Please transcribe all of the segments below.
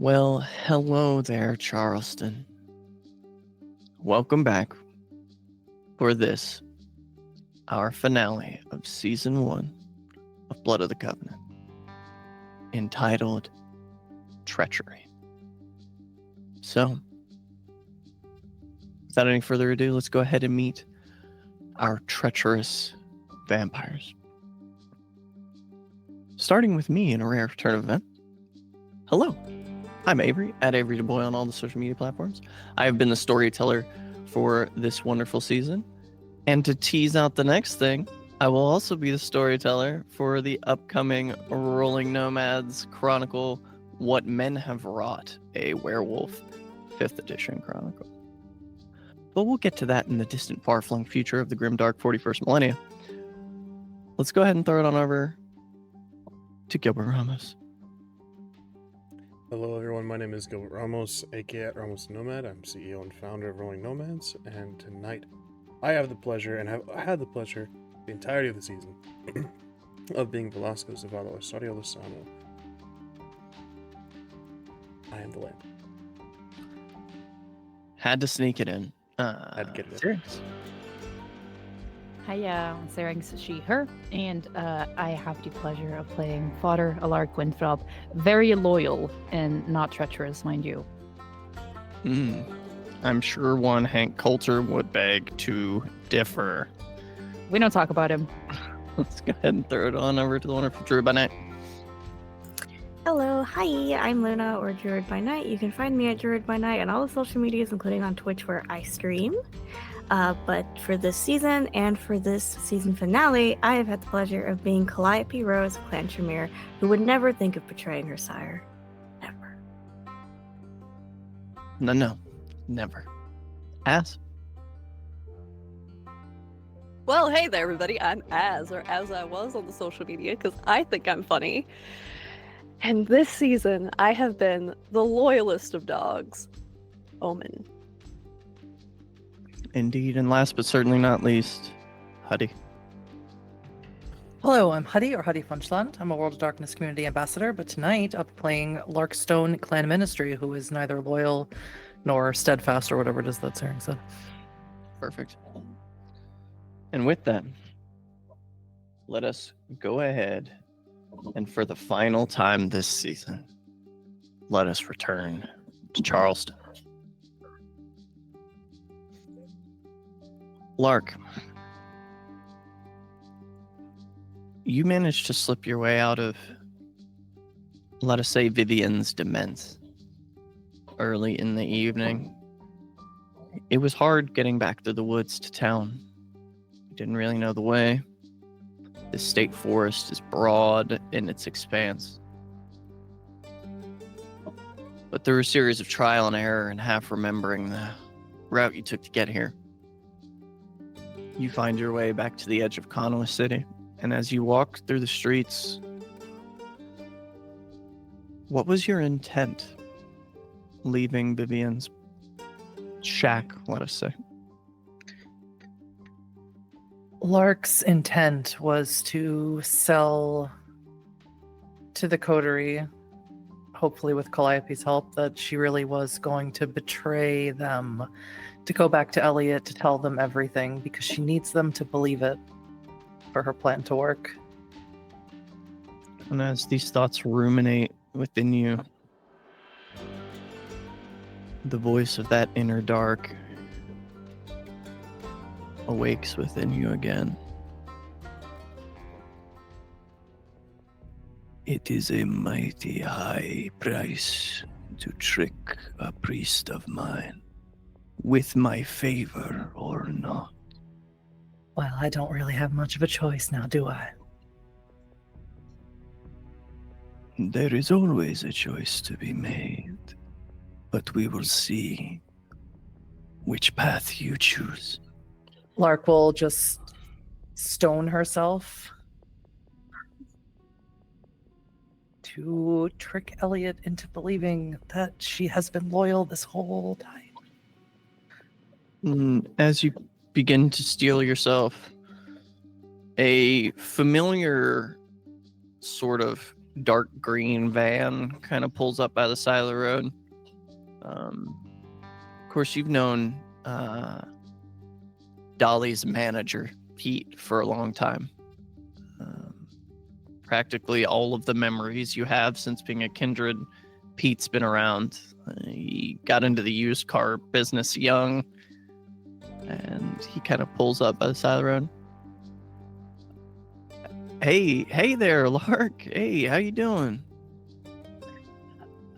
Well, hello there, Charleston. Welcome back for this, our finale of Season 1 of Blood of the Covenant, entitled Treachery. So, without any further ado, let's go ahead and meet our treacherous vampires. Starting with me in a rare turn of event. Hello, I'm Avery, at Avery DuBois on all the social media platforms. I have been the storyteller for this wonderful season. And to tease out the next thing, I will also be the storyteller for the upcoming Rolling Nomads Chronicle, What Men Have Wrought, a werewolf 5th edition chronicle. But we'll get to that in the distant, far-flung future of the grimdark 41st millennia. Let's go ahead and throw it on over to Gilbert Ramos. Hello everyone, my name is Gilbert Ramos, aka Ramos Nomad. I'm CEO and founder of Rolling Nomads, and tonight I have the pleasure, and have had the pleasure the entirety of the season, of being Velasco Zavala Osorio Lozano. I am the Lamb. Had to sneak it in. Had to get it in. Serious. Hiya, Syrinx, she, her, and I have the pleasure of playing Father Alark Winthrop. Very loyal and not treacherous, mind you. I'm sure one Hank Coulter would beg to differ. We don't talk about him. Let's go ahead and throw it on over to the wonderful Drew by Night. Hello, hi, I'm Luna, or Druid by Night. You can find me at Druid by Night on all the social medias, including on Twitch, where I stream. But for this season and for this season finale, I have had the pleasure of being Calliope Rose of Clan Tremere, who would never think of betraying her sire. Never. No, never. Ass. Well, hey there, everybody. I'm Az, or as I was on the social media, because I think I'm funny. And this season, I have been the loyalist of dogs, Omen. Indeed, and last but certainly not least, Huddy. Hello, I'm Huddy, or Huddy Funchland. I'm a World of Darkness community ambassador, but tonight I'll be playing Larkstone Clan Ministry, who is neither loyal nor steadfast, or whatever it is that Syrinx said. Perfect. And with that, let us go ahead and for the final time this season, let us return to Charleston. Lark, you managed to slip your way out of, let us say, Vivian's demesne early in the evening. It was hard getting back through the woods to town. You didn't really know the way. The state forest is broad in its expanse. But through a series of trial and error and half remembering the route you took to get here, you find your way back to the edge of Conway City. And as you walk through the streets, what was your intent leaving Vivian's shack, let us say? Lark's intent was to sell to the Coterie, hopefully with Calliope's help, that she really was going to betray them, to go back to Elliot to tell them everything, because she needs them to believe it for her plan to work. And as these thoughts ruminate within you, the voice of that inner dark awakes within you again. It is a mighty high price to trick a priest of mine, with my favor or not. Well, I don't really have much of a choice now, do I? There is always a choice to be made, but we will see which path you choose. Lark will just stone herself to trick Elliot into believing that she has been loyal this whole time. As you begin to steel yourself, a familiar sort of dark green van kind of pulls up by the side of the road. Of course, you've known Dolly's manager, Pete, for a long time. Practically all of the memories you have since being a kindred, Pete's been around. He got into the used car business young, and he kind of pulls up by the side of the road. Hey there, Lark. Hey, how you doing?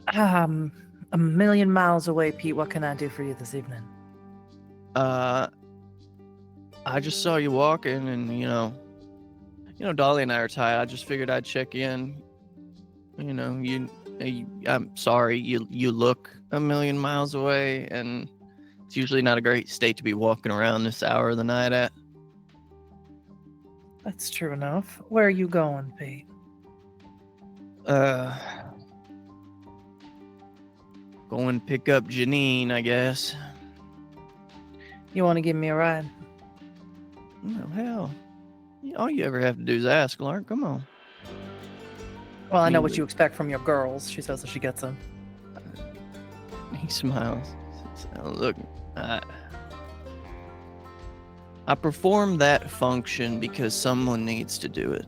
A million miles away, Pete. What can I do for you this evening? I just saw you walking, and you know, Dolly and I are tired. I just figured I'd check in. I'm sorry, you look a million miles away, and it's usually not a great state to be walking around this hour of the night at. That's true enough. Where are you going, Pete? Going to pick up Janine, I guess. You want to give me a ride? Oh, hell. All you ever have to do is ask, Lark. Come on. Well, I know what you expect from your girls, she says as she gets them. He smiles. Look, I perform that function because someone needs to do it.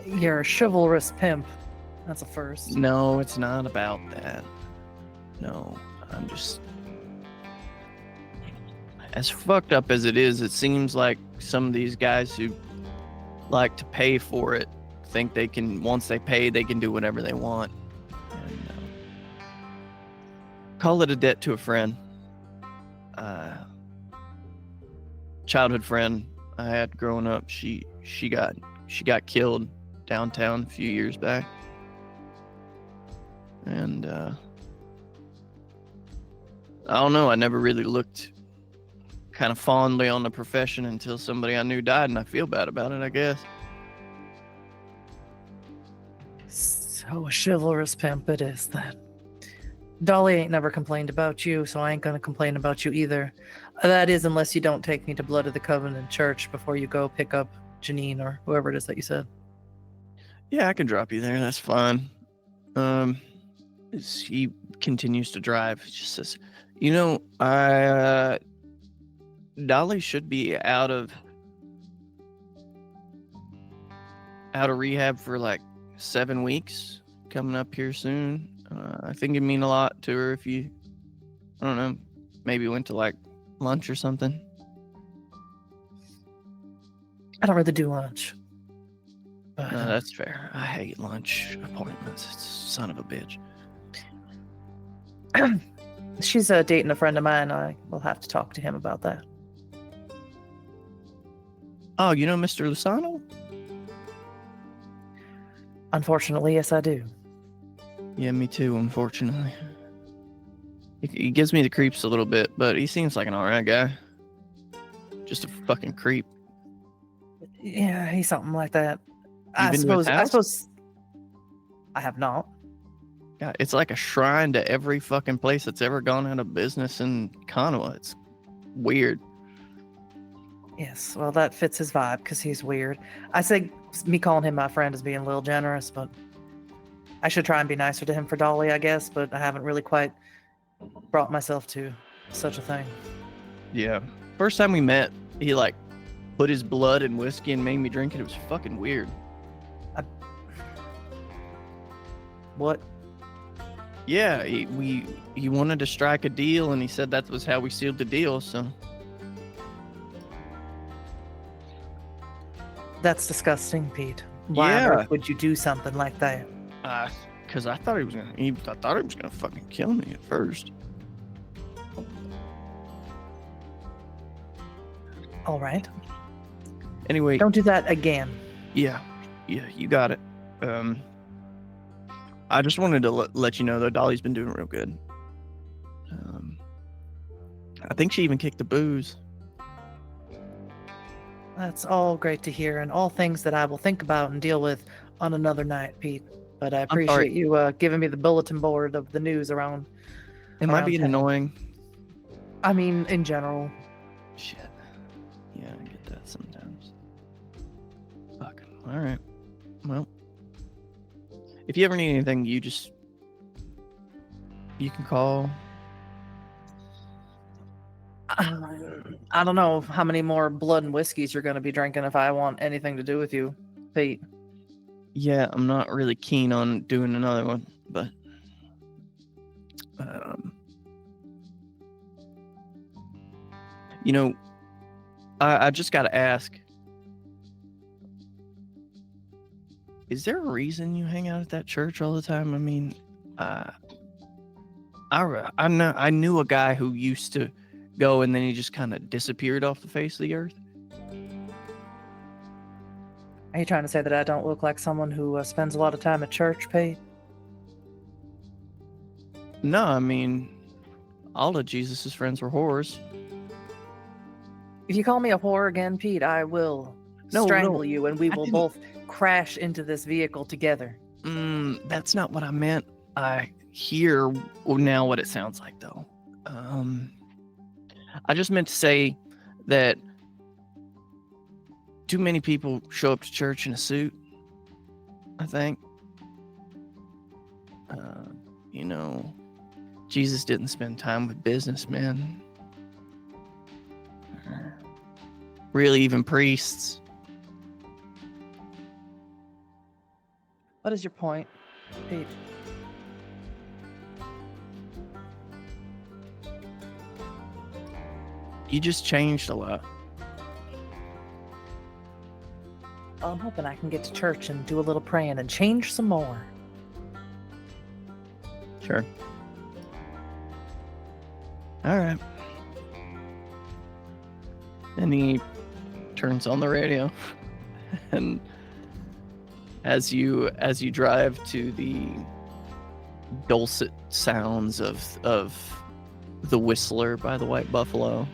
You're a chivalrous pimp. That's a first. No, it's not about that. No, I'm just... As fucked up as it is, it seems like some of these guys who like to pay for it think they can, once they pay, they can do whatever they want. And, call it a debt to a friend. Childhood friend I had growing up, she got killed downtown a few years back. And I don't know, I never really looked kind of fondly on the profession until somebody I knew died, and I feel bad about it, I guess. So a chivalrous pimp it is then. Dolly ain't never complained about you, so I ain't gonna complain about you either. That is, unless you don't take me to Blood of the Covenant Church before you go pick up Janine or whoever it is that you said. Yeah, I can drop you there. That's fine. He continues to drive. He just says, Dolly should be out of rehab for like 7 weeks, coming up here soon. I think it'd mean a lot to her if you, I don't know, maybe went to like lunch or something. I don't really do lunch. But, No, that's fair. I hate lunch appointments. It's son of a bitch. She's dating a friend of mine. I will have to talk to him about that. Oh, you know Mr. Lusano? Unfortunately, yes, I do. Yeah, me too, unfortunately. He gives me the creeps a little bit, but he seems like an alright guy. Just a fucking creep. Yeah, he's something like that. You been to his I house? suppose I have not. God, it's like a shrine to every fucking place that's ever gone out of business in Kanawa. It's weird. Yes, well, that fits his vibe because he's weird. I say me calling him my friend is being a little generous, but I should try and be nicer to him for Dolly, I guess, but I haven't really quite brought myself to such a thing. Yeah. First time we met, he like put his blood in whiskey and made me drink it. It was fucking weird. What? Yeah, he wanted to strike a deal, and he said that was how we sealed the deal. So That's disgusting, Pete. Why on earth would you do something like that? Because I thought he was gonna fucking kill me at first. All right. Anyway, Don't do that again. yeah, you got it. I just wanted to let you know that Dolly's been doing real good. I think she even kicked the booze. That's all great to hear, and all things that I will think about and deal with on another night, Pete. But I appreciate you giving me the bulletin board of the news around. It might be annoying. I mean, in general. Shit. Yeah, I get that sometimes. Fucking All right. Well, if you ever need anything, you can call. I don't know how many more blood and whiskeys you're going to be drinking if I want anything to do with you, Pete. Yeah, I'm not really keen on doing another one, but I just got to ask, is there a reason you hang out at that church all the time? I mean, I knew a guy who used to go and then he just kind of disappeared off the face of the earth. Are you trying to say that I don't look like someone who spends a lot of time at church, Pete? No, I mean, all of Jesus's friends were whores. If you call me a whore again, Pete, I will strangle you and we will both crash into this vehicle together. That's not what I meant. I hear now what it sounds like, though. I just meant to say that too many people show up to church in a suit, I think. Jesus didn't spend time with businessmen. Really, even priests. What is your point, Pete? You just changed a lot. Well, I'm hoping I can get to church and do a little praying and change some more. Sure. All right. And he turns on the radio, and as you drive to the dulcet sounds of the Whistler by the White Buffalo,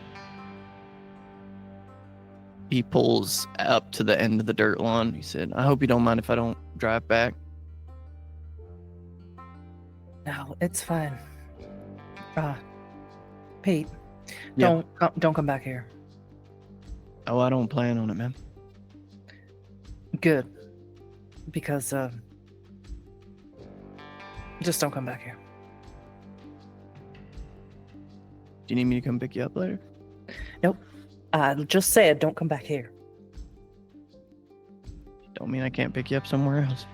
he pulls up to the end of the dirt lawn. He said, "I hope you don't mind if I don't drive back." No, it's fine. Pete, Yeah. don't come back here. Oh, I don't plan on it, man. Good. Because, just don't come back here. Do you need me to come pick you up later? Nope. I just said don't come back here. Don't mean I can't pick you up somewhere else.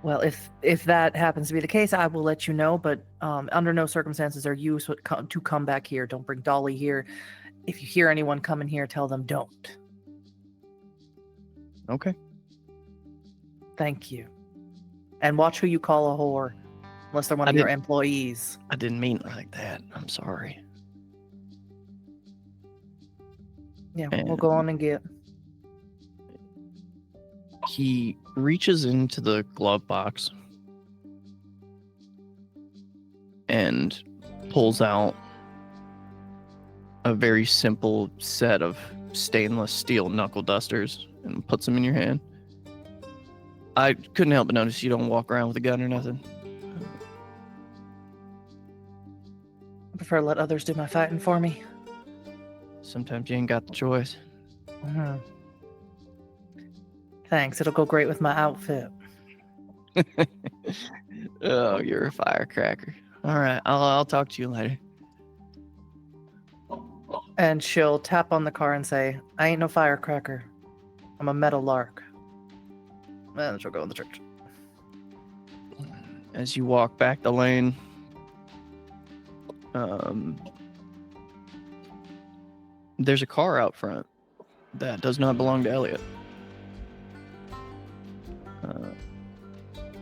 Well, if that happens to be the case, I will let you know, but under no circumstances are you to come back here. Don't bring Dolly here. If you hear anyone coming here, tell them don't. Okay. Thank you. And watch who you call a whore, unless they're one of your employees. I didn't mean it like that. I'm sorry. Yeah, we'll go on and get. He reaches into the glove box and pulls out a very simple set of stainless steel knuckle dusters and puts them in your hand. I couldn't help but notice you don't walk around with a gun or nothing. I prefer to let others do my fighting for me. Sometimes you ain't got the choice. Mm-hmm. Thanks, it'll go great with my outfit. Oh, you're a firecracker. All right, I'll talk to you later. And she'll tap on the car and say, I ain't no firecracker. I'm a metal lark. And she'll go in the church. As you walk back the lane, there's a car out front that does not belong to Elliot.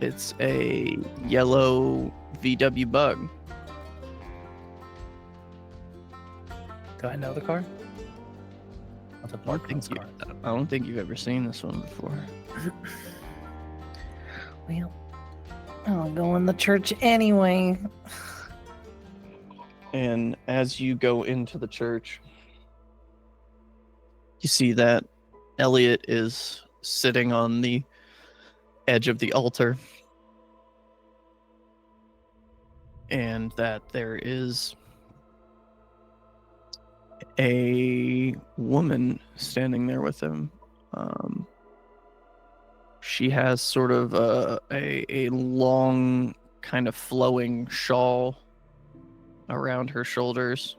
It's a yellow VW Bug. Do I know the car? That's a Black car. I don't think you've ever seen this one before. Well, I'll go in the church anyway. And as you go into the church, you see that Elliot is sitting on the edge of the altar, and that there is a woman standing there with him. She has sort of a long, kind of flowing shawl around her shoulders,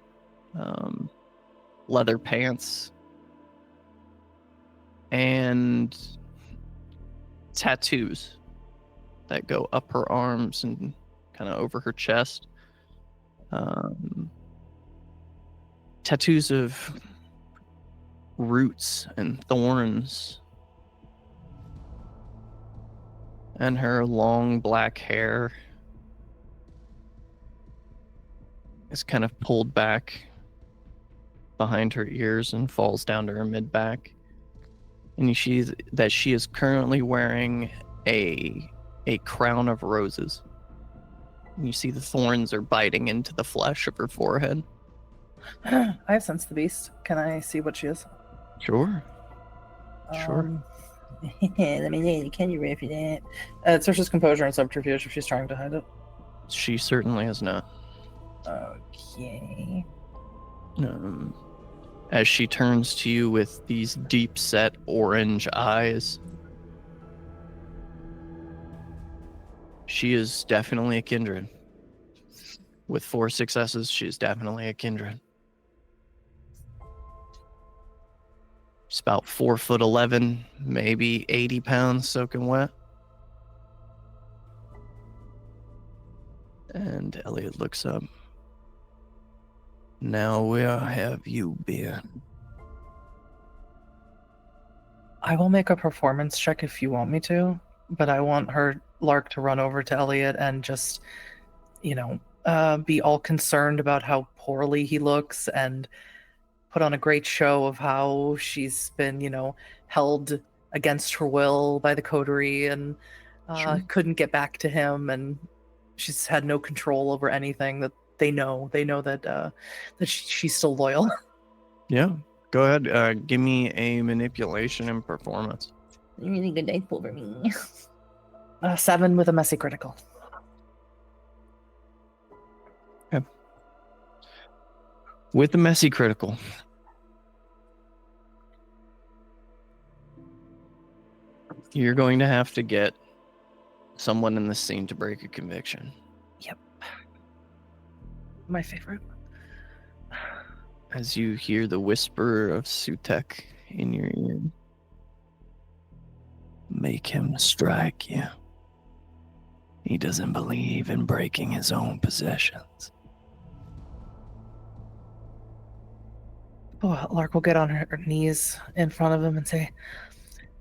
leather pants, and tattoos that go up her arms and kind of over her chest. Tattoos of roots and thorns. And her long black hair is kind of pulled back behind her ears and falls down to her mid-back. And you see that she is currently wearing a crown of roses. And you see the thorns are biting into the flesh of her forehead. I have sensed the beast. Can I see what she is? Sure. Sure. Let me know. Can you read for that? It searches composure and subterfuge if she's trying to hide it. She certainly has not. Okay. As she turns to you with these deep-set orange eyes, she is definitely a kindred. With 4 successes, she is definitely a kindred. She's about 4'11", maybe 80 pounds soaking wet. And Elliot looks up. Now, where have you been? I will make a performance check if you want me to, but I want Lark to run over to Elliot and just, be all concerned about how poorly he looks and put on a great show of how she's been, held against her will by the Coterie and Sure. couldn't get back to him, and she's had no control over anything. That they know that she's still loyal. Yeah, go ahead. Give me a manipulation and performance. Really good dice pool for me. 7 with a messy critical. Okay. With the messy critical, you're going to have to get someone in the scene to break a conviction. Yep. My favorite. As you hear the whisper of Sutek in your ear. Make him strike you. He doesn't believe in breaking his own possessions. Oh, Lark will get on her knees in front of him and say,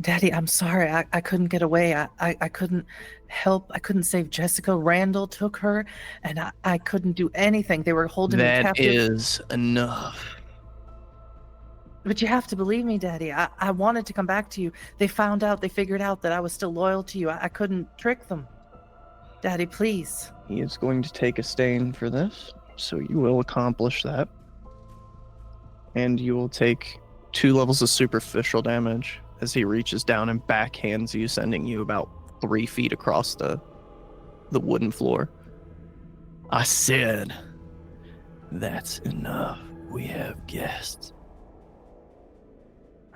Daddy, I'm sorry. I couldn't get away. I couldn't help. I couldn't save Jessica. Randall took her, and I couldn't do anything. They were holding me captive. That is enough. But you have to believe me, Daddy. I wanted to come back to you. They figured out that I was still loyal to you. I couldn't trick them. Daddy, please. He is going to take a stain for this, so you will accomplish that. And you will take 2 levels of superficial damage as he reaches down and backhands you, sending you about 3 feet across the wooden floor. I said, that's enough. We have guests.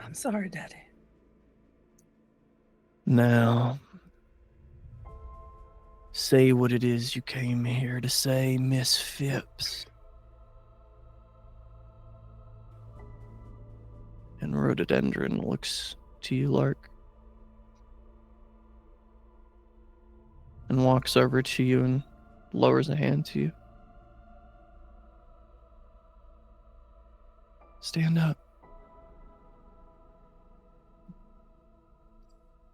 I'm sorry, Daddy. Now, say what it is you came here to say, Miss Phipps. And Rhododendron looks to you, Lark. And walks over to you and lowers a hand to you. Stand up.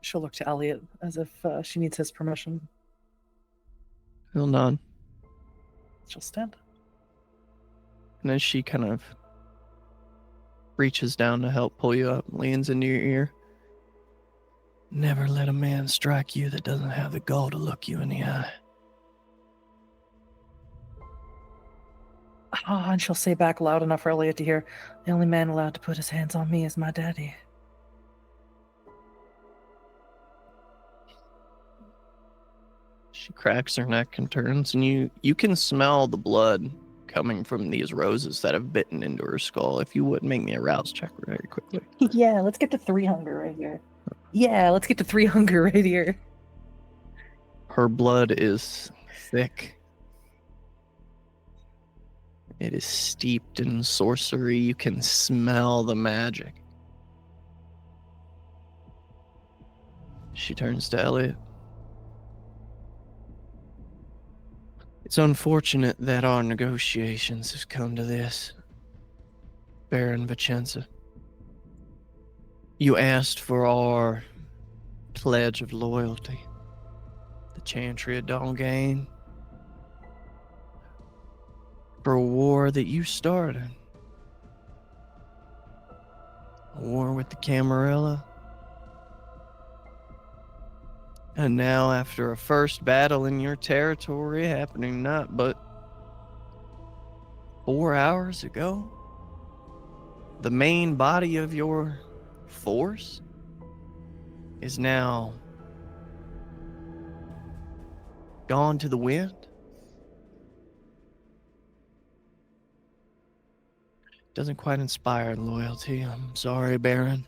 She'll look to Elliot as if she needs his permission. He'll nod. She'll stand. And as she kind of reaches down to help pull you up, leans into your ear. Never let a man strike you that doesn't have the gall to look you in the eye. And she'll say back loud enough for Elliot to hear, the only man allowed to put his hands on me is my daddy. She cracks her neck and turns, and you can smell the blood coming from these roses that have bitten into her skull. If you would make me a rouse check very quickly. Yeah, let's get to 3 hunger right here. Yeah, let's get to 3 hunger right here. Her blood is thick. It is steeped in sorcery. You can smell the magic. She turns to Elliot. It's unfortunate that our negotiations have come to this, Baron Vicenza. You asked for our pledge of loyalty, the Chantry of Dongain, for a war that you started. A war with the Camarilla. And now, after a first battle in your territory happening not but 4 hours ago, the main body of your force is now gone to the wind. Doesn't quite inspire loyalty. I'm sorry, Baron.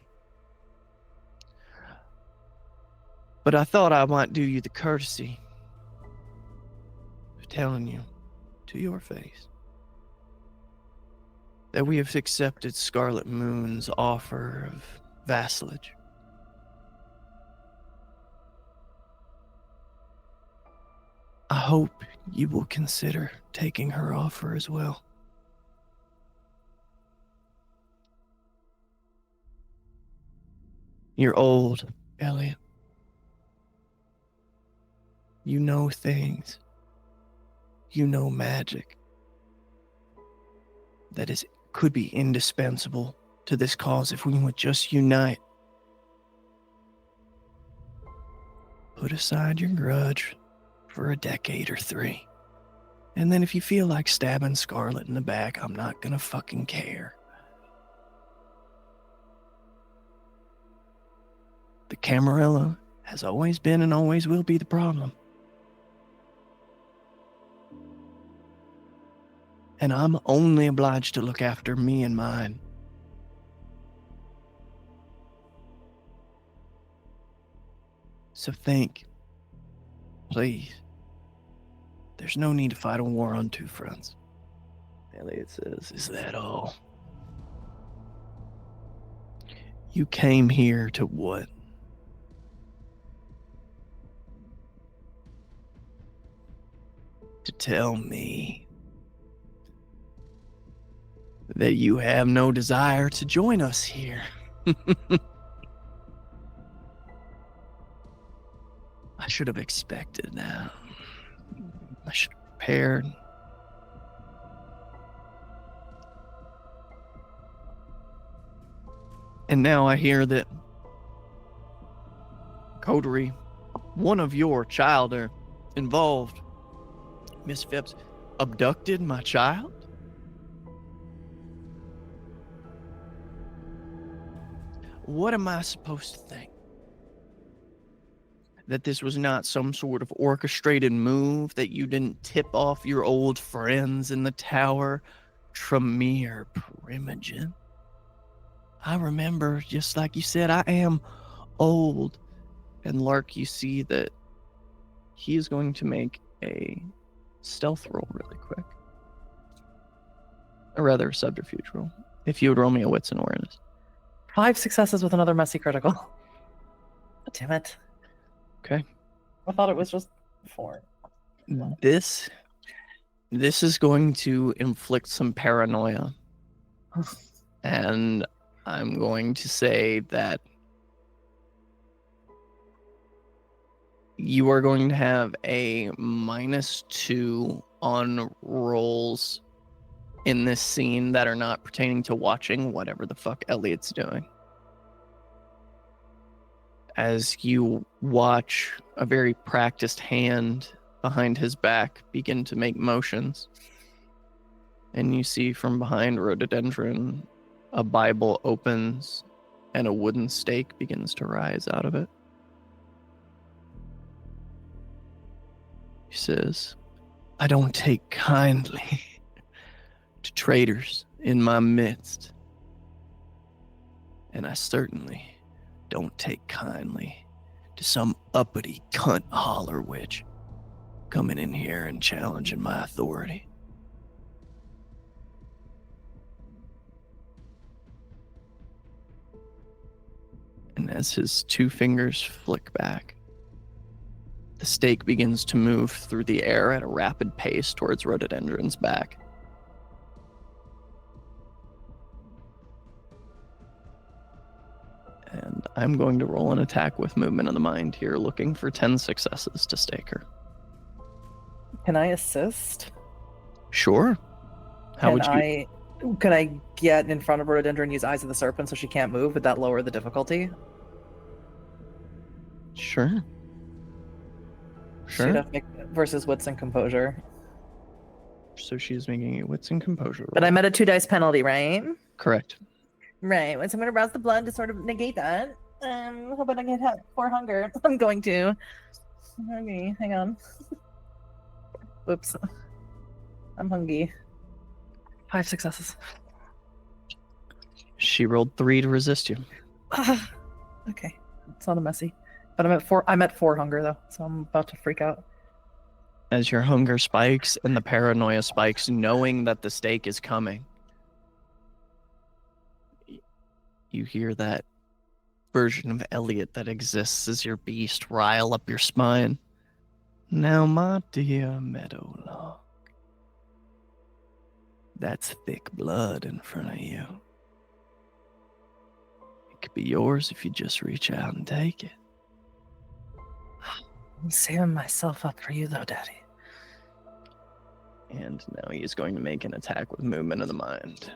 But I thought I might do you the courtesy of telling you to your face that we have accepted Scarlet Moon's offer of vassalage. I hope you will consider taking her offer as well. You're old, Elliot. You know things. You know magic that could be indispensable to this cause if we would just unite. Put aside your grudge for a decade or 3. And then if you feel like stabbing Scarlet in the back, I'm not gonna fucking care. The Camarilla has always been and always will be the problem. And I'm only obliged to look after me and mine. So think, please. There's no need to fight a war on 2 fronts. Elliot says, is that all? You came here to what? To tell me that you have no desire to join us here. I should have expected that. I should have prepared. And now I hear that Coterie, one of your child are involved. Miss Phipps abducted my child? What am I supposed to think? That this was not some sort of orchestrated move, that you didn't tip off your old friends in the tower, Tremere Primogen? I remember, just like you said, I am old. And Lark, you see that he is going to make a stealth roll really quick. Or rather, a subterfuge roll. If you would roll me a wits and awareness. 5 successes with another messy critical. Oh, damn it. Okay. I thought it was just 4. This is going to inflict some paranoia. And I'm going to say that you are going to have a -2 on rolls in this scene that are not pertaining to watching whatever the fuck Elliot's doing. As you watch a very practiced hand behind his back begin to make motions, and you see from behind rhododendron a Bible opens and a wooden stake begins to rise out of it. He says, I don't take kindly to traitors in my midst, and I certainly don't take kindly to some uppity cunt holler witch coming in here and challenging my authority. And as his two fingers flick back, the stake begins to move through the air at a rapid pace towards Rhododendron's back. And I'm going to roll an attack with movement of the mind here, looking for 10 successes to stake her. Can I assist? Sure. How would you? Can I get in front of Rhododendron and use Eyes of the Serpent so she can't move? Would that lower the difficulty? Sure. She'd have to make versus Wits and Composure. So she's making a Wits and Composure roll. But I'm at a 2 dice penalty, right? Correct. Right. So I'm going to rouse the blood to sort of negate that. Hoping I get 4 hunger. I'm going to. Okay, hang on. Oops. I'm hungry. 5 successes. She rolled 3 to resist you. Okay. It's not a messy. But I'm at 4 hunger though, so I'm about to freak out. As your hunger spikes and the paranoia spikes, knowing that the stake is coming, you hear that version of Elliot that exists as your beast rile up your spine. Now, my dear Meadowlark, that's thick blood in front of you. It could be yours if you just reach out and take it. I'm saving myself up for you though, Daddy. And now he is going to make an attack with movement of the mind.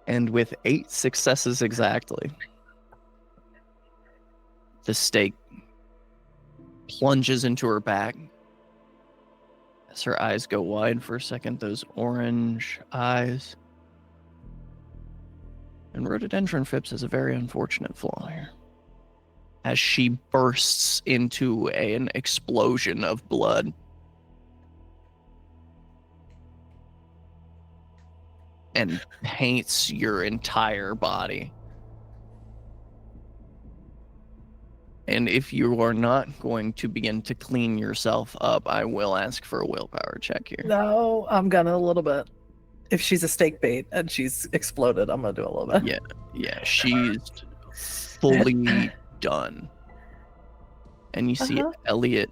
And with 8 successes exactly, the stake plunges into her back. As her eyes go wide for a second, those orange eyes. And Rhododendron Phipps has a very unfortunate flaw here. As she bursts into an explosion of blood. And paints your entire body. And if you are not going to begin to clean yourself up, I will ask for a willpower check here. No, I'm gonna a little bit. If she's a stake bait and she's exploded, I'm gonna do a little bit. Yeah, she's fully done. And you see Elliot,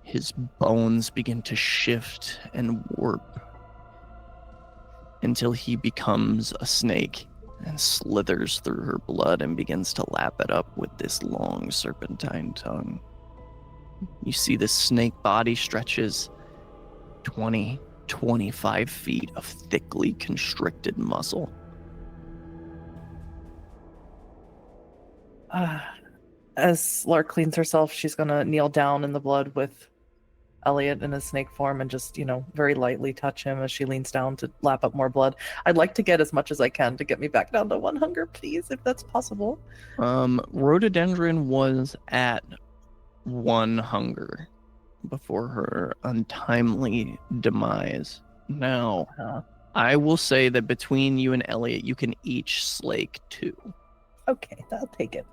his bones begin to shift and warp until he becomes a snake and slithers through her blood and begins to lap it up with this long serpentine tongue. You see the snake body stretches 25 feet of thickly constricted muscle. As Lark cleans herself, she's gonna kneel down in the blood with Elliot in his snake form and just, very lightly touch him as she leans down to lap up more blood. I'd like to get as much as I can to get me back down to 1 hunger, please, if that's possible. Rhododendron was at 1 hunger before her untimely demise. Now, I will say that between you and Elliot, you can each slake 2. Okay, I'll take it.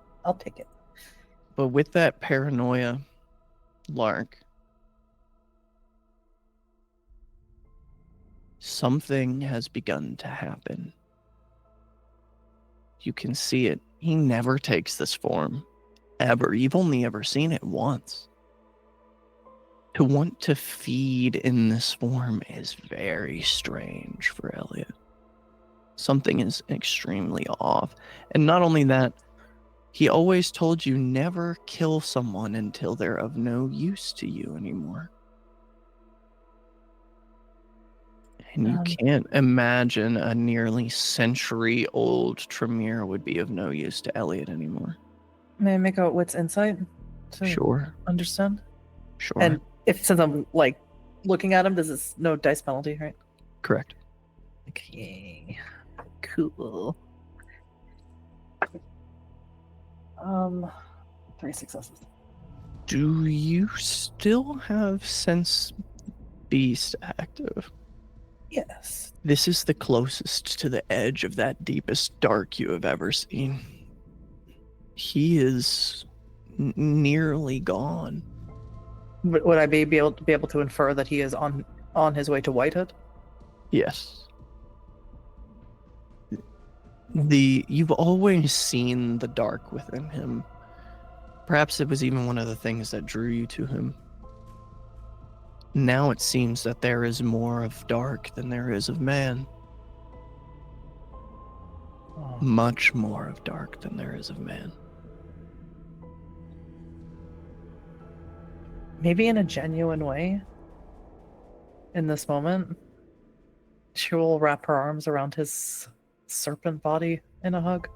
But with that paranoia, Lark, something has begun to happen. You can see it. He never takes this form. Ever. You've only ever seen it once. To want to feed in this form is very strange for Elliot. Something is extremely off. And not only that, he always told you never kill someone until they're of no use to you anymore. And you can't imagine a nearly century-old Tremere would be of no use to Elliot anymore. May I make out what's insight? Sure. Understand? Sure. And since I'm looking at him, does this no dice penalty, right? Correct. Okay. Cool. 3 successes. Do you still have Sense Beast active? Yes. This is the closest to the edge of that deepest dark you have ever seen. He is nearly gone. Would I be able to infer that he is on his way to Whitehead? Yes. You've always seen the dark within him. Perhaps it was even one of the things that drew you to him. Now it seems that there is more of dark than there is of man. Oh. Much more of dark than there is of man. Maybe in a genuine way, in this moment, she will wrap her arms around his serpent body in a hug.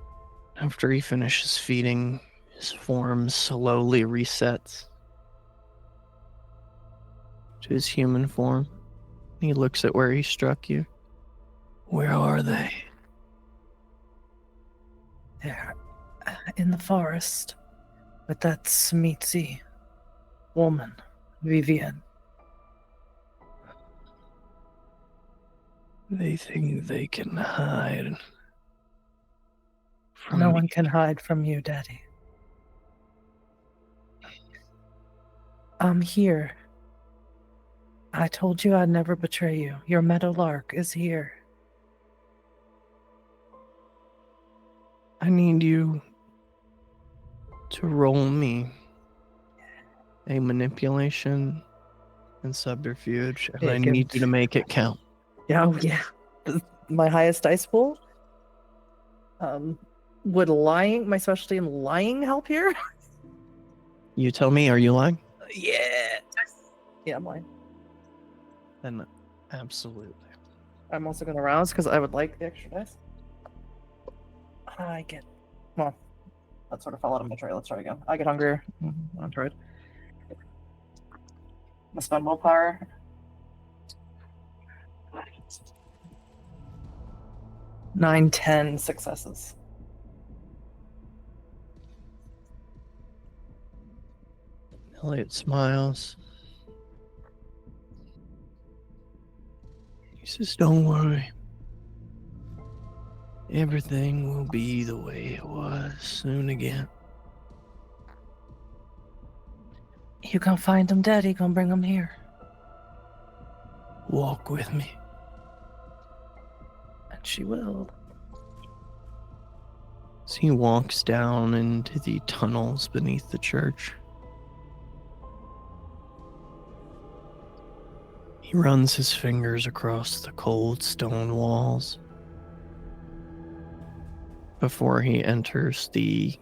After he finishes feeding, his form slowly resets to his human form. He looks at where he struck you. Where are they? There, in the forest, with that Smeetsy woman, Vivian. They think they can hide from No me. one can hide from you, Daddy. I'm here. I told you I'd never betray you. Your meadowlark is here. I need you to roll me a manipulation and subterfuge, and Yeah, I need you to make it count. Yeah, oh yeah. My highest dice pool. Would my specialty in lying help here? You tell me, are you lying? Yeah. Yeah, I'm lying. Then absolutely. I'm also going to rouse because I would like the extra dice. Well, that sort of fell out of my tray. Let's try again. I get hungrier. I tried. My spend willpower. 9, 10 successes. Elliot smiles. He says, don't worry. Everything will be the way it was soon again. You gonna find him, Daddy. Gonna bring him here. Walk with me. And she will. As he walks down into the tunnels beneath the church, he runs his fingers across the cold stone walls before he enters the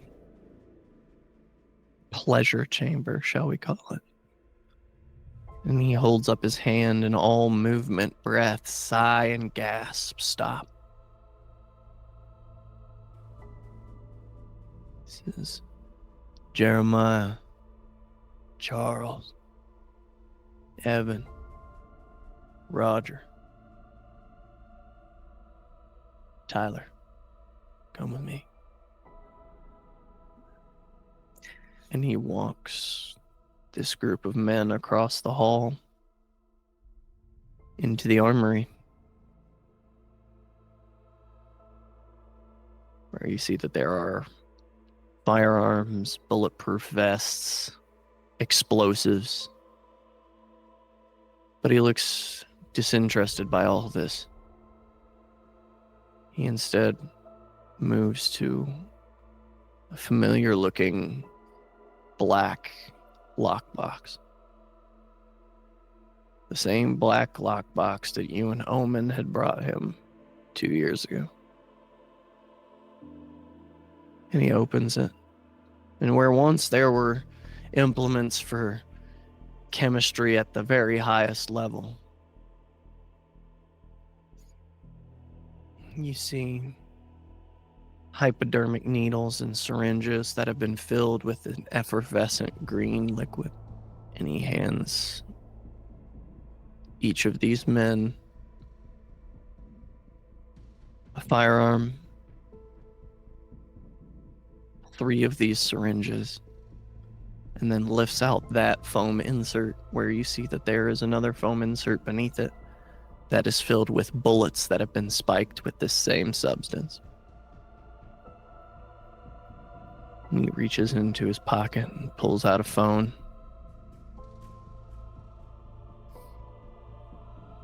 pleasure chamber, shall we call it. And he holds up his hand, and all movement, breath, sigh, and gasp stop. He says, Jeremiah, Charles, Evan, Roger, Tyler, come with me. And he walks this group of men across the hall into the armory, where you see that there are firearms, bulletproof vests, explosives. But he looks disinterested by all of this. He instead moves to a familiar-looking black lockbox. The same black lockbox that you and Omen had brought him 2 years ago. And he opens it. And where once there were implements for chemistry at the very highest level, you see hypodermic needles and syringes that have been filled with an effervescent green liquid. And he hands each of these men a firearm, 3 of these syringes, and then lifts out that foam insert where you see that there is another foam insert beneath it that is filled with bullets that have been spiked with this same substance. He reaches into his pocket and pulls out a phone.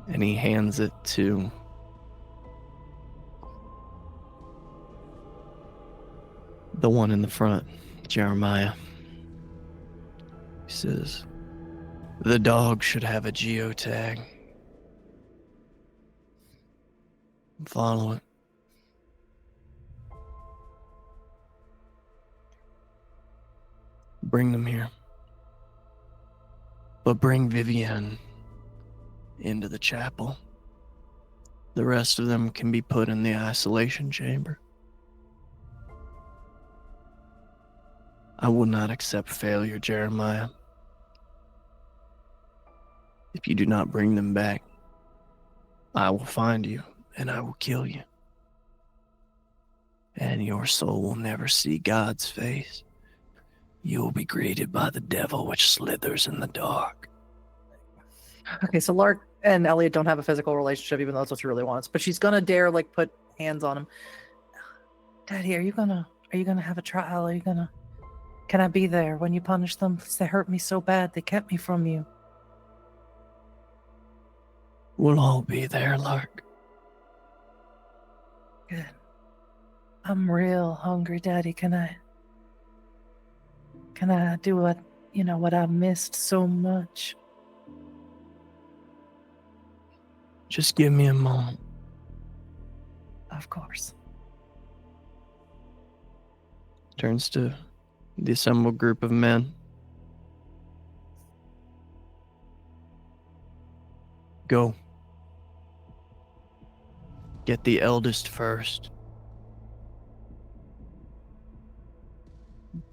And he hands it to the one in the front, Jeremiah. He says, "The dog should have a geotag. Follow it. Bring them here. But bring Vivienne into the chapel. The rest of them can be put in the isolation chamber. I will not accept failure, Jeremiah. If you do not bring them back, I will find you and I will kill you. And your soul will never see God's face. You will be greeted by the devil which slithers in the dark." Okay, so Lark and Elliot don't have a physical relationship, even though that's what she really wants. But she's gonna dare like put hands on him. Daddy, are you gonna have a trial? Can I be there when you punish them? They hurt me so bad. They kept me from you. We'll all be there, Lark. Good. I'm real hungry, Daddy. Can I do what I missed so much? Just give me a moment. Of course. Turns to the assembled group of men. Go. Get the eldest first.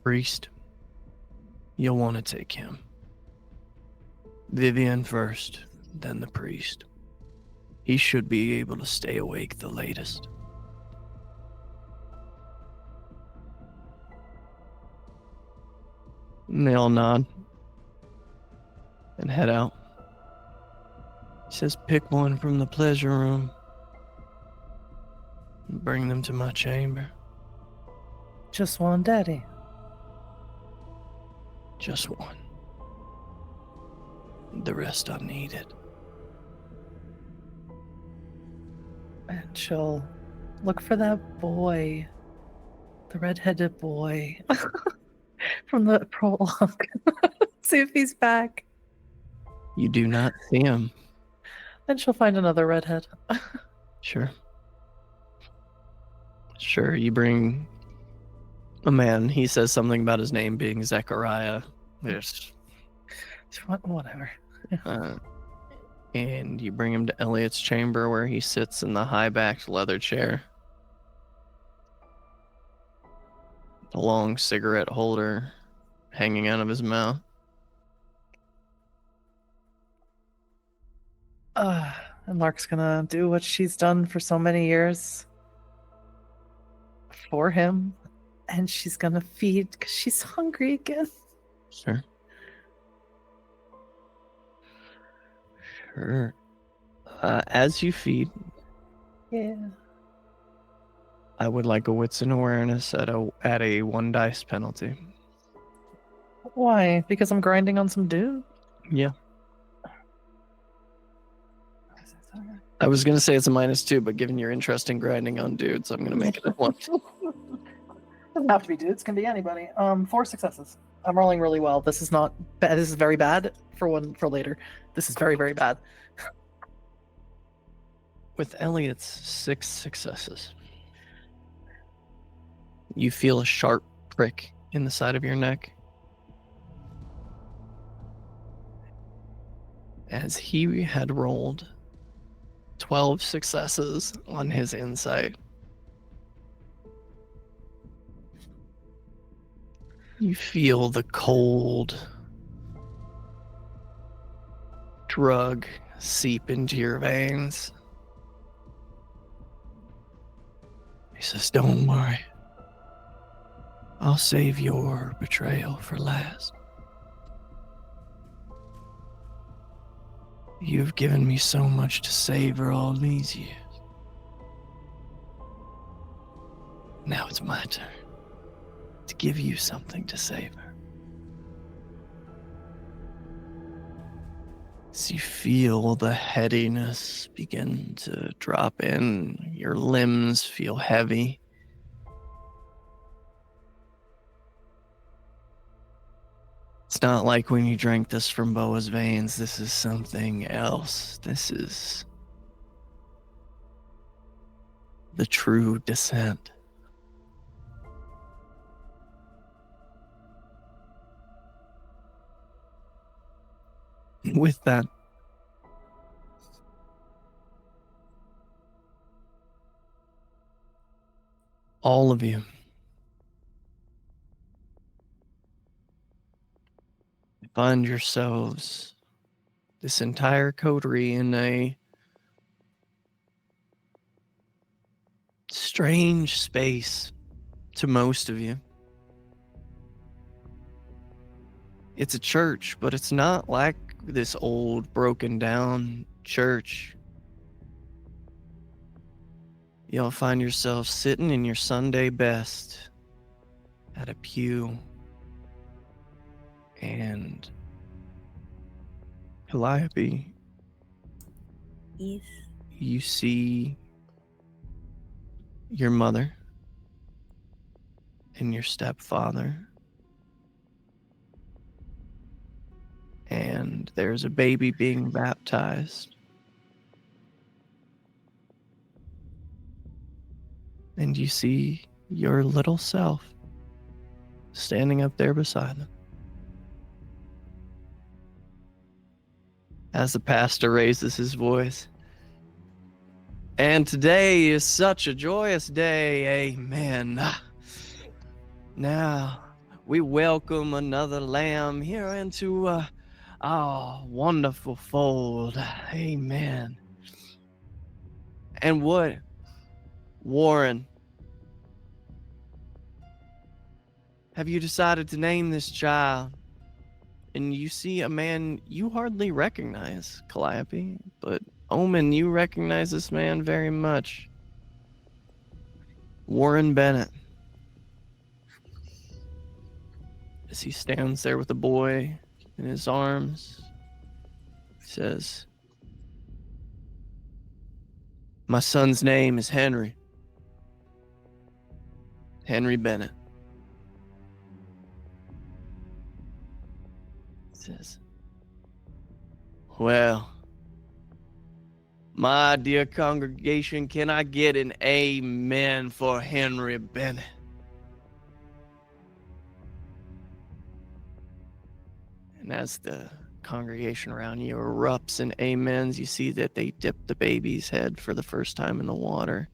Priest, you'll want to take him. Vivienne first, then the priest. He should be able to stay awake the latest. And they all nod and head out. He says, "Pick one from the pleasure room and bring them to my chamber." Just one, Daddy. Just one. The rest are needed. And she'll look for that boy, the red-headed boy from the prologue. See if he's back. You do not see him. Then she'll find another redhead. Sure. Sure, you bring a man. He says something about his name being Zechariah. There's, Whatever. and you bring him to Elliot's chamber where he sits in the high-backed leather chair. The long cigarette holder hanging out of his mouth. And Lark's gonna do what she's done for so many years for him, and she's gonna feed because she's hungry again. Sure. Sure. As you feed, Yeah. I would like a wits and awareness at a 1 dice penalty. Why? Because I'm grinding on some dude? Yeah. I was gonna say it's a -2, but given your interest in grinding on dudes, I'm gonna make it a 1. Doesn't have to be dudes, can be anybody. 4 successes. I'm rolling really well. This is not bad. This is very bad for later. This is very, very bad. With Elliot's 6 successes, you feel a sharp prick in the side of your neck as he had rolled 12 successes on his insight. You feel the cold drug seep into your veins. He says, "Don't worry. I'll save your betrayal for last. You've given me so much to savor all these years. Now it's my turn to give you something to savor. As you feel the headiness begin to drop in, your limbs feel heavy. It's not like when you drank this from Boa's veins. This is something else. This is the true descent. With that, all of you find yourselves, this entire coterie, in a strange space to most of you. It's a church, but it's not like this old, broken down church. You'll find yourself sitting in your Sunday best at a pew, and Calliope, Yes. you see your mother and your stepfather, and there's a baby being baptized. And you see your little self standing up there beside them. As the pastor raises his voice, and today is such a joyous day, amen. Now, we welcome another lamb here into our wonderful fold, amen. And what, Warren, have you decided to name this child? And you see a man you hardly recognize, Calliope, but Omen, you recognize this man very much. Warren Bennett. As he stands there with the boy in his arms, he says, "My son's name is Henry. Henry Bennett." He says, "Well, my dear congregation, can I get an amen for Henry Bennett?" And as the congregation around you erupts in amens, you see that they dip the baby's head for the first time in the water.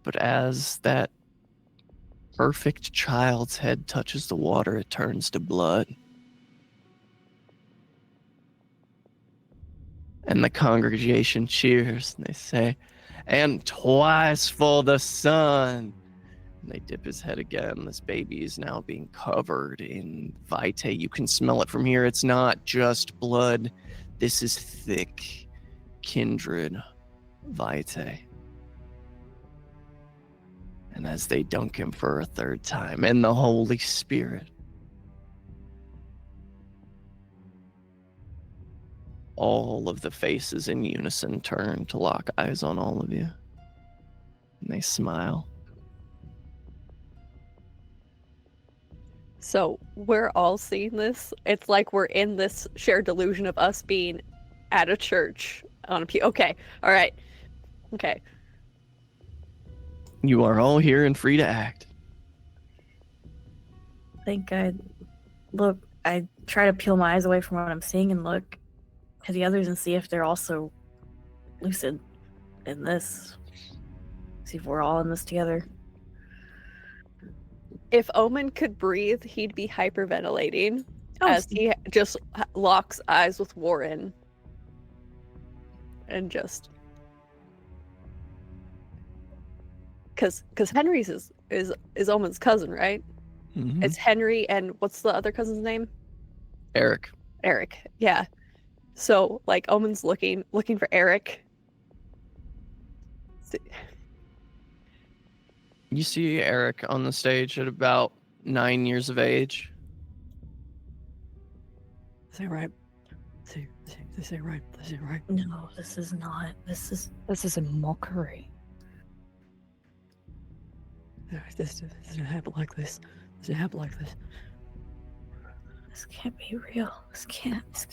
But as that perfect child's head touches the water, it turns to blood. And the congregation cheers, and they say, "And twice for the son." And they dip his head again. This baby is now being covered in vitae. You can smell it from here. It's not just blood. This is thick, kindred vitae. And as they dunk him for a third time, and the Holy Spirit, all of the faces in unison turn to lock eyes on all of you. And they smile. So we're all seeing this. It's like we're in this shared delusion of us being at a church on a pew. Okay, all right. Okay. You are all here and free to act. I think I try to peel my eyes away from what I'm seeing and look to the others and see if they're also lucid in this. See if we're all in this together. If Omen could breathe, he'd be hyperventilating Oh, as he just locks eyes with Warren. And just... Because Henry's is Omen's cousin, right? Mm-hmm. It's Henry, and what's the other cousin's name? Eric. Eric, yeah. So, like, Omen's looking for Eric. You see Eric on the stage at about 9 years of age. This ain't right. This ain't right. This ain't right. No, this is not. This is a mockery. This didn't happen like this. This didn't happen like this. This can't be real. This can't.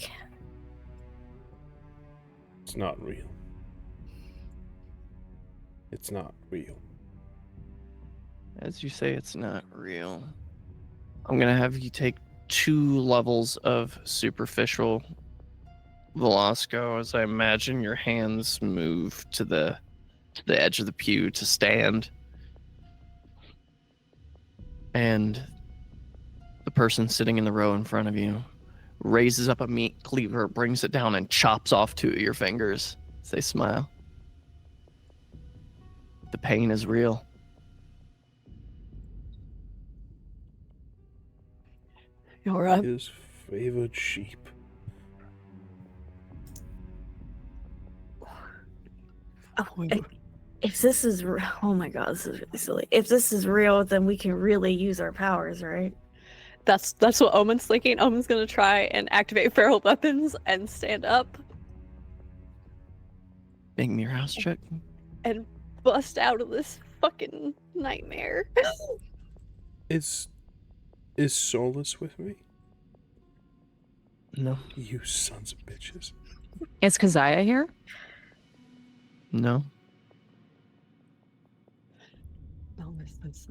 It's not real. It's not real. As you say, it's not real. I'm going to have you take 2 levels of superficial Velasco as I imagine your hands move to the edge of the pew to stand. And the person sitting in the row in front of you raises up a meat cleaver, brings it down, and chops off 2 of your fingers as they smile. The pain is real. You alright? His favored sheep. If this is oh my god, this is really silly. If this is real, then we can really use our powers, right? That's what Omen's thinking. Omen's gonna try and activate feral weapons and stand up Make me your house check. and bust out of this fucking nightmare. Is Solus with me? No. You sons of bitches. Is Keziah here? No. No, this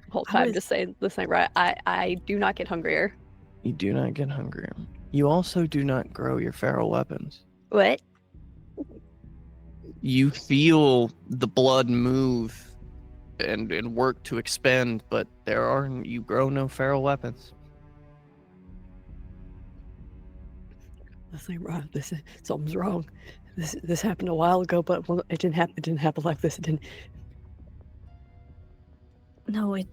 whole time just saying this ain't right. I do not get hungrier. You do not get hungrier. You also do not grow your feral weapons. What? You feel the blood move and work to expend, but you grow no feral weapons. This ain't right. Something's wrong. This happened a while ago, but it didn't happen. It didn't happen like this. It didn't. No, it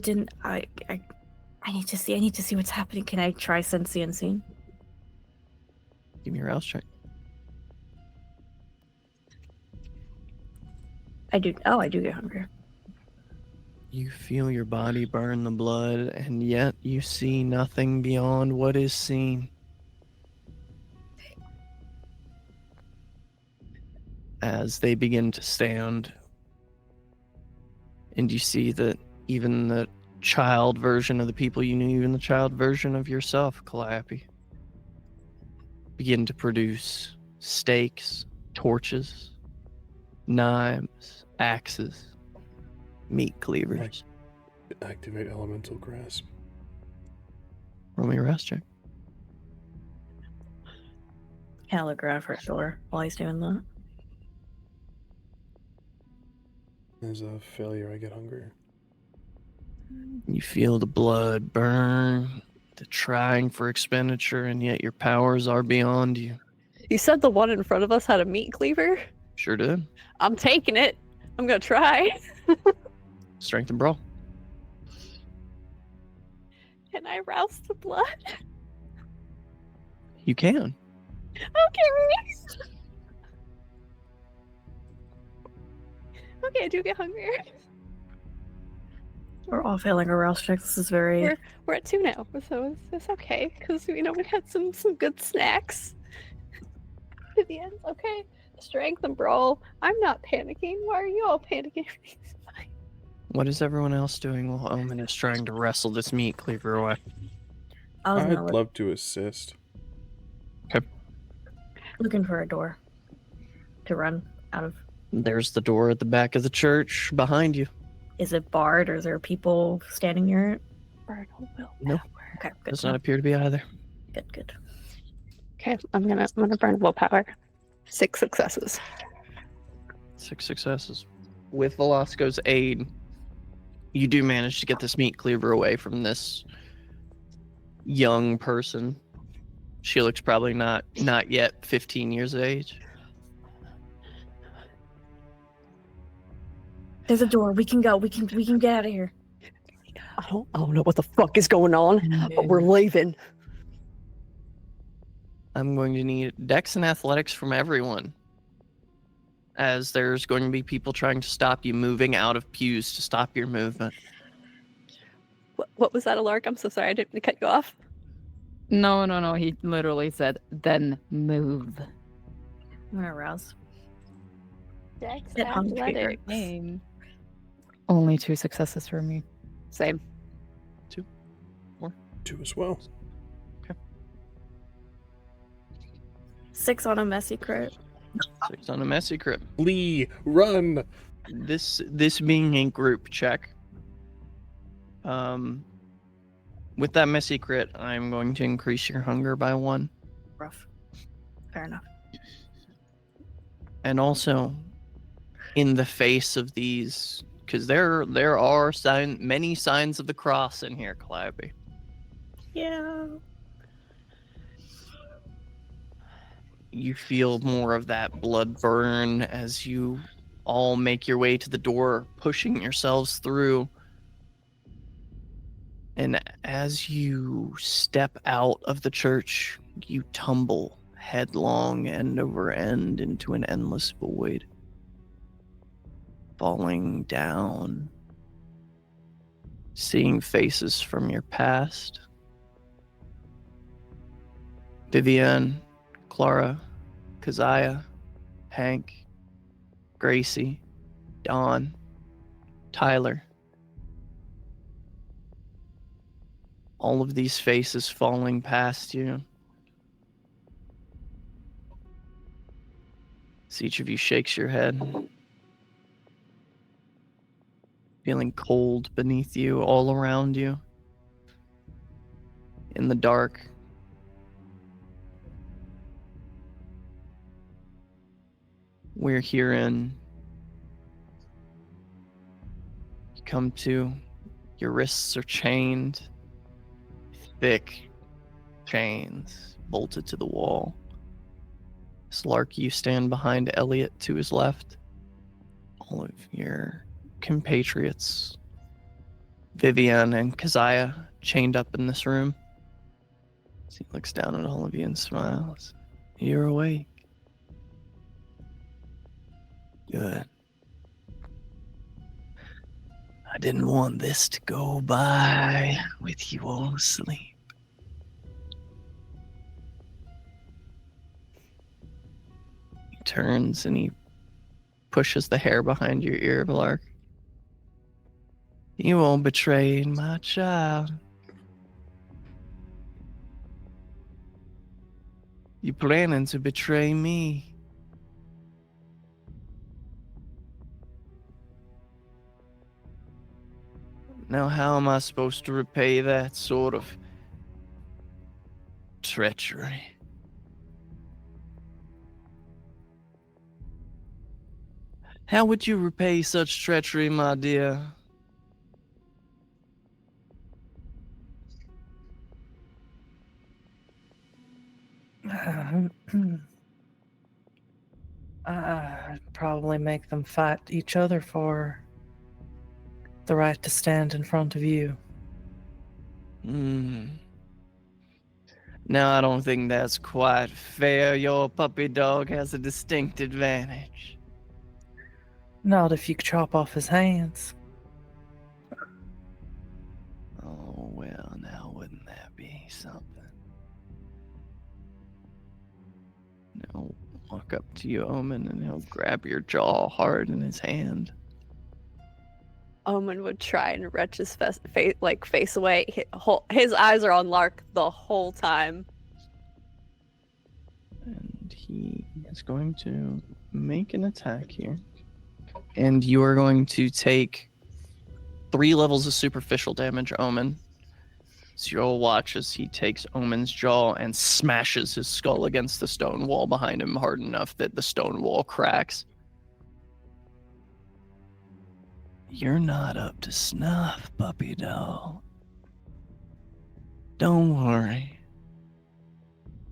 didn't. I need to see. I need to see what's happening. Can I try sense the unseen? Give me your house check. I do. Oh, I do get hungry. You feel your body burn the blood, and yet you see nothing beyond what is seen. As they begin to stand, and you see that even the child version of the people you knew, even the child version of yourself, Calliope, begin to produce stakes, torches, knives, axes, meat cleavers. Activate elemental grasp. Roll me a rest check. Calligraph for sure. While he's doing that. As a failure, I get hungrier. You feel the blood burn, the trying for expenditure, and yet your powers are beyond you. You said the one in front of us had a meat cleaver? Sure did. I'm taking it. I'm gonna try. Strength and brawl. Can I rouse the blood? You can. Okay. Okay, I do get hungrier. We're all failing our rouse checks. This is very. We're at 2 now, so it's okay because we had some good snacks. To the end, okay. Strength and brawl. I'm not panicking. Why are you all panicking? It's fine. What is everyone else doing while Omen is trying to wrestle this meat cleaver away? I'd love to assist. Looking for a door to run out of. There's the door at the back of the church behind you. Is it barred, or is there people standing near it? Burn a will. Nope. Okay, good. Does not appear to be either. Good. Okay, I'm gonna burn willpower. 6 successes. 6 successes. With Velasco's aid, you do manage to get this meat cleaver away from this young person. She looks probably not yet 15 years of age. There's a door. We can go. We can get out of here. I don't know what the fuck is going on, but we're leaving. I'm going to need dex and athletics from everyone. as there's going to be people trying to stop you moving out of pews to stop your movement. What was that, Alark? I'm so sorry, I didn't mean to cut you off. No. He literally said, "Then move." I'm gonna rouse. Dex Get hungry. athletics. Name. Only 2 successes for me. Same. 2 as well. 6 on a messy crit. 6 on a messy crit. Flee, run. This being a group check, with that messy crit, I'm going to increase your hunger by 1. Rough. Fair enough. And also, in the face of these, because there are many signs of the cross in here, Calliope. Yeah. You feel more of that blood burn as you all make your way to the door, pushing yourselves through. And as you step out of the church, you tumble headlong end over end into an endless void, falling down, seeing faces from your past. Vivian, Clara, Keziah, Hank, Gracie, Dawn, Tyler. All of these faces falling past you. As each of you shakes your head, feeling cold beneath you, all around you, in the dark. We're herein. You come to, your wrists are chained, thick chains bolted to the wall. Slark, you stand behind Elliot to his left. All of your compatriots, Vivian and Keziah, chained up in this room. As he looks down at all of you and smiles. You're awake. Good. I didn't want this to go by with you all asleep. He turns and he pushes the hair behind your ear, Blark. You won't betray my child. You planning to betray me. Now, how am I supposed to repay that sort of treachery? How would you repay such treachery, my dear? I'd probably make them fight each other for the right to stand in front of you. Now, I don't think that's quite fair. Your puppy dog has a distinct advantage. Not if you chop off his hands. Oh, well, now wouldn't that be something? He'll walk up to you, Omen, and he'll grab your jaw hard in his hand. Omen would try and retch his face away. His eyes are on Lark the whole time. And he is going to make an attack here. And you are going to take 3 levels of superficial damage, Omen. So you'll watch as he takes Omen's jaw and smashes his skull against the stone wall behind him hard enough that the stone wall cracks. You're not up to snuff, puppy dog. Don't worry.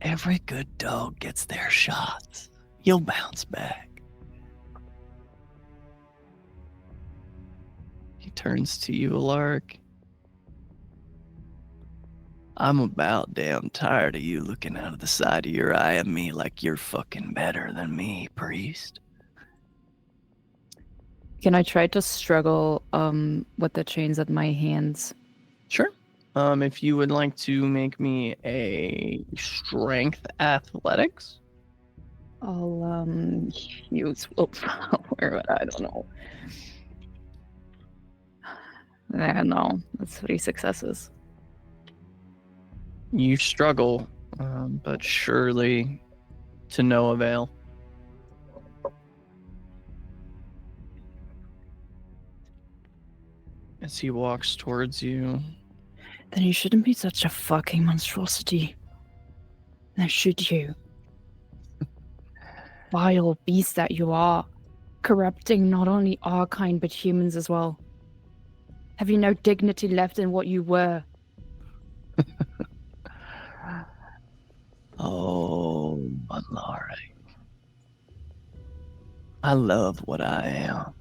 Every good dog gets their shots. You'll bounce back. He turns to you, Alark. I'm about damn tired of you looking out of the side of your eye at me like you're fucking better than me, priest. Can I try to struggle with the chains at my hands? Sure. If you would like to make me a strength athletics. I'll use willpower, but I don't know. No, that's 3 successes. You struggle, but surely to no avail. As he walks towards you, Then you shouldn't be such a fucking monstrosity. Now should you? Vile beast that you are, corrupting not only our kind but humans as well. Have you no dignity left in what you were? oh, Malari. I love what I am.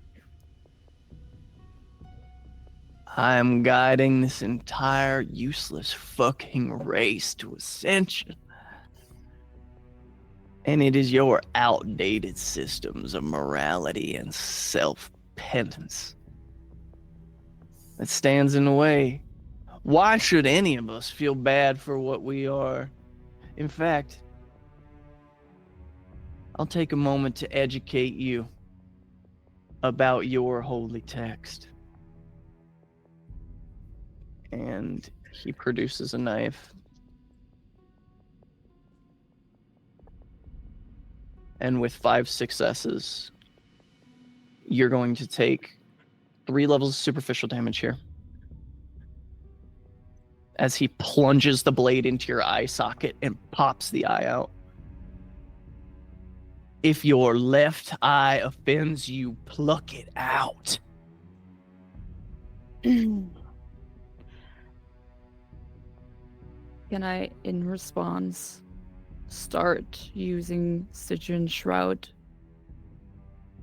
I am guiding this entire useless fucking race to ascension. And it is your outdated systems of morality and self-penance that stands in the way. Why should any of us feel bad for what we are? In fact, I'll take a moment to educate you about your holy text. And he produces a knife. And with 5 successes, you're going to take 3 levels of superficial damage here. As he plunges the blade into your eye socket and pops the eye out. If your left eye offends you, pluck it out. Can I, in response, start using Stygian Shroud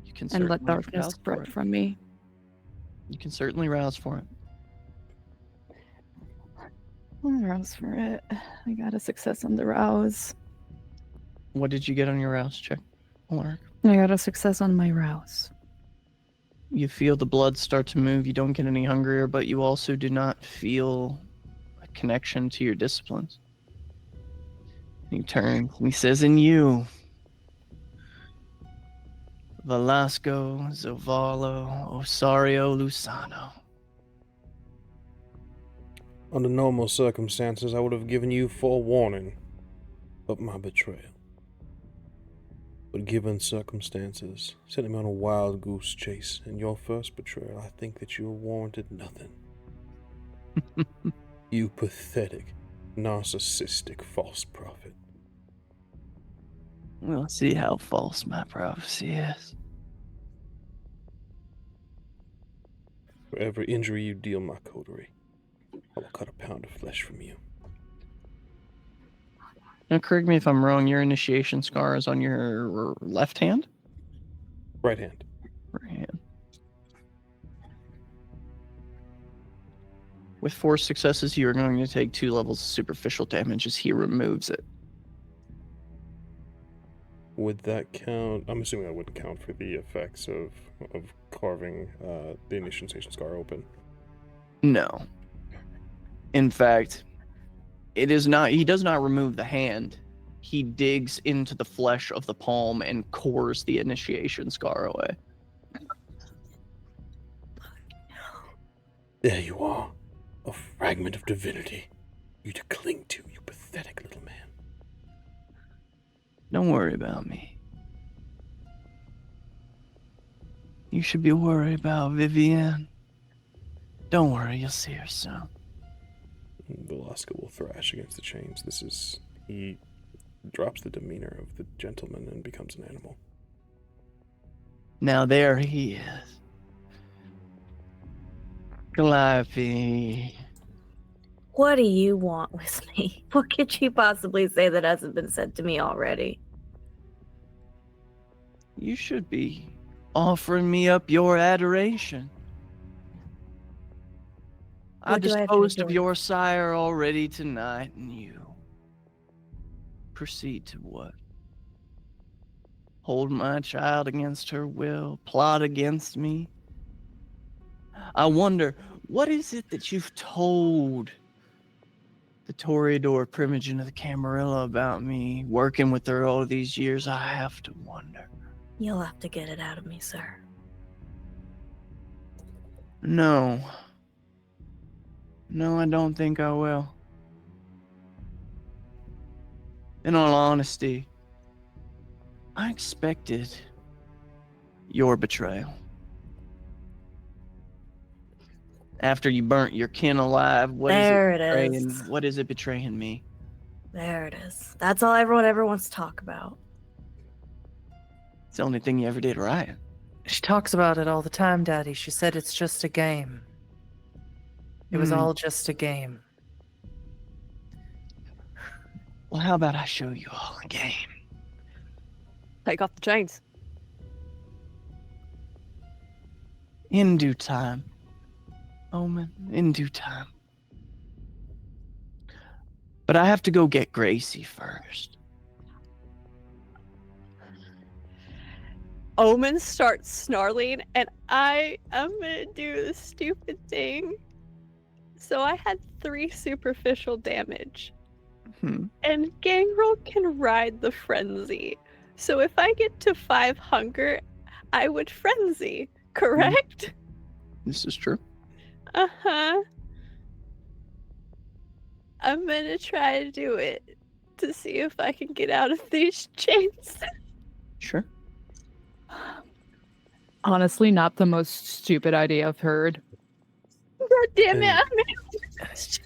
You can and let certainly darkness rouse for spread it. from me? You can certainly rouse for it. I'll rouse for it. I got a success on the rouse. What did you get on your rouse check, Alaric? I got a success on my rouse. You feel the blood start to move. You don't get any hungrier, but you also do not feel a connection to your disciplines. He turns and he says, "In you, Velasco, Zavallo, Osario, Lusano." Under normal circumstances, I would have given you forewarning of my betrayal. But given circumstances, setting me on a wild goose chase in your first betrayal, I think that you warranted nothing. You pathetic, narcissistic false prophet. We'll see how false my prophecy is. For every injury you deal my coterie, I will cut a pound of flesh from you. Now, correct me if I'm wrong, your initiation scar is on your left hand? Right hand. Right hand. With 4 successes, you are going to take 2 levels of superficial damage as he removes it. Would that count? I'm assuming that wouldn't count for the effects of carving the initiation scar open. No. In fact, it is not. He does not remove the hand. He digs into the flesh of the palm and cores the initiation scar away. There you are, a fragment of divinity. You to cling to, you pathetic little man. Don't worry about me. You should be worried about Vivienne. Don't worry, you'll see her soon. Velasco will thrash against the chains. He drops the demeanor of the gentleman and becomes an animal. Now there he is. Calliope. What do you want with me? What could you possibly say that hasn't been said to me already? You should be offering me up your adoration. I What do I have to disposed of do? your sire already tonight, and you proceed to what? Hold my child against her will, plot against me, I wonder, what is it that you've told the Toreador Primogen of the Camarilla about me working with her all these years? I have to wonder. You'll have to get it out of me, sir. No. No, I don't think I will. In all honesty, I expected your betrayal. After you burnt your kin alive, what is it betraying me? There it is. That's all everyone ever wants to talk about. It's the only thing you ever did right. She talks about it all the time, Daddy. She said it's just a game. It was all just a game. Well, how about I show you all a game? Take off the chains. In due time. Omen, in due time. But I have to go get Gracie first. Omen starts snarling, and I am gonna do the stupid thing. So I had 3 superficial damage. And Gangrel can ride the frenzy. So if I get to 5 hunger, I would frenzy, correct? This is true. Uh-huh. I'm gonna try to do it to see if I can get out of these chains. Sure. Honestly, not the most stupid idea I've heard. God damn it!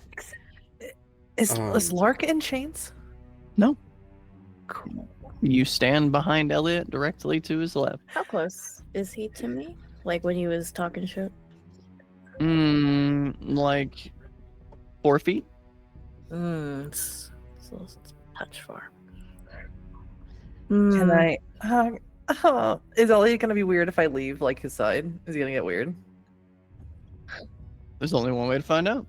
Is Lark in chains? No. Cool. You stand behind Elliot directly to his left. How close is he to me? Like when he was talking shit? Like 4 feet? It's a touch far. Can I? Is Elliot gonna be weird if I leave like his side? Is he gonna get weird? There's only one way to find out.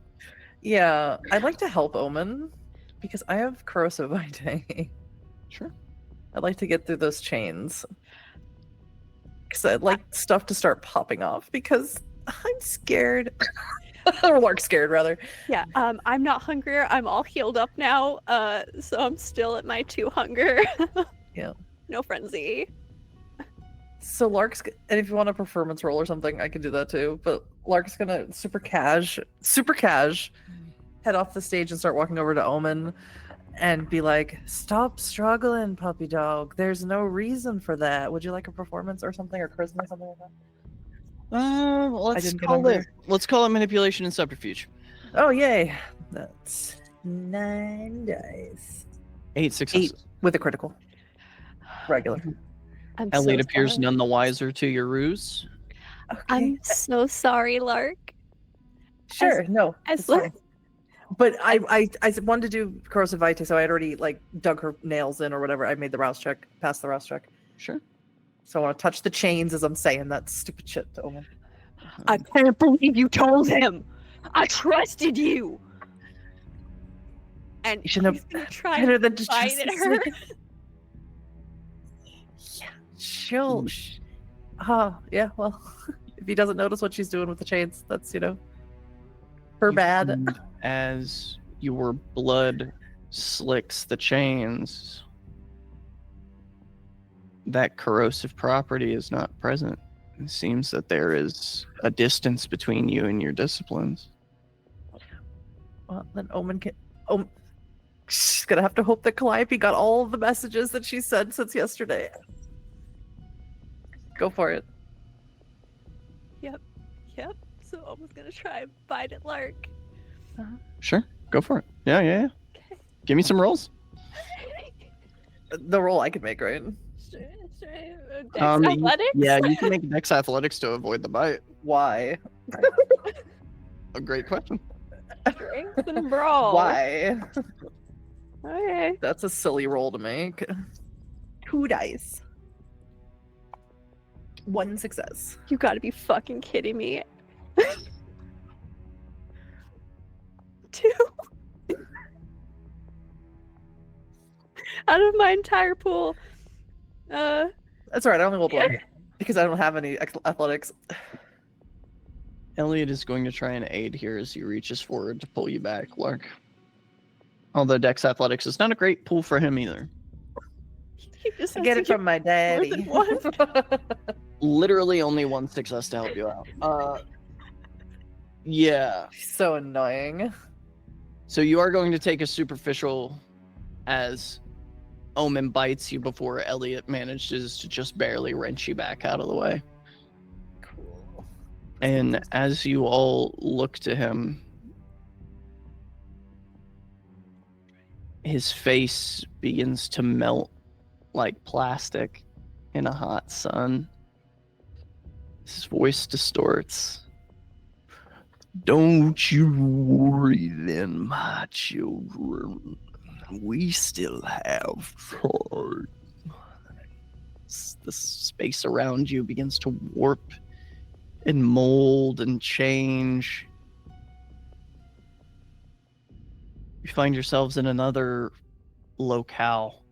Yeah, I'd like to help Omen because I have corrosive vitae. Sure. I'd like to get through those chains because I'd like stuff to start popping off because I'm scared. Or Lark's scared, rather. Yeah, I'm not hungrier. I'm all healed up now, so I'm still at my 2 hunger. Yeah. No frenzy. So Lark's, and if you want a performance roll or something, I can do that too. But Lark's gonna super cash, head off the stage and start walking over to Omen and be like, "Stop struggling, puppy dog. There's no reason for that. Would you like a performance or something, or charisma or something like that?" Let's call it manipulation and subterfuge. Oh yay! That's 9 dice. 8 successes. 8 with a critical. Regular. I'm Elliot so appears sorry. none the wiser to your ruse. Okay. I'm so sorry, Lark. Sure. No. As it's fine. But I wanted to do corrosive vitae, so I had already like dug her nails in or whatever. I made the rouse check, passed the rouse check. Sure. So I want to touch the chains as I'm saying that stupid shit to Omen. I can't believe you told him. I trusted you. And You shouldn't he's gonna try better and than to bite trust at this her. man. Yeah, she'll. Yeah. Well, if he doesn't notice what she's doing with the chains, that's her You bad. find As your blood slicks the chains, that corrosive property is not present. It seems that there is a distance between you and your disciplines. Well, then Omen can. She's gonna have to hope that Calliope got all of the messages that she sent since yesterday. Go for it. Yep. So I was gonna try and bite at Lark. Sure, go for it. Yeah. Okay. Give me some rolls. The roll I could make, right? Dex athletics? Yeah, you can make Dex athletics to avoid the bite. Why? A great question. Strength and brawl. Why? Okay. That's a silly roll to make. 2 dice. 1 success. You gotta be fucking kidding me. 2. Out of my entire pool. That's all right. I only rolled 1 because I don't have any athletics. Elliot is going to try and aid here as he reaches forward to pull you back, Lark. Although Dex Athletics is not a great pull for him either. He just I has get to it from my more daddy. than one. Literally only one success to help you out. Yeah. So annoying. So you are going to take a superficial as Omen bites you before Elliot manages to just barely wrench you back out of the way. Cool. And as you all look to him, his face begins to melt like plastic in a hot sun. His voice distorts. Don't you worry then, my children. We still have time. The space around you begins to warp and mold and change. You find yourselves in another locale.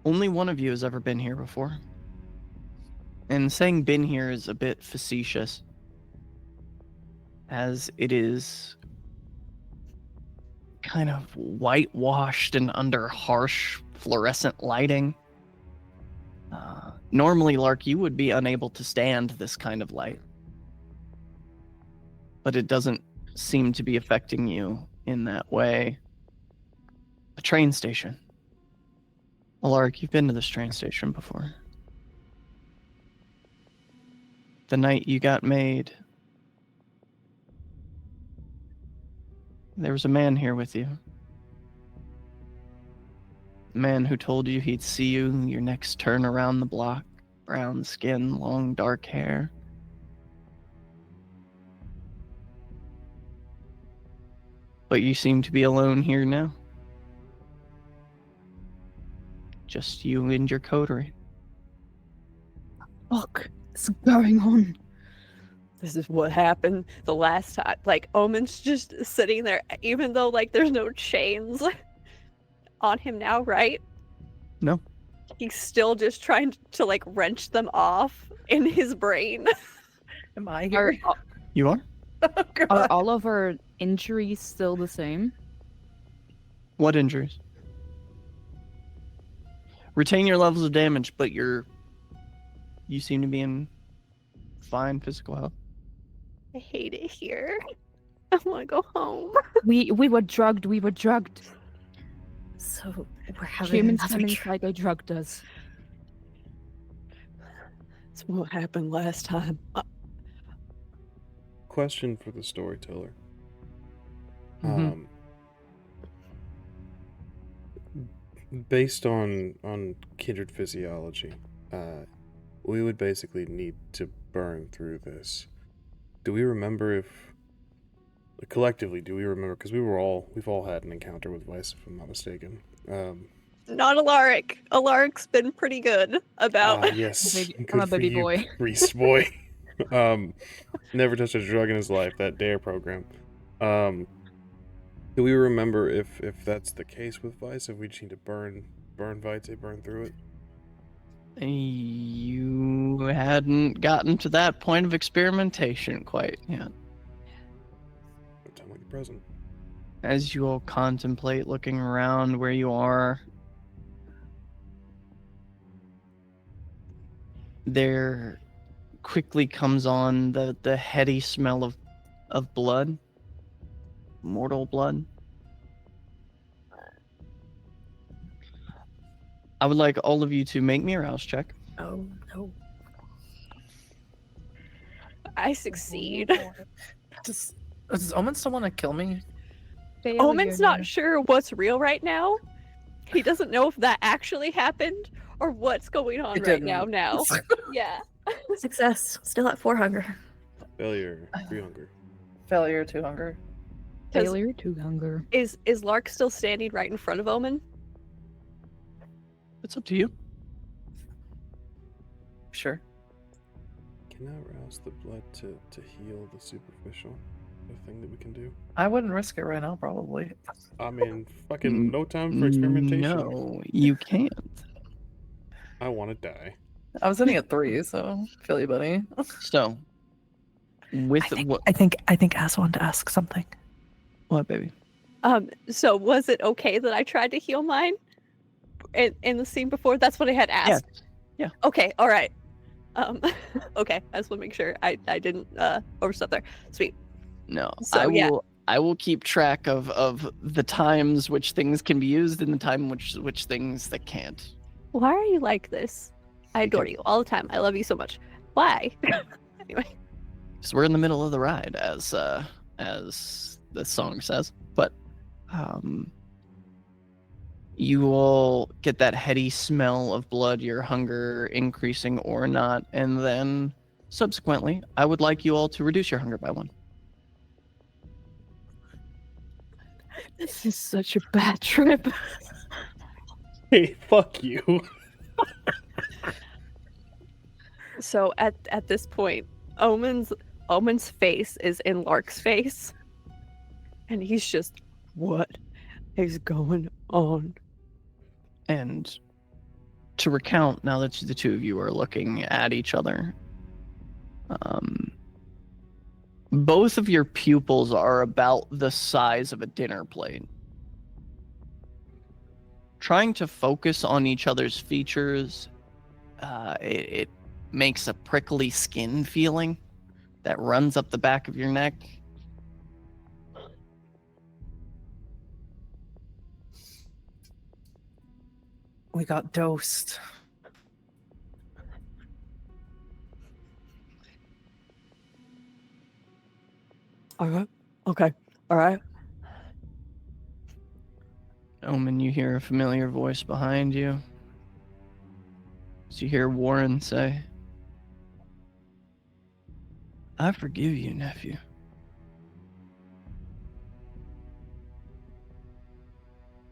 Only one of you has ever been here before. And saying been here is a bit facetious, as it is kind of whitewashed and under harsh fluorescent lighting. Normally, Lark, you would be unable to stand this kind of light. But it doesn't seem to be affecting you in that way. A train station. Lark, you've been to this train station before. The night you got made, there was a man here with you. A man who told you he'd see you your next turn around the block. Brown skin, long dark hair. But you seem to be alone here now. Just you and your coterie. Look, what's going on? This is what happened the last time. Like, Omen's just sitting there, even though, like, there's no chains on him now, right? No. He's still just trying to, like, wrench them off in his brain. Am I Are, here? You are? Oh, God. are all of our injuries still the same? What injuries? Retain your levels of damage, but you seem to be in fine physical health. I hate it here. I want to go home. We were drugged. So we're having Humans another came tr- inside, they drugged us. That's what happened last time. Question for the storyteller. Mhm. Based on kindred physiology, we would basically need to burn through this. Do we remember if collectively? Do we remember? Because we've all had an encounter with Vice, if I'm not mistaken. Not Alaric. Alaric's been pretty good about. Yes, I'm a good for baby you, boy. priest boy. Never touched a drug in his life. That DARE program. Do we remember if that's the case with Vice? If we just need to burn Vice, burn through it? You hadn't gotten to that point of experimentation quite yet. Don't tell me the present. As you all contemplate looking around where you are, there quickly comes on the heady smell of blood. Mortal blood. I would like all of you to make me a rouse check. Oh no. I succeed. Does Omen still want to kill me? Omen's not sure what's real right now. He doesn't know if that actually happened or what's going on It right now. didn't. Now, yeah. Success. Still at 4 hunger. Failure, 3 hunger. Failure to hunger. Failure to hunger. Is Lark still standing right in front of Omen? It's up to you. Sure. Can I rouse the blood to heal the superficial? A thing that we can do? I wouldn't risk it right now, probably. I mean, fucking no time for experimentation. No, you can't. I want to die. I was sitting at 3, so feel you, buddy. So, With what? I think Az wanted to ask something. What, baby? So was it okay that I tried to heal mine in the scene before? That's what I had asked. Yeah. Okay. All right. Okay. I just want to make sure I didn't overstep there. Sweet. No, So, yeah. I will keep track of the times which things can be used and the time which things that can't. Why are you like this? I adore Because- you all the time. I love you so much. Why? Anyway. Because we're in the middle of the ride, as the song says. But you all get that heady smell of blood, your hunger increasing or not, and then subsequently, I would like you all to reduce your hunger by 1. This is such a bad trip. Hey, fuck you. So at this point, Omen's face is in Lark's face, and he's just, what is going on? And to recount, now that the two of you are looking at each other, both of your pupils are about the size of a dinner plate. Trying to focus on each other's features, it makes a prickly skin feeling that runs up the back of your neck. We got dosed. Okay. All right. Omen, you hear a familiar voice behind you. So you hear Warren say, I forgive you, nephew.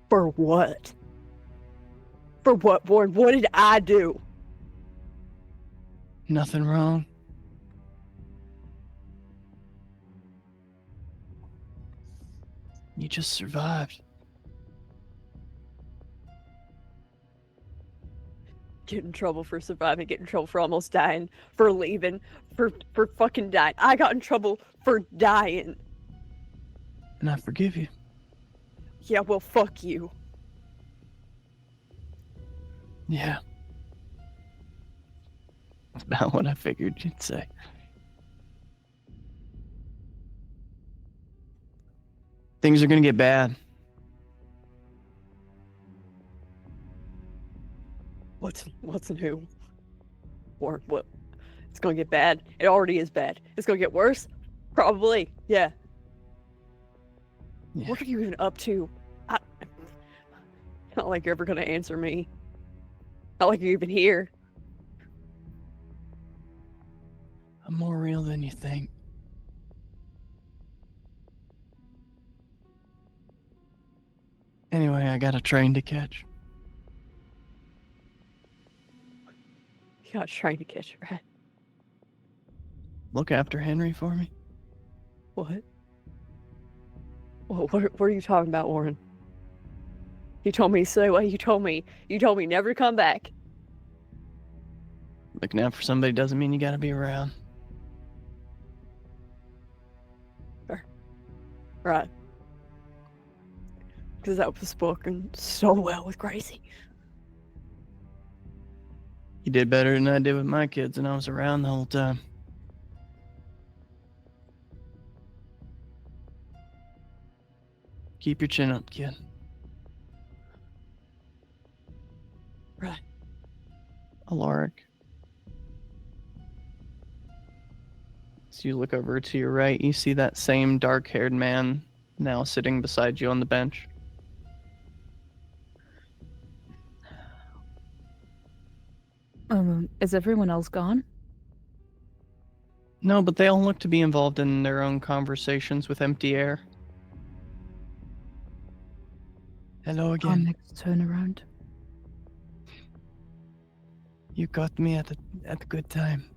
For what? For what, Warren? What did I do? Nothing wrong. You just survived. Get in trouble for surviving, get in trouble for almost dying, for leaving, for fucking dying. I got in trouble for dying. And I forgive you. Yeah, well, fuck you. Yeah. That's about what I figured you'd say. Things are gonna get bad. What's and who? Or what? It's gonna get bad. It already is bad. It's gonna get worse? Probably. Yeah. Yeah. What are you even up to? Not like you're ever gonna answer me. Not like you're even here. I'm more real than you think. Anyway, I got a train to catch. You got trying to catch your head. Look after Henry for me. What? What are you talking about, Warren? You told me to stay away. You told me never to come back. Looking out for somebody doesn't mean you gotta be around. Right. Because that was spoken so well with Gracie. You did better than I did with my kids, and I was around the whole time. Keep your chin up, kid. Right. Alaric. As you look over to your right, you see that same dark-haired man now sitting beside you on the bench. Is everyone else gone? No, but they all look to be involved in their own conversations with empty air. Hello Our again. next turnaround. You got me at a good time.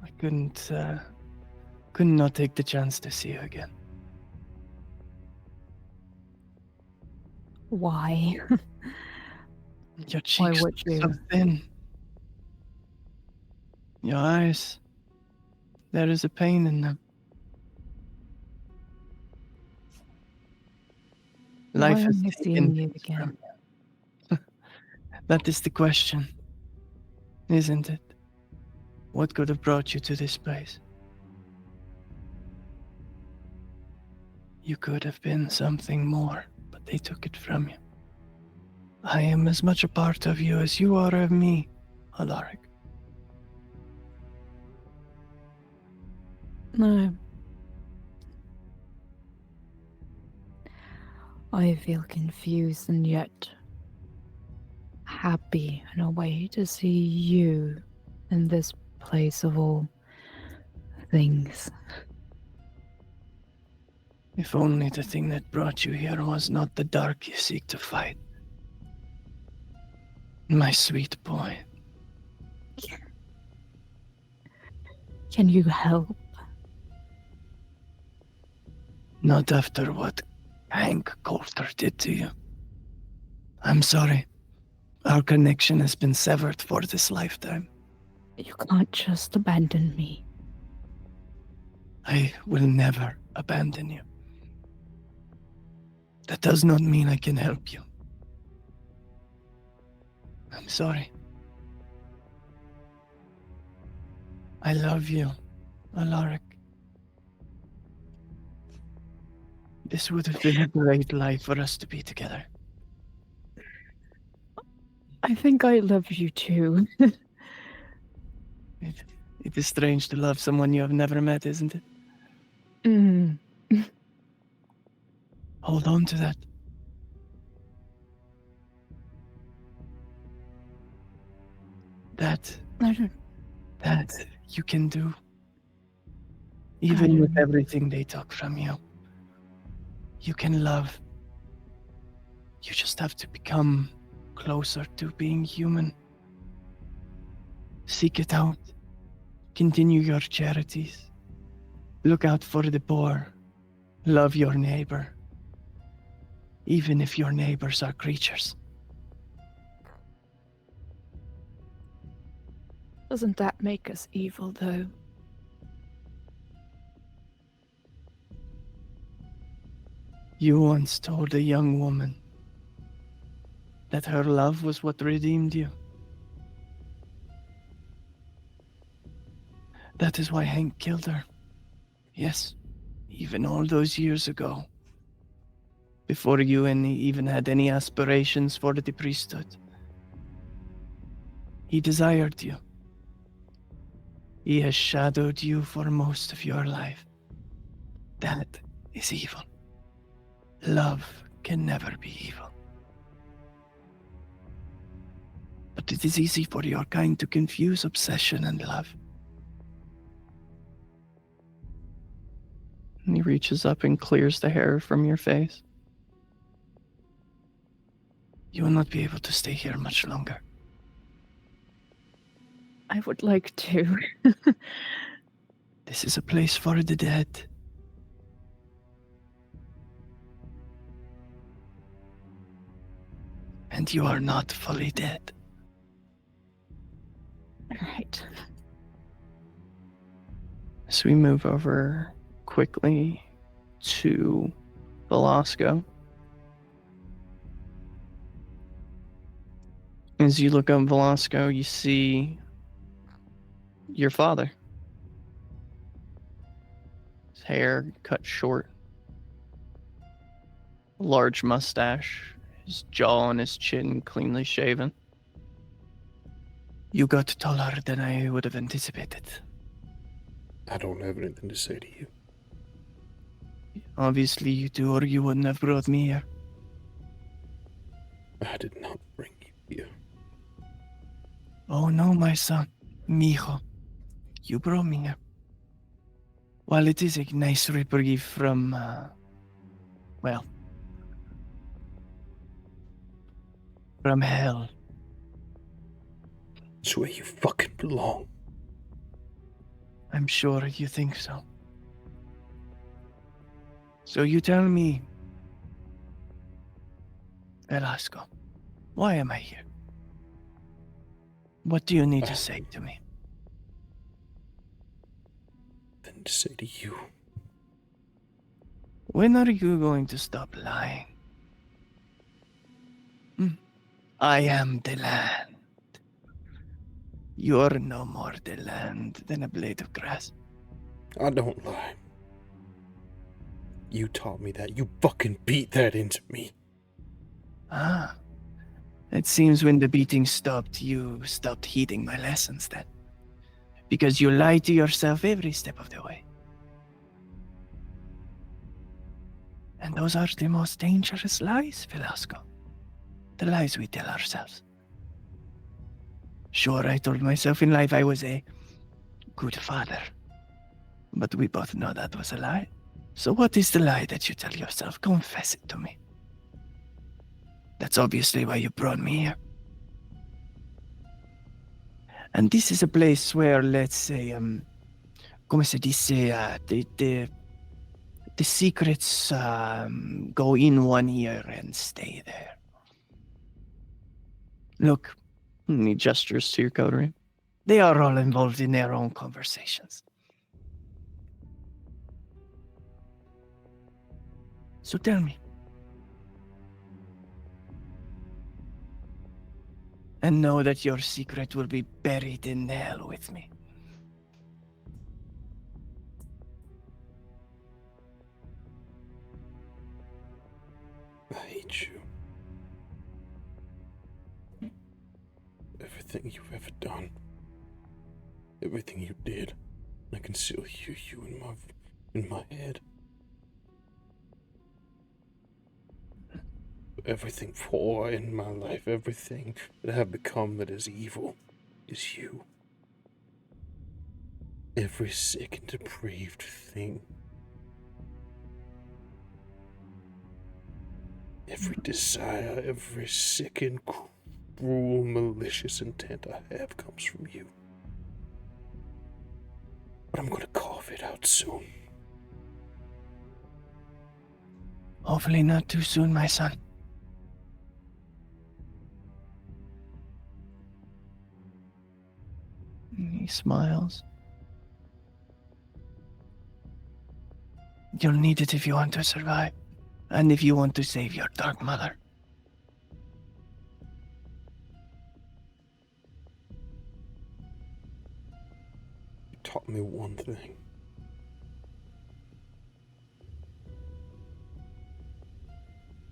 I couldn't not take the chance to see you again. Why? Your cheeks would look so you? thin. Your eyes. There is a pain in them. Life Why has am I taken seeing you things again? from you. That is the question, isn't it? What could have brought you to this place? You could have been something more, but they took it from you. I am as much a part of you as you are of me, Alaric. No. I feel confused and yet happy in a way to see you in this place of all things. If only the thing that brought you here was not the dark you seek to fight. My sweet boy. Can you help? Not after what Hank Coulter did to you. I'm sorry. Our connection has been severed for this lifetime. You can't just abandon me. I will never abandon you. That does not mean I can help you. I'm sorry. I love you, Alaric. This would have been a great life for us to be together. I think I love you too. It is strange to love someone you have never met, isn't it? Mm. Hold on to that. That you can do. Even with everything they took from you. You can love. You just have to become closer to being human. Seek it out. Continue your charities. Look out for the poor. Love your neighbor. Even if your neighbors are creatures. Doesn't that make us evil, though? You once told a young woman that her love was what redeemed you. That is why Hank killed her. Yes, even all those years ago. Before you even had any aspirations for the priesthood. He desired you. He has shadowed you for most of your life. That is evil. Love can never be evil. But it is easy for your kind to confuse obsession and love. And he reaches up and clears the hair from your face. You will not be able to stay here much longer. I would like to. This is a place for the dead. And you are not fully dead. Right. So we move over quickly to Velasco. As you look up Velasco, you see your father. His hair cut short. Large mustache. His jaw and his chin cleanly shaven. You got taller than I would have anticipated. I don't have anything to say to you. Obviously you do, or you wouldn't have brought me here. I did not bring you here. Oh no, my son. Mijo. You brought me here. While it is a nice reprieve from, from hell. It's where you fucking belong. I'm sure you think so. So you tell me, Velasco, why am I here? What do you need to say to me? to say to you. When are you going to stop lying? I am the land. You're no more the land than a blade of grass. I don't lie. You taught me that. You fucking beat that into me. Ah. It seems when the beating stopped, you stopped heeding my lessons then. Because you lie to yourself every step of the way. And those are the most dangerous lies, Velasco. The lies we tell ourselves. Sure, I told myself in life I was a good father. But we both know that was a lie. So what is the lie that you tell yourself? Confess it to me. That's obviously why you brought me here. And this is a place where, let's say, come se dice, the secrets go in one ear and stay there. Look, he gestures to your coterie. They are all involved in their own conversations. So tell me. And know that your secret will be buried in hell with me. I hate you. Everything you've ever done. Everything you did. I can still hear you in my head. Everything poor in my life, everything that I have become that is evil, is you. Every sick and depraved thing. Every desire, every sick and cruel, malicious intent I have comes from you. But I'm gonna carve it out soon. Hopefully not too soon, my son. He smiles. You'll need it if you want to survive, and if you want to save your dark mother. You taught me one thing.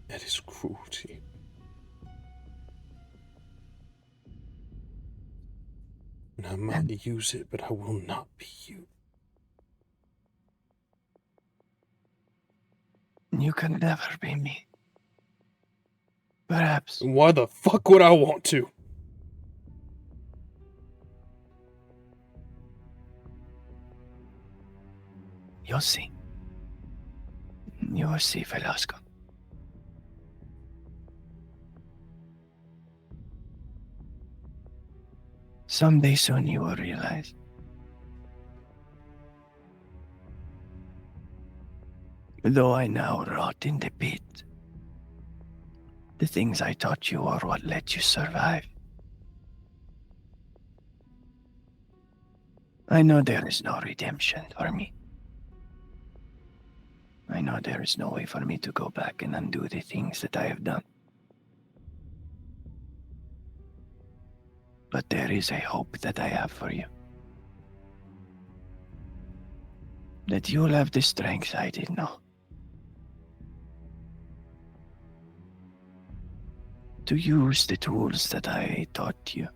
That is cruelty. And I might use it, but I will not be you. You can never be me. Perhaps. And why the fuck would I want to? You'll see. You will see, Velasco. Someday soon you will realize. Though I now rot in the pit, the things I taught you are what let you survive. I know there is no redemption for me. I know there is no way for me to go back and undo the things that I have done. But there is a hope that I have for you. That you'll have the strength I did know. To use the tools that I taught you.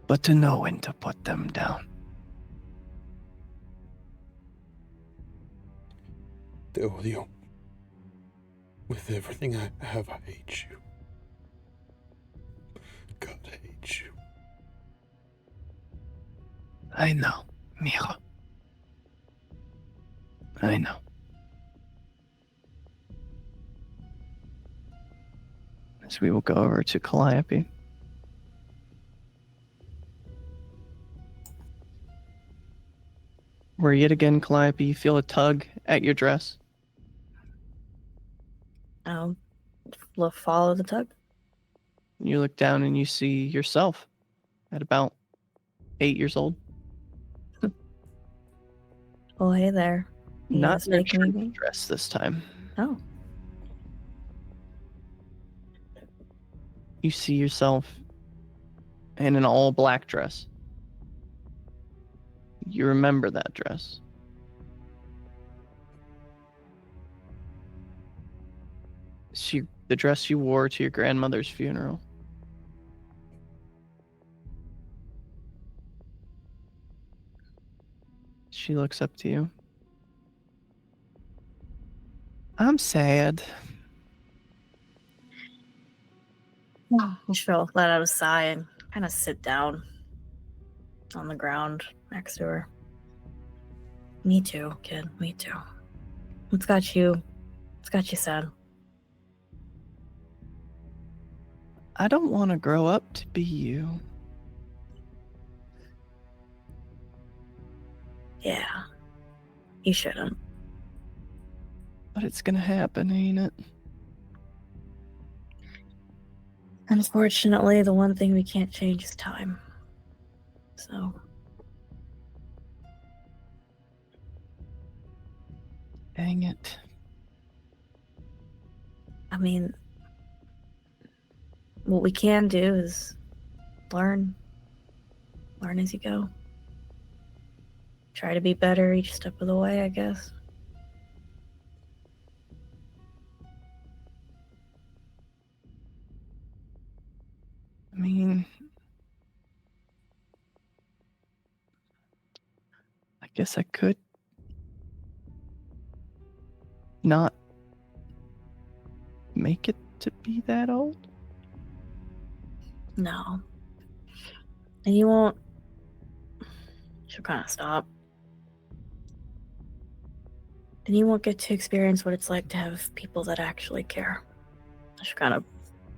But to know when to put them down. Te odio. With everything I have, I hate you. God hates you. I know, mijo. I know. As we will go over to Calliope. Where yet again, Calliope, you feel a tug at your dress. I'll follow the tug. You look down and you see yourself at about 8 years old. Oh, hey there. Not Yes, in a make me. church dress this time. Oh. You see yourself in an all black dress. You remember that dress. The dress you wore to your grandmother's funeral. She looks up to you. I'm sad. She'll let out a sigh and kind of sit down on the ground next to her. Me too, kid. Me too. What's got you sad? I don't want to grow up to be you. Yeah. You shouldn't. But it's gonna happen, ain't it? Unfortunately, the one thing we can't change is time. So. Dang it. I mean, what we can do is learn. Learn as you go. Try to be better each step of the way, I guess. I mean, I guess I could not make it to be that old. No. And you won't. She'll kind of stop. And you won't get to experience what it's like to have people that actually care. She'll kind of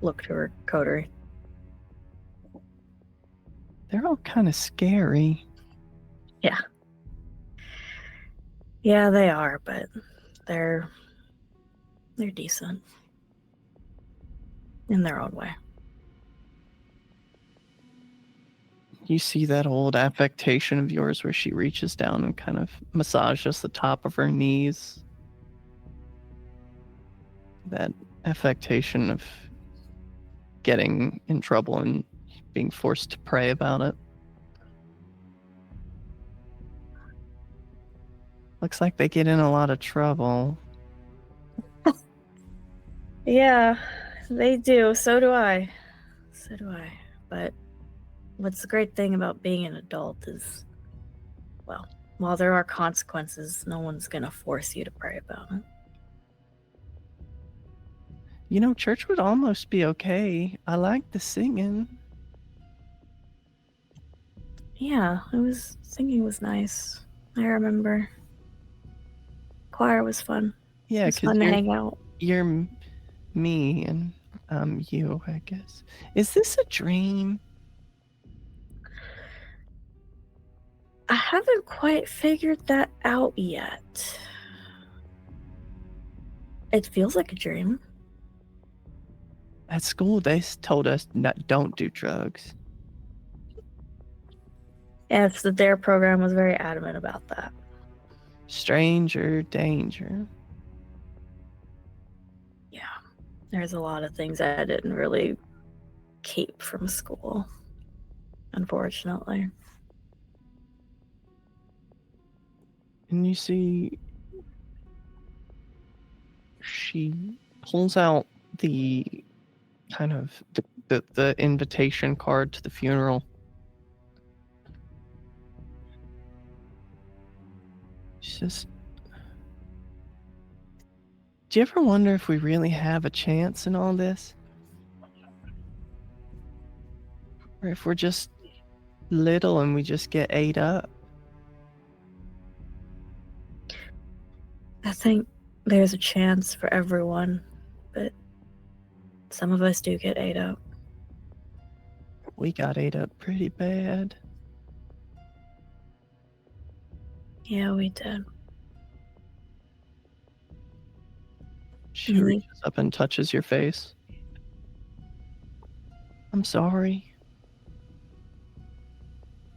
look to her coterie. They're all kind of scary. Yeah, they are, but they're decent. In their own way. You see that old affectation of yours where she reaches down and kind of massages the top of her knees. That affectation of getting in trouble and being forced to pray about it. Looks like they get in a lot of trouble. Yeah, they do. So do I. So do I. But what's the great thing about being an adult is, well, while there are consequences, no one's gonna force you to pray about it. You know, church would almost be okay. I like the singing. Yeah, singing was nice. I remember. Choir was fun. Yeah, It's because fun to hang out. you're me and I'm you, I guess. Is this a dream? I haven't quite figured that out yet. It feels like a dream. At school, they told us don't do drugs. Yes, the DARE program was very adamant about that. Stranger danger. Yeah, there's a lot of things I didn't really keep from school, unfortunately. And you see, she pulls out the kind of the invitation card to the funeral. She says, do you ever wonder if we really have a chance in all this? Or if we're just little and we just get ate up? I think there's a chance for everyone, but some of us do get ate up. We got ate up pretty bad. Yeah, we did. She Really? reaches up and touches your face. I'm sorry.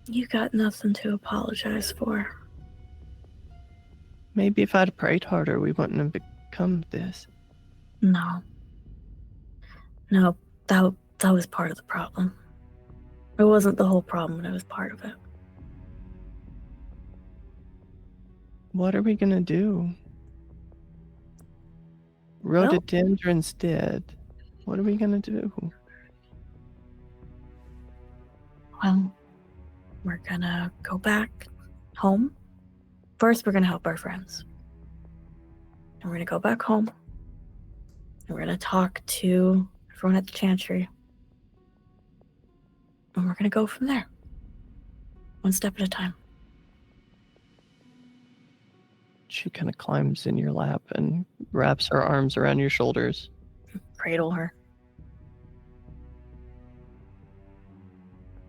You got nothing to apologize for. Maybe if I'd prayed harder, we wouldn't have become this. No. No, that was part of the problem. It wasn't the whole problem, but it was part of it. What are we gonna do? Rhododendron's dead. What are we gonna do? Well, we're gonna go back home. First, we're gonna help our friends. And we're gonna go back home. And we're gonna talk to everyone at the Chantry. And we're gonna go from there. One step at a time. She kind of climbs in your lap and wraps her arms around your shoulders. Cradle her.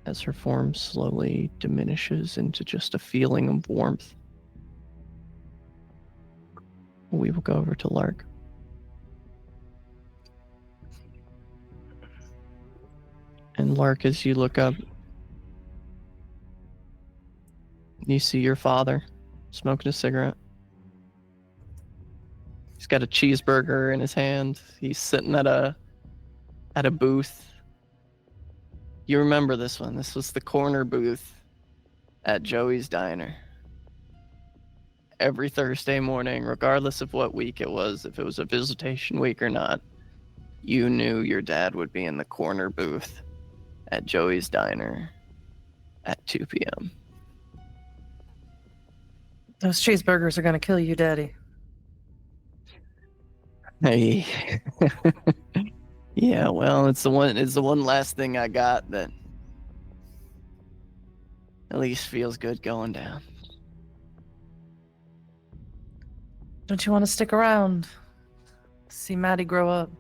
As her form slowly diminishes into just a feeling of warmth. We will go over to Lark. And Lark, as you look up, you see your father smoking a cigarette. He's got a cheeseburger in his hand. He's sitting at a booth. You remember this one. This was the corner booth at Joey's Diner. Every Thursday morning, regardless of what week it was, if it was a visitation week or not, you knew your dad would be in the corner booth at Joey's Diner at 2 p.m. Those cheeseburgers are gonna kill you, Daddy. Hey. Yeah, well, it's the one last thing I got that at least feels good going down. Don't you want to stick around? See Maddie grow up?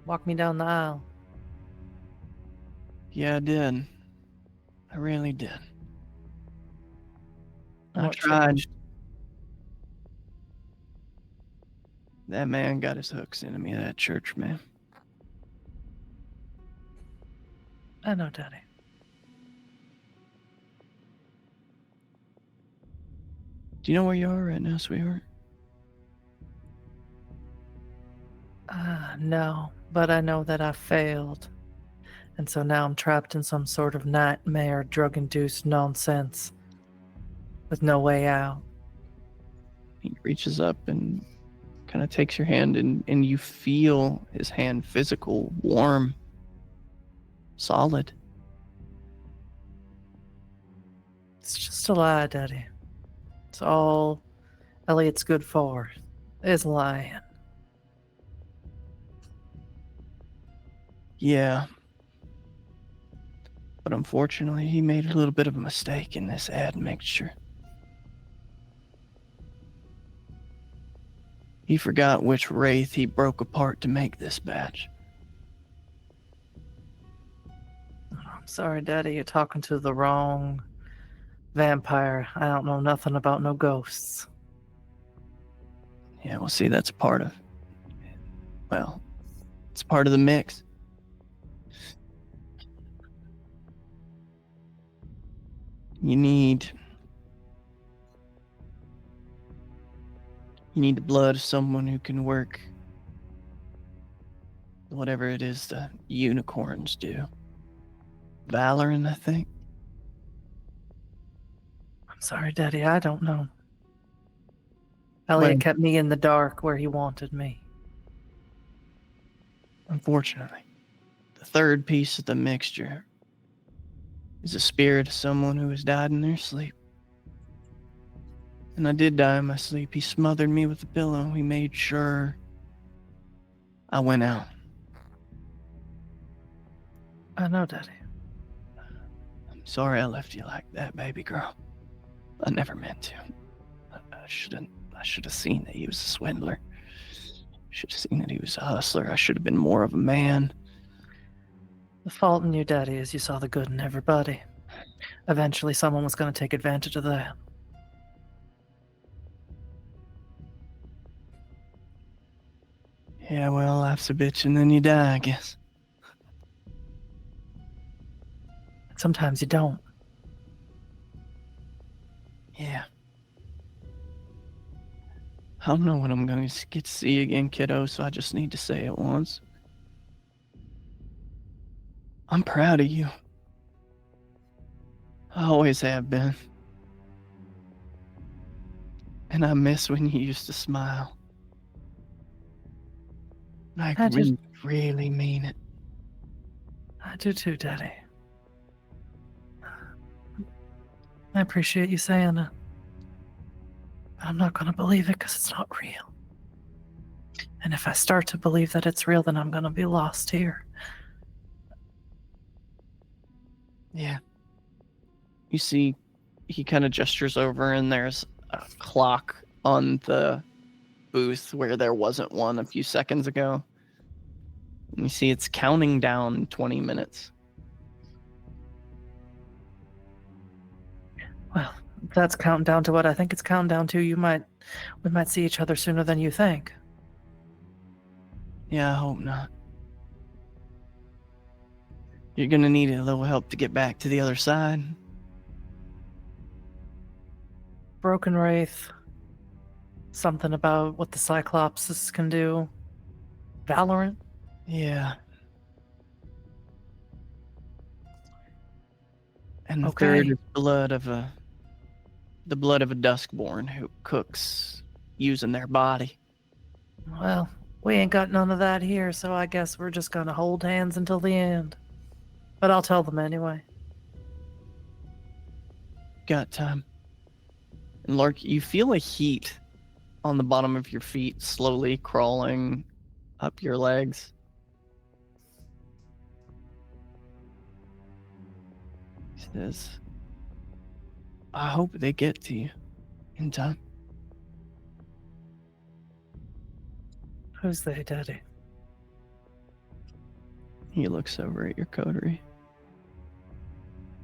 Walk me down the aisle. Yeah, I did. I really did. I What tried. changed? That man got his hooks into me at that church, man. I know, Daddy. Do you know where you are right now, sweetheart? No, but I know that I failed. And so now I'm trapped in some sort of nightmare, drug-induced nonsense with no way out. He reaches up and kind of takes your hand, and you feel his hand physical, warm, solid. It's just a lie, Daddy. It's all Elliot's good for is lying. Yeah. But unfortunately, he made a little bit of a mistake in this ad mixture. He forgot which wraith he broke apart to make this batch. I'm sorry, Daddy. You're talking to the wrong vampire. I don't know nothing about no ghosts. Yeah, well, see, that's part of... Well, it's part of the mix. You need the blood of someone who can work whatever it is the unicorns do. Valorin, I think. I'm sorry, Daddy. I don't know. Elliot When- kept me in the dark where he wanted me. Unfortunately, the third piece of the mixture is the spirit of someone who has died in their sleep. And I did die in my sleep. He smothered me with a pillow. He made sure I went out. I know, Daddy. I'm sorry I left you like that, baby girl. I never meant to. I should have seen that he was a swindler. Should have seen that he was a hustler. I should have been more of a man. The fault in you, Daddy, is you saw the good in everybody. Eventually, someone was going to take advantage of that. Yeah, well, life's a bitch and then you die, I guess. Sometimes you don't. Yeah. I don't know when I'm going to get to see you again, kiddo, so I just need to say it once. I'm proud of you. I always have been. And I miss when you used to smile. I I really, really mean it. I do too, Daddy. I appreciate you saying it. But I'm not going to believe it because it's not real. And if I start to believe that it's real, then I'm going to be lost here. Yeah. You see, he kind of gestures over, and there's a clock on the booth where there wasn't one a few seconds ago. And you see it's counting down 20 minutes. Well, if that's counting down to what I think it's counting down to, we might see each other sooner than you think. Yeah, I hope not. You're gonna need a little help to get back to the other side. Broken Wraith. Something about what the Cyclopses can do. Valorant? Yeah. And the Okay. third is the blood of a Duskborn who cooks using their body. Well, we ain't got none of that here, so I guess we're just gonna hold hands until the end. But I'll tell them anyway. Got time. And Lark, you feel a heat on the bottom of your feet slowly crawling up your legs. He says, I hope they get to you in time. Who's they, Daddy? He looks over at your coterie.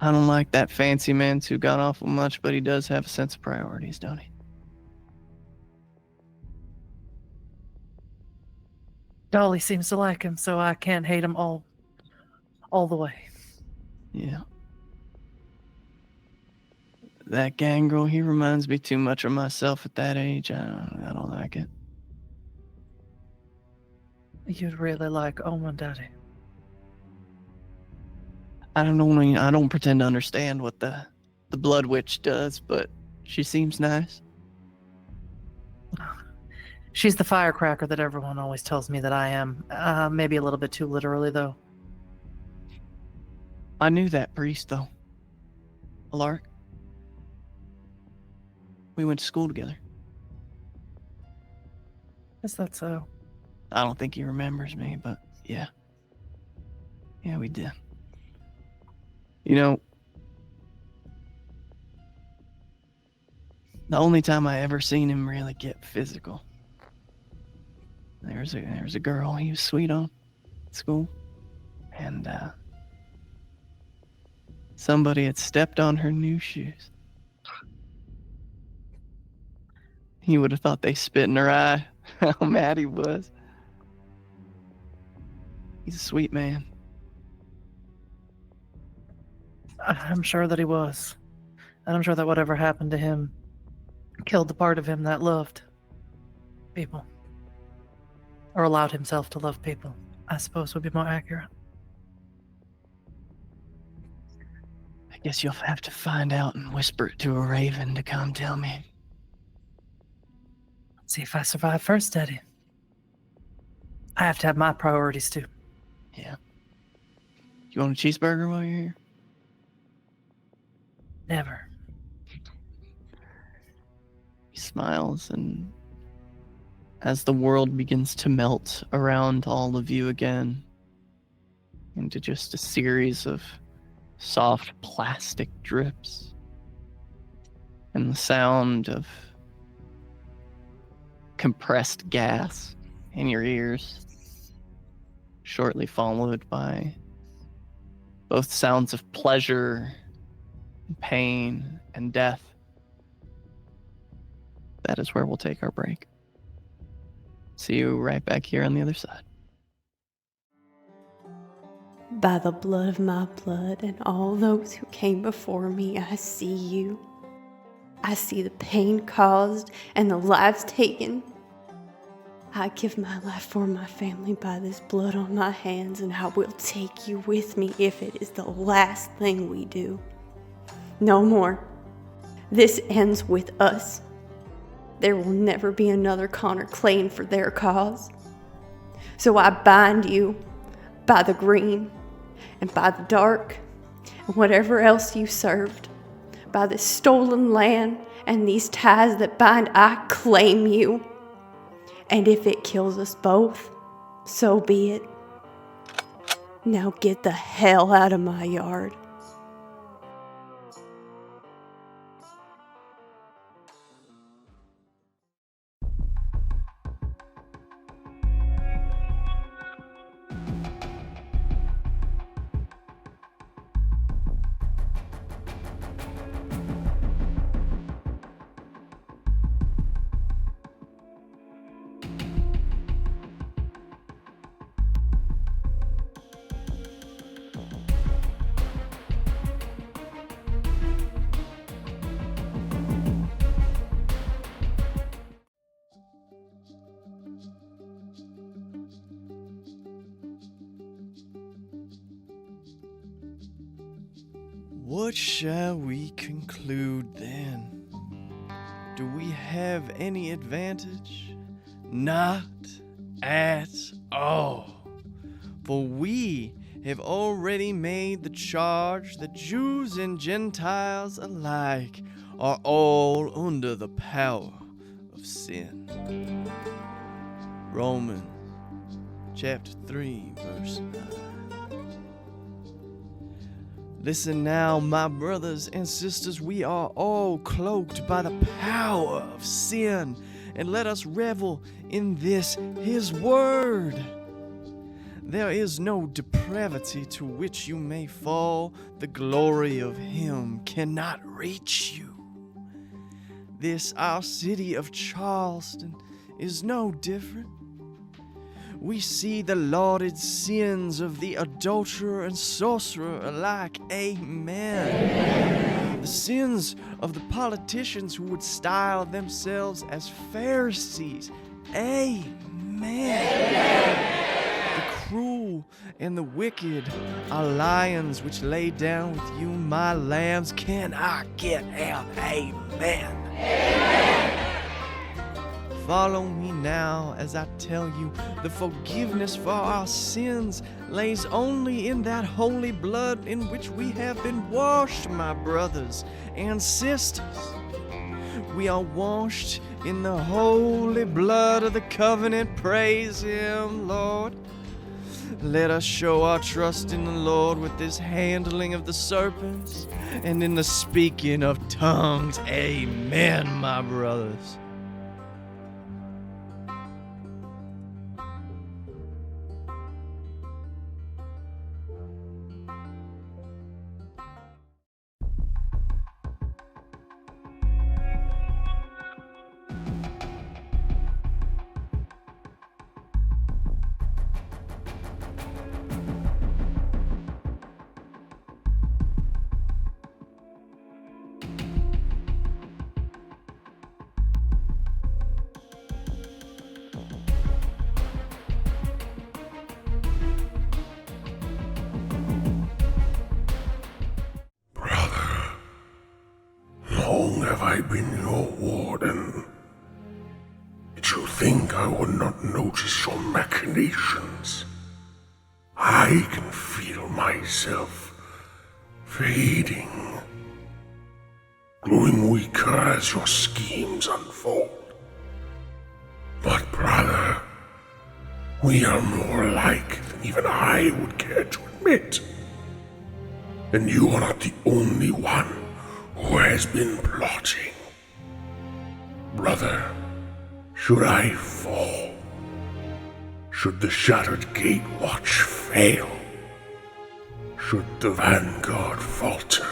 I don't like that fancy man who got awful much, but he does have a sense of priorities, don't he? Dolly seems to like him, so I can't hate him all the way. Yeah. That gangrel, he reminds me too much of myself at that age. I don't like it. You'd really like Omen, Daddy. I don't pretend to understand what the Blood Witch does, but she seems nice. She's the firecracker that everyone always tells me that I am. Maybe a little bit too literally, though. I knew that priest, though. Alark. We went to school together. Is that so? I don't think he remembers me, but yeah. Yeah, we did. You know, the only time I ever seen him really get physical, there was a girl he was sweet on at school, and somebody had stepped on her new shoes. He would have thought they spit in her eye. How mad he was. He's a sweet man. I'm sure that he was. And I'm sure that whatever happened to him killed the part of him that loved people. Or allowed himself to love people, I suppose would be more accurate. I guess you'll have to find out and whisper it to a raven to come tell me. See if I survive first, Daddy. I have to have my priorities too. Yeah. You want a cheeseburger while you're here? Never. He smiles, and as the world begins to melt around all of you again into just a series of soft plastic drips and the sound of compressed gas in your ears, shortly followed by both sounds of pleasure, pain, and death. That is where we'll take our break. See you right back here on the other side. By the blood of my blood and all those who came before me, I see you. I see the pain caused and the lives taken. I give my life for my family by this blood on my hands, and I will take you with me if it is the last thing we do. No more. This ends with us. There will never be another Connor claimed for their cause. So I bind you by the green and by the dark and whatever else you served, by this stolen land and these ties that bind. I claim you. And if it kills us both, so be it. Now get the hell out of my yard. What shall we conclude then? Do we have any advantage? Not at all. For we have already made the charge that Jews and Gentiles alike are all under the power of sin. Romans chapter 3, verse 9. Listen now, my brothers and sisters, we are all cloaked by the power of sin, and let us revel in this, his word. There is no depravity to which you may fall. The glory of him cannot reach you. This, our city of Charleston, is no different. We see the lauded sins of the adulterer and sorcerer alike. Amen. The sins of the politicians who would style themselves as Pharisees. Amen. The cruel and the wicked are lions which lay down with you, my lambs. Can I get out? Amen. Follow me now as I tell you, the forgiveness for our sins lays only in that holy blood in which we have been washed, my brothers and sisters. We are washed in the holy blood of the covenant. Praise him, Lord. Let us show our trust in the Lord with this handling of the serpents and in the speaking of tongues. Amen, my brothers. Long have I been your warden. Did you think I would not notice your machinations? I can feel myself fading, growing weaker as your schemes unfold. But brother, we are more alike than even I would care to admit. And you are not the only one who has been plotting. Brother, should I fall, should the shattered gate watch fail, should the vanguard falter,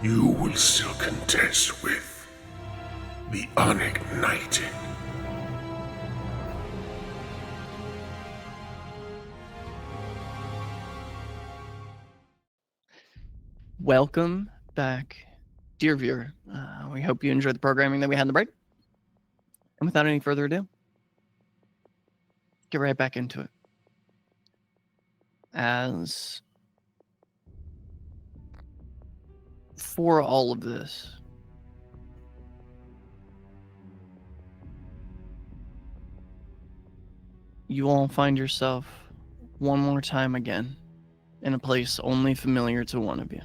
you will still contest with the unignited. Welcome back dear viewer, we hope you enjoyed the programming that we had in the break. And without any further ado, get right back into it. As for all of this, you all find yourself one more time again in a place only familiar to one of you.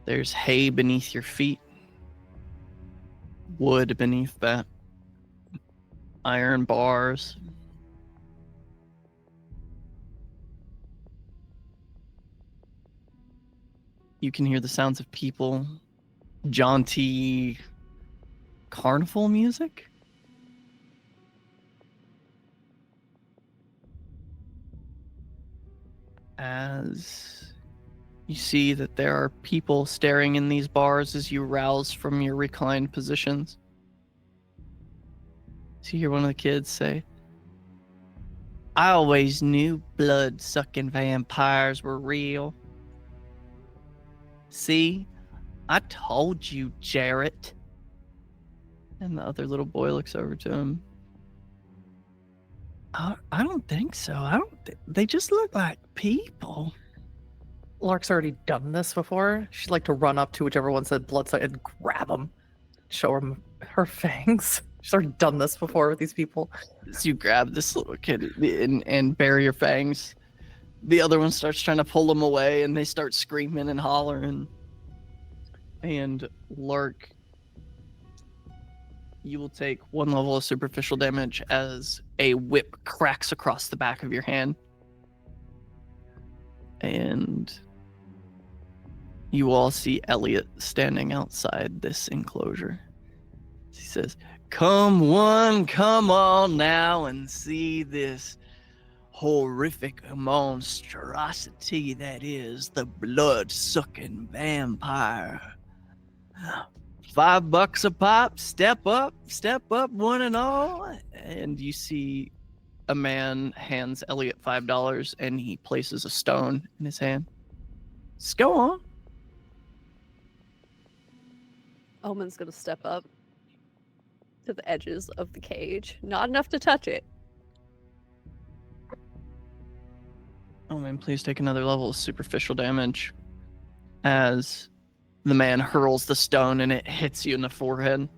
There's hay beneath your feet, wood beneath that, iron bars. You can hear the sounds of people, jaunty carnival music. As you see that there are people staring in these bars as you rouse from your reclined positions. So you hear one of the kids say, "I always knew blood-sucking vampires were real. See, I told you, Jarrett." And the other little boy looks over to him. I don't think so. They just look like people. Lark's already done this before. She'd like to run up to whichever one said bloodsuck and grab him, show him her fangs. She's already done this before with these people. As you grab this little kid and bury your fangs, the other one starts trying to pull them away, and they start screaming and hollering. And Lark, you will take 1 level of superficial damage as a whip cracks across the back of your hand. And you all see Elliot standing outside this enclosure. He says, "Come one, come all now and see this horrific monstrosity that is the blood-sucking vampire. $5 a pop, step up, one and all." And you see a man hands Elliot $5 and he places a stone in his hand. Just go on. Omen's gonna step up to the edges of the cage. Not enough to touch it. Oh man, please take another level of superficial damage as the man hurls the stone and it hits you in the forehead.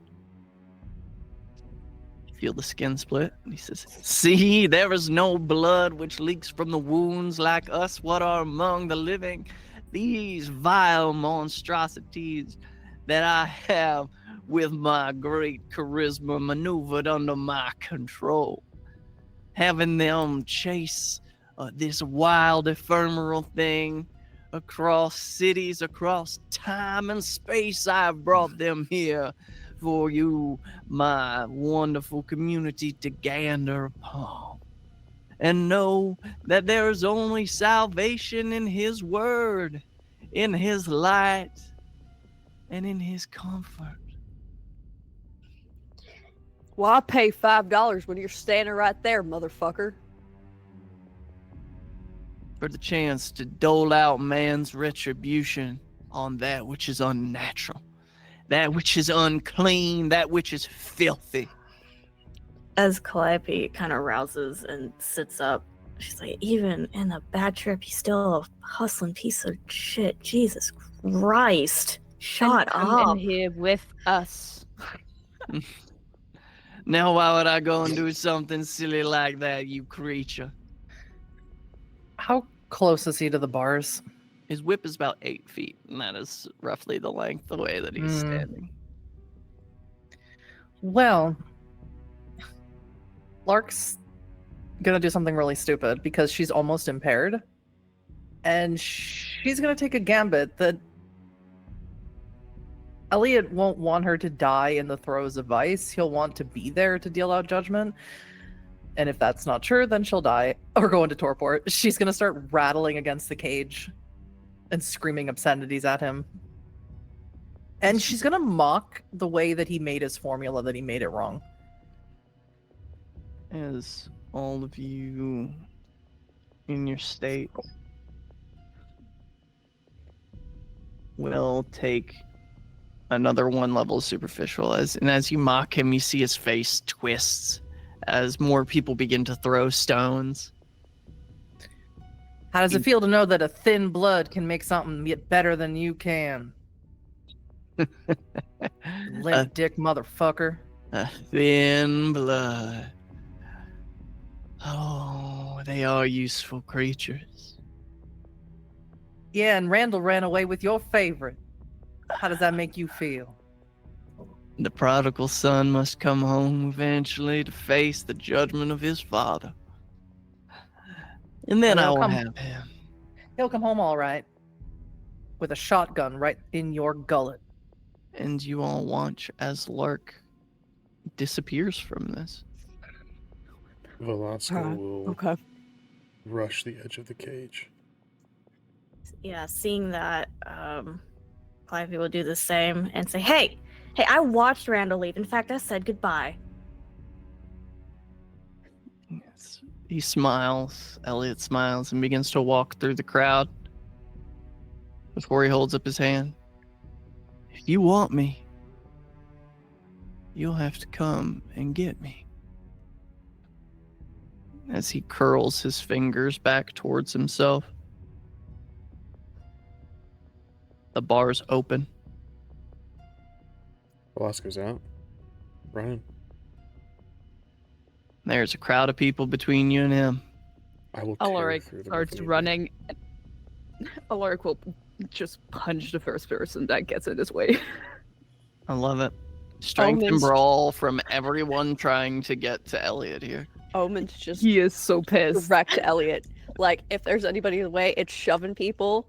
You feel the skin split. And he says, "See, there is no blood which leaks from the wounds like us what are among the living. These vile monstrosities that I have with my great charisma maneuvered under my control. Having them chase this wild ephemeral thing across cities, across time and space, I've brought them here for you, my wonderful community, to gander upon. And know that there is only salvation in His word, in His light, and in His comfort." Well, I pay $5 when you're standing right there, motherfucker. For the chance to dole out man's retribution on that which is unnatural, that which is unclean, that which is filthy. As Calliope kind of rouses and sits up, she's like, "Even in a bad trip, he's still a hustling piece of shit. Jesus Christ. Shut Come up." in here with us. Now why would I go and do something silly like that, you creature? How close is he to the bars? His whip is about 8 feet, and that is roughly the length the way that he's standing. Well, Lark's gonna do something really stupid because she's almost impaired. And she's gonna take a gambit that Elliot won't want her to die in the throes of vice. He'll want to be there to deal out judgment. And if that's not true, then she'll die or go into torpor. She's gonna start rattling against the cage and screaming obscenities at him. And she's gonna mock the way that he made his formula, that he made it wrong. As all of you in your state will take another 1 level of superficial. As you mock him, you see his face twists as more people begin to throw stones. How does it feel to know that a thin blood can make something get better than you can? Limp dick motherfucker. A thin blood. Oh, they are useful creatures. Yeah, and Randall ran away with your favorite. How does that make you feel? The prodigal son must come home eventually to face the judgment of his father. And then I will have him. He'll come home all right. With a shotgun right in your gullet. And you all watch as Lark disappears from this. Velasco will Okay. rush the edge of the cage. Yeah, seeing that, Clivey will do the same and say, Hey, I watched Randall leave. In fact, I said goodbye. Yes. He smiles. Elliot smiles and begins to walk through the crowd before he holds up his hand. If you want me, you'll have to come and get me. As he curls his fingers back towards himself, the bar's open. Velasco's out. Running. There's a crowd of people between you and him. I will tear Alaric through them starts if need be. running. Alaric will just punch the first person that gets in his way. I love it. Strength and Almonds. brawl from everyone trying to get to Elliot here. Omen's just He is so pissed. direct to Elliot. Like, if there's anybody in the way, it's shoving people.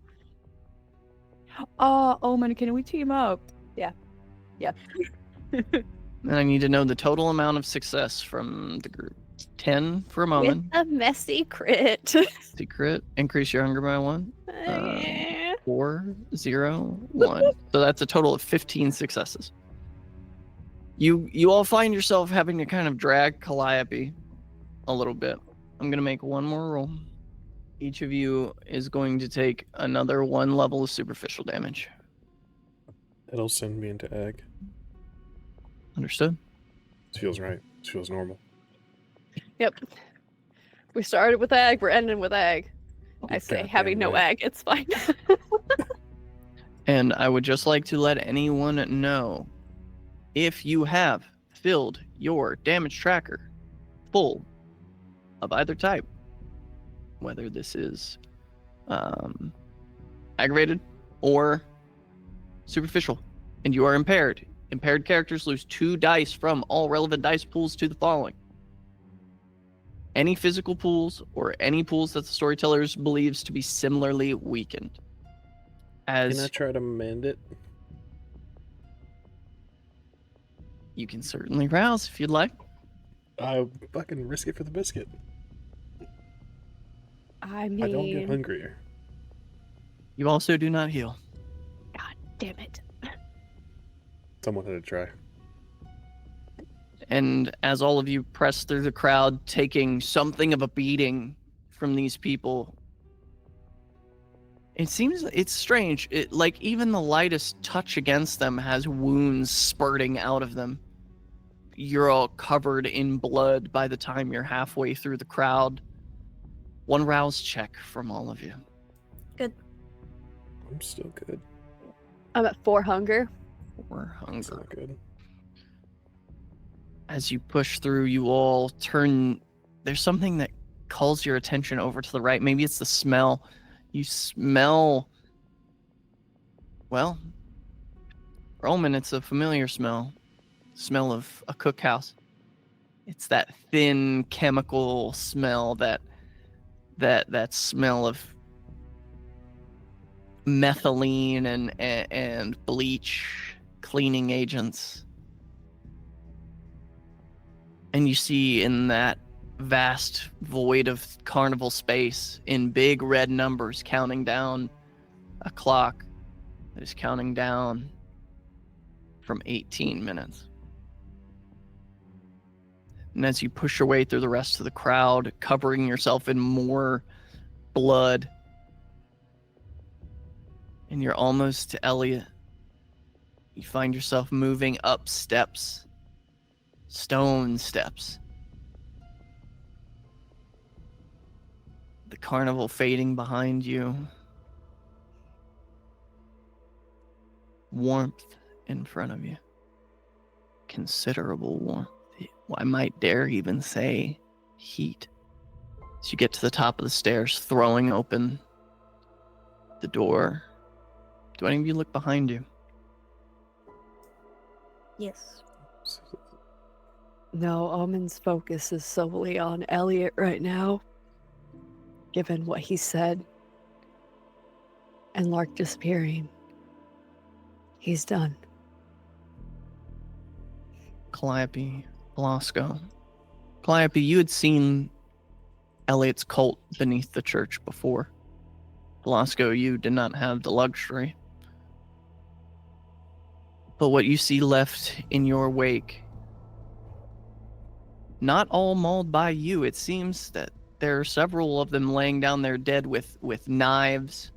Omen, can we team up? And I need to know the total amount of success from the group. 10 for a moment. With a messy crit. Secret. Increase your hunger by 1. 4, 0, 1. So that's a total of 15 successes. You all find yourself having to kind of drag Calliope a little bit. I'm going to make one more roll. Each of you is going to take another 1 level of superficial damage. It'll send me into egg. Understood? This feels right. This feels normal. Yep. We started with egg, we're ending with egg. I say, Goddamn having no right. egg, it's fine. And I would just like to let anyone know, if you have filled your damage tracker full of either type, whether this is aggravated or superficial, and you are impaired, impaired characters lose 2 dice from all relevant dice pools to the following: any physical pools or any pools that the storyteller believes to be similarly weakened. As Can I try to mend it? you can certainly rouse if you'd like. I fucking risk it for the biscuit. I I don't get mean, hungrier. You also do not heal. God damn it. Someone had to try. And as all of you press through the crowd, taking something of a beating from these people, it seems it's strange. Like even the lightest touch against them has wounds spurting out of them. You're all covered in blood by the time you're halfway through the crowd. 1 rouse check from all of you. I'm still good. I'm at 4 hunger. Or That's hunger. not good. As you push through, you all turn. There's something that calls your attention over to the right. Maybe it's the smell. You smell. Well, Roman, it's a familiar smell. Smell of a cookhouse. It's that thin chemical smell, that smell of methylene and bleach, cleaning agents. And you see in that vast void of carnival space, in big red numbers, counting down, a clock that is counting down from 18 minutes. And as you push your way through the rest of the crowd, covering yourself in more blood, and you're almost to Elliot. You find yourself moving up steps, stone steps. The carnival fading behind you. Warmth in front of you. Considerable warmth. I might dare even say heat. As you get to the top of the stairs, throwing open the door. Do any of you look behind you? Yes. No, Omen's focus is solely on Elliot right now, given what he said. And Lark disappearing. He's done. Calliope, Velasco. Calliope, you had seen Elliot's cult beneath the church before. Velasco, you did not have the luxury. But what you see left in your wake, not all mauled by you. It seems that there are several of them laying down there dead with knives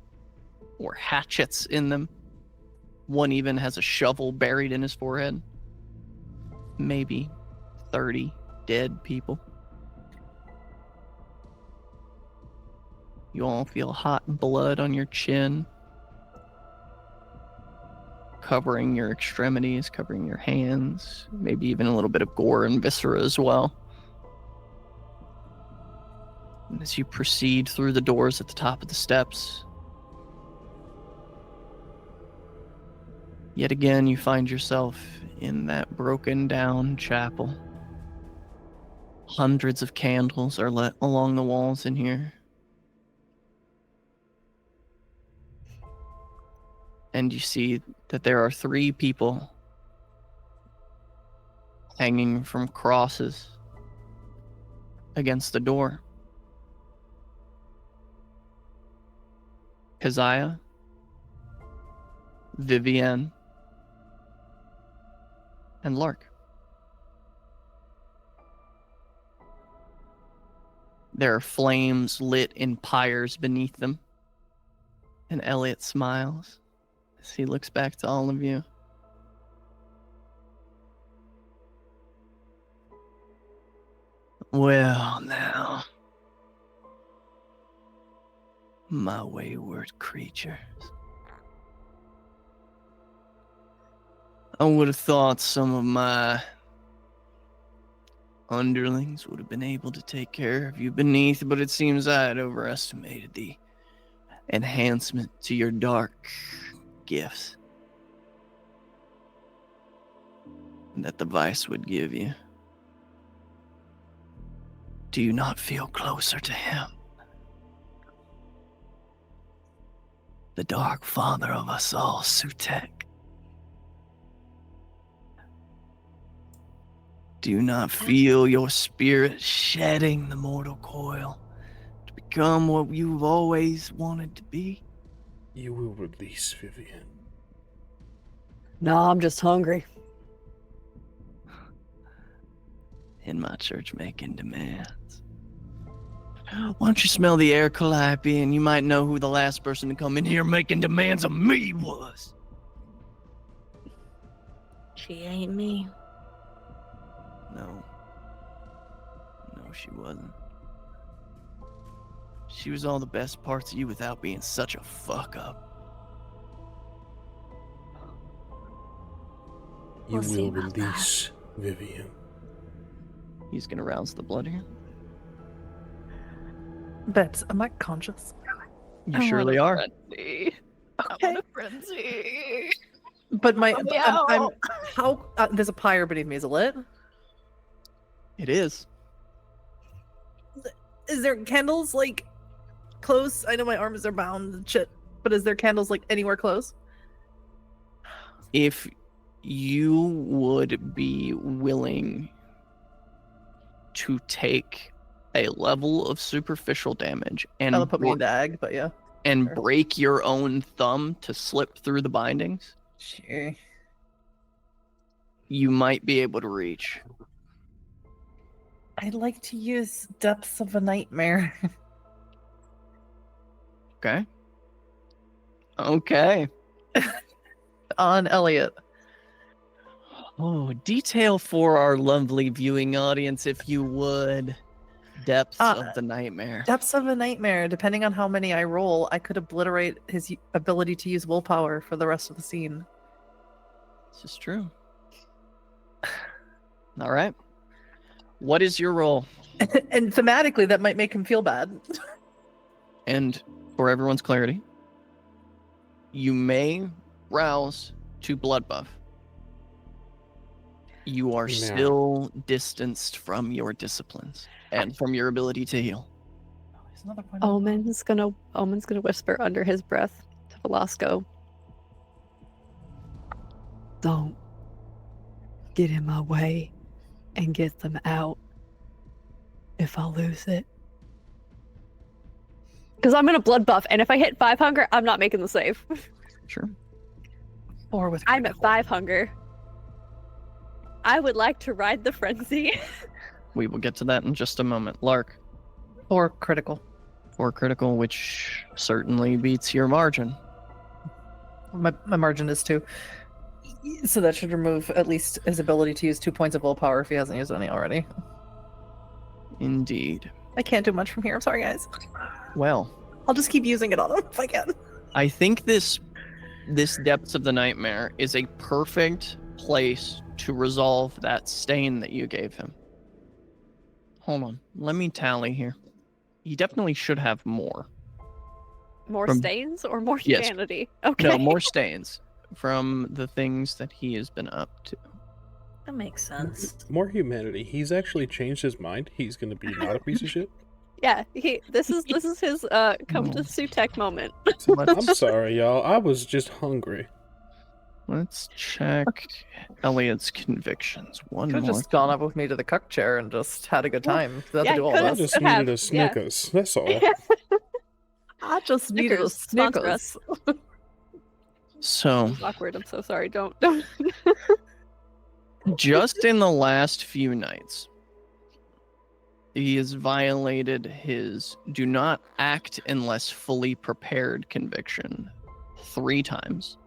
or hatchets in them. One even has a shovel buried in his forehead. Maybe 30 dead people. You all feel hot blood on your chin, covering your extremities, covering your hands, maybe even a little bit of gore and viscera as well. And as you proceed through the doors at the top of the steps, yet again you find yourself in that broken down chapel. Hundreds of candles are lit along the walls in here. And you see that there are 3 people hanging from crosses against the door. Keziah, Vivienne, and Lark. There are flames lit in pyres beneath them. And Elliot smiles as he looks back to all of you. Well, now, my wayward creatures. I would have thought some of my underlings would have been able to take care of you beneath, but it seems I had overestimated the enhancement to your dark gifts that the vice would give you. Do you not feel closer to him? The dark father of us all, Sutek. Do you not feel your spirit shedding the mortal coil to become what you've always wanted to be? You will release Vivian. No, I'm just hungry. In my church making demands. Why don't you smell the air, Calliope, and you might know who the last person to come in here making demands of me was. She ain't me. No, she wasn't. She was all the best parts of you without being such a fuck up. You We'll see will about release Vivian. He's gonna rouse the blood here. Bets, am I conscious? You surely are. Frenzy. I Okay. want a frenzy. But my, Meow. I'm how there's a pyre beneath me. Is it lit? It is. Is there candles like close? I know my arms are bound and shit, but is there candles like anywhere close? If you would be willing to take a level of superficial damage and That'll put me in the ag, but yeah. and sure. break your own thumb to slip through the bindings, Sure. you might be able to reach. I'd like to use Depths of a Nightmare. Okay. Okay. On Elliot. Oh, detail for our lovely viewing audience, if you would. Depths of the nightmare. Depths of a nightmare. Depending on how many I roll, I could obliterate his ability to use willpower for the rest of the scene. This is true. All right. What is your roll? And thematically, that might make him feel bad. And for everyone's clarity, you may rouse to blood buff. You are No. still distanced from your disciplines and from your ability to heal. There's another point. Omen's gonna whisper under his breath to Velasco. Don't get in my way and get them out if I lose it. Because I'm gonna blood buff, and if I hit 5 hunger, I'm not making the save. Sure. Or with I'm at critical. 5 hunger. I would like to ride the frenzy. We will get to that in just a moment. Lark, Or critical. for critical, which certainly beats your margin. My margin is 2. So that should remove at least his ability to use 2 points of willpower if he hasn't used any already. Indeed. I can't do much from here. I'm sorry, guys. Well, I'll just keep using it on him if I can. I think this Depths of the Nightmare is a perfect place to resolve that stain that you gave him. Hold on. Let me tally here. He definitely should have more. More From- stains or more Yes. humanity? Okay. No, more stains from the things that he has been up to. That makes sense. More humanity. He's actually changed his mind. He's gonna be not a piece of shit. Yeah, this is his come to No. Sutek moment. I'm sorry, y'all. I was just hungry. Let's check Elliot's convictions. One Could have more. just gone up with me to the cuck chair and just had a good time. Without Yeah, to do all could've. I this. just Could have, needed a yeah. Snickers. That's all. I just needed a Snickers, sponsor Snickers. So, It's awkward. I'm so sorry. Don't. just in the last few nights, he has violated his do not act unless fully prepared conviction 3 times.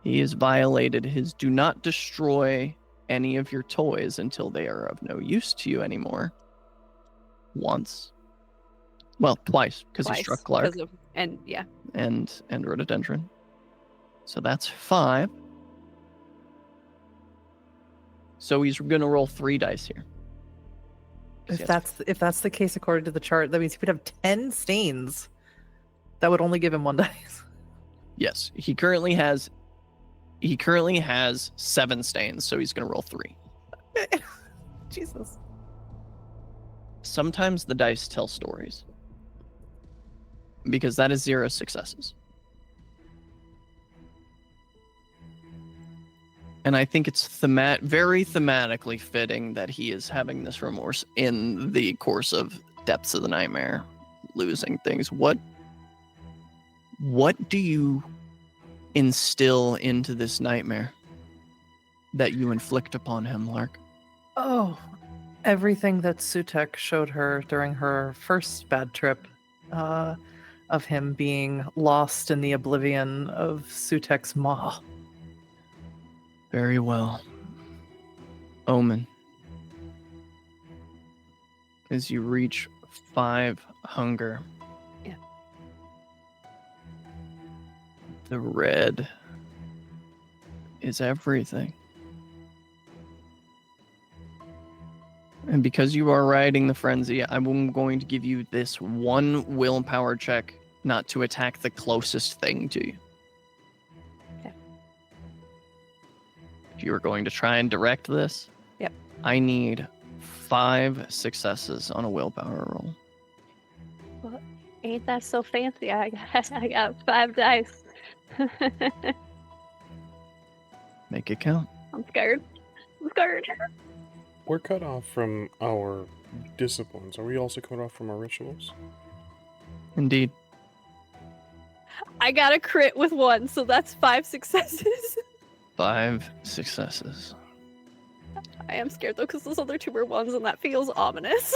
He has violated his do not destroy any of your toys until they are of no use to you anymore. Once. Well, twice, because he Twice, struck Clark 'cause of- and yeah. and rhododendron. So that's 5. So he's gonna roll 3 dice here. If that's the case according to the chart, that means he would have 10 stains. That would only give him 1 dice. Yes, he currently has 7 stains, so he's gonna roll 3. Jesus. Sometimes the dice tell stories. Because that is 0 successes. And I think it's very thematically fitting that he is having this remorse in the course of Depths of the Nightmare, losing things. What do you instill into this nightmare that you inflict upon him, Lark? Oh, everything that Sutek showed her during her first bad trip, of him being lost in the oblivion of Sutek's maw. Very well. Omen. As you reach 5 hunger. Yeah. The red is everything. And because you are riding the frenzy, I'm going to give you this 1 willpower check not to attack the closest thing to you. Okay. If you are going to try and direct this, Yep. I need 5 successes on a willpower roll. Ain't that so fancy? I got 5 dice. Make it count. I'm scared. I'm scared. We're cut off from our disciplines. Are we also cut off from our rituals? Indeed. I got a crit with 1, so that's 5 successes. 5 successes. I am scared though, because those other 2 were 1s, and that feels ominous.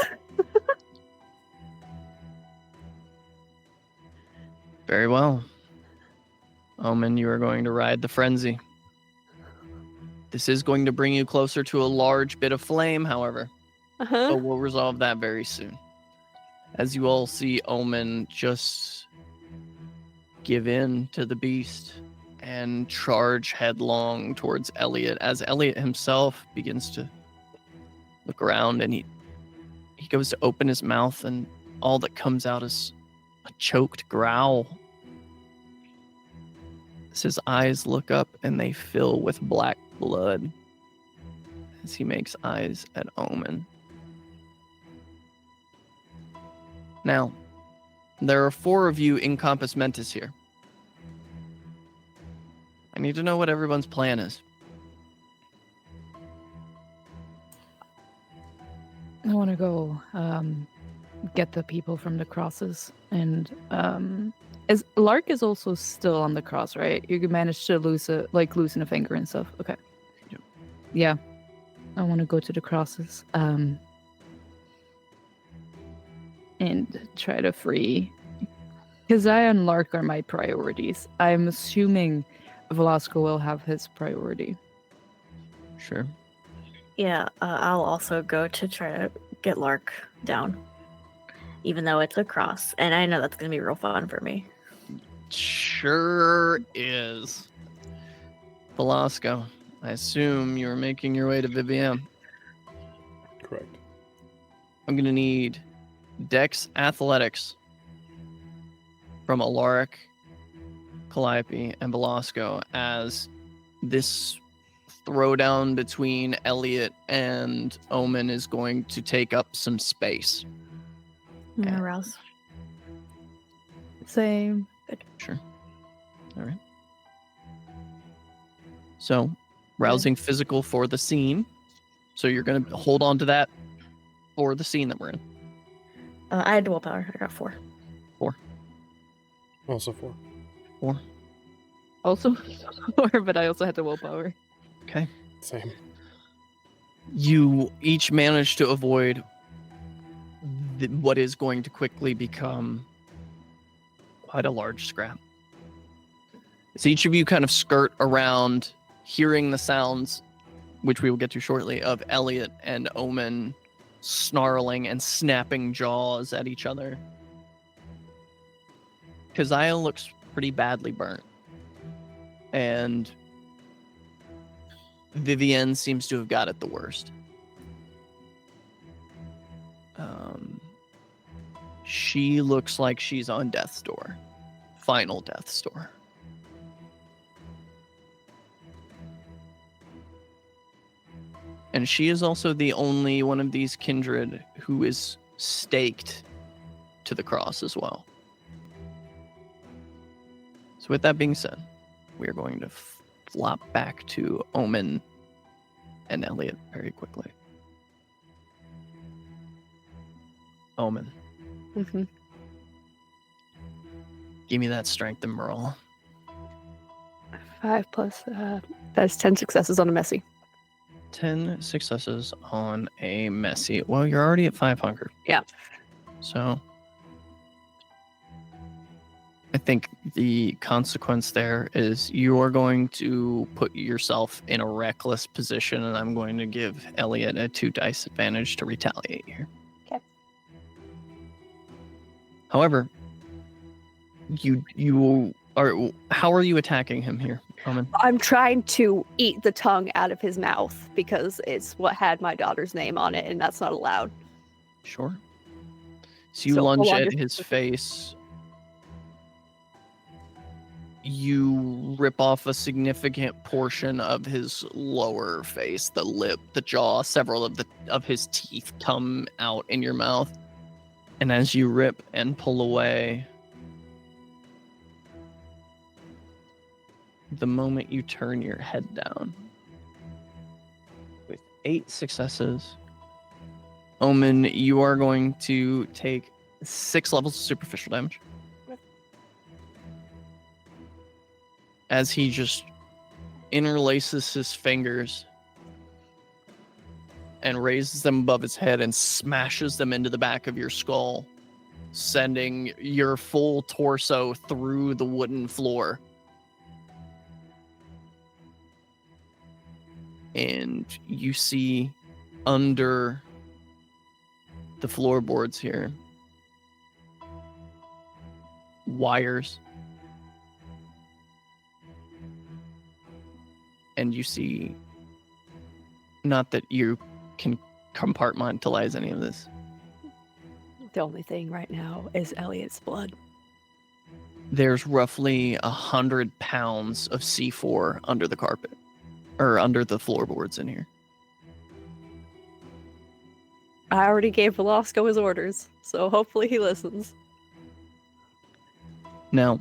Very well. Omen, you are going to ride the frenzy. This is going to bring you closer to a large bit of flame, however. Uh-huh. But we'll resolve that very soon. As you all see Omen just give in to the beast and charge headlong towards Elliot, as Elliot himself begins to look around, and he goes to open his mouth, and all that comes out is a choked growl. As his eyes look up and they fill with black blood as he makes eyes at Omen. Now, there are 4 of you in Compass Mentis here. I need to know what everyone's plan is. I want to go get the people from the crosses, and Lark is also still on the cross, right? You can manage to loosen a finger and stuff. Okay. Yep. Yeah, I want to go to the crosses and try to free. Keziah and Lark are my priorities. I'm assuming Velasco will have his priority. Sure. Yeah, I'll also go to try to get Lark down, even though it's a cross, and I know that's gonna be real fun for me. Sure is. Velasco, I assume you're making your way to Vivienne. Correct. I'm going to need Dex Athletics from Alaric, Calliope, and Velasco, as this throwdown between Elliot and Omen is going to take up some space. I'm gonna Yeah. rouse. Same. Sure. All right. So, rousing physical for the scene. So you're going to hold on to that for the scene that we're in. I had willpower. I got 4. Also 4. 4. Also 4, but I also had the willpower. Okay. Same. You each manage to avoid what is going to quickly become quite a large scrap. As each of you kind of skirt around, hearing the sounds, which we will get to shortly, of Elliot and Omen snarling and snapping jaws at each other. Keziah looks pretty badly burnt. And Vivienne seems to have got it the worst. She looks like she's on death's door. Final death's door. And she is also the only one of these kindred who is staked to the cross as well. So with that being said, we are going to flop back to Omen and Elliot very quickly. Omen, Mm-hmm. give me that strength and morale. 5 plus, that's 10 successes on a messy. 10 successes on a messy. Well, you're already at 5 hunger. Yeah. So I think the consequence there is you are going to put yourself in a reckless position, and I'm going to give Elliot a 2 dice advantage to retaliate here. Okay. However, you are. How are you attacking him here, Omen? I'm trying to eat the tongue out of his mouth because it's what had my daughter's name on it, and that's not allowed. Sure. So you So, lunge hold on, at just- his face. You rip off a significant portion of his lower face, the lip, the jaw. Several of his teeth come out in your mouth. And as you rip and pull away, the moment you turn your head down, with 8 successes, Omen, you are going to take 6 levels of superficial damage. As he just interlaces his fingers and raises them above his head and smashes them into the back of your skull, sending your full torso through the wooden floor. And you see under the floorboards here wires. And you see, not that you can compartmentalize any of this. The only thing right now is Elliot's blood. There's roughly 100 pounds of C4 under the carpet, or under the floorboards in here. I already gave Velasco his orders, so hopefully he listens. Now,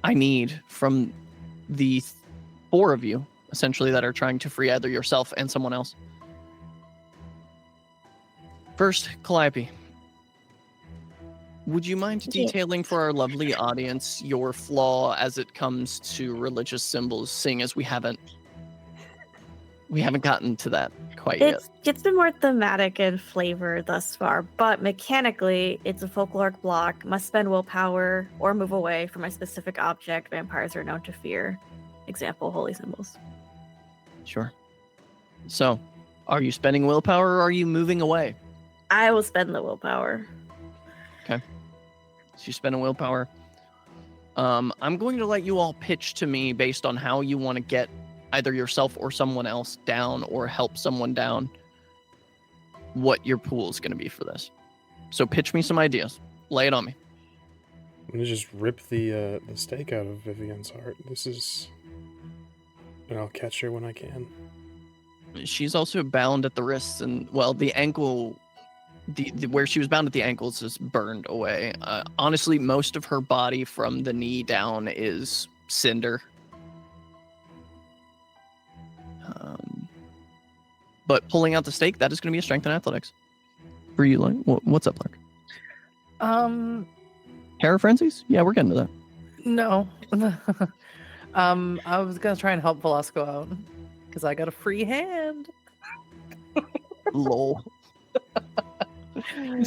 I need from the 4 of you, essentially, that are trying to free either yourself and someone else. First, Calliope, would you mind detailing for our lovely audience your flaw as it comes to religious symbols, seeing as we haven't gotten to that quite yet? It's been more thematic and flavor thus far, but mechanically, it's a folkloric block. Must spend willpower or move away from a specific object vampires are known to fear. Example, holy symbols. Sure. So, are you spending willpower or are you moving away? I will spend the willpower. Okay. So you spend a willpower. I'm going to let you all pitch to me based on how you want to get either yourself or someone else down or help someone down, what your pool is going to be for this. So pitch me some ideas. Lay it on me. I'm gonna just rip the stake out of Vivian's heart. And I'll catch her when I can. She's also bound at the wrists and, well, the ankle, the where she was bound at the ankles is burned away. Honestly, most of her body from the knee down is cinder. But pulling out the stake, that is going to be a strength in athletics. For you, like, what's up, Lark? Terror frenzies? Yeah, we're getting to that. No. I was gonna try and help Velasco out because I got a free hand. Lol.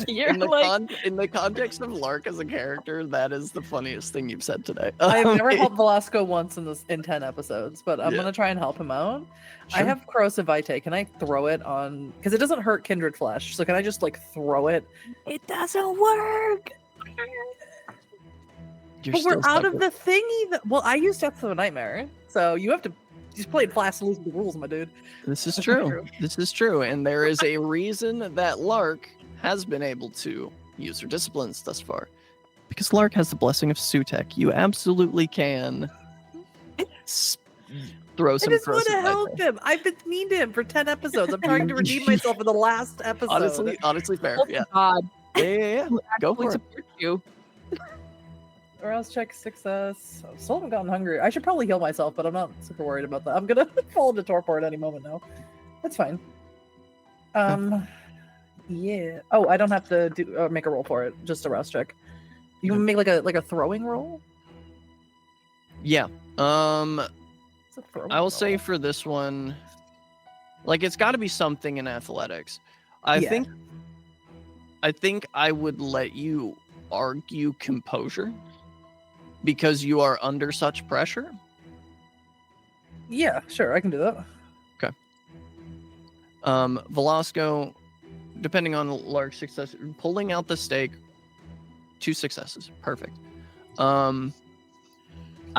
You're in the context of Lark as a character, that is the funniest thing you've said today. I've never helped Velasco once in 10 episodes, but I'm gonna try and help him out. Sure. I have Corrosive Vitae. Can I throw it on? Because it doesn't hurt kindred flesh, so can I just like throw it? It doesn't work. You're But we're still out stuck of the thingy. Well, I used Death of a Nightmare, so you have to just play it fast and lose the rules, my dude. This is true. This is true, and there is a reason that Lark has been able to use her disciplines thus far, because Lark has the blessing of Sutek. You absolutely can throw some. I just want to help him. I've been mean to him for 10 episodes. I'm trying to redeem myself in the last episode. Honestly, fair. Oh, Yeah. God. Yeah. Go for it. Support you. Arouse check success. I still haven't gotten hungry. I should probably heal myself, but I'm not super worried about that. I'm gonna fall into torpor at any moment now. That's fine. Yeah. Oh, I don't have to do make a roll for it. Just a rouse check. You can make like a throwing roll. Yeah. It's a throwing I will roll. say for this one, like, it's got to be something in athletics. I Yeah. think I would let you argue composure because you are under such pressure. Yeah, sure, I can do that. Velasco, depending on Lark's success, pulling out the stake, 2 successes, perfect. I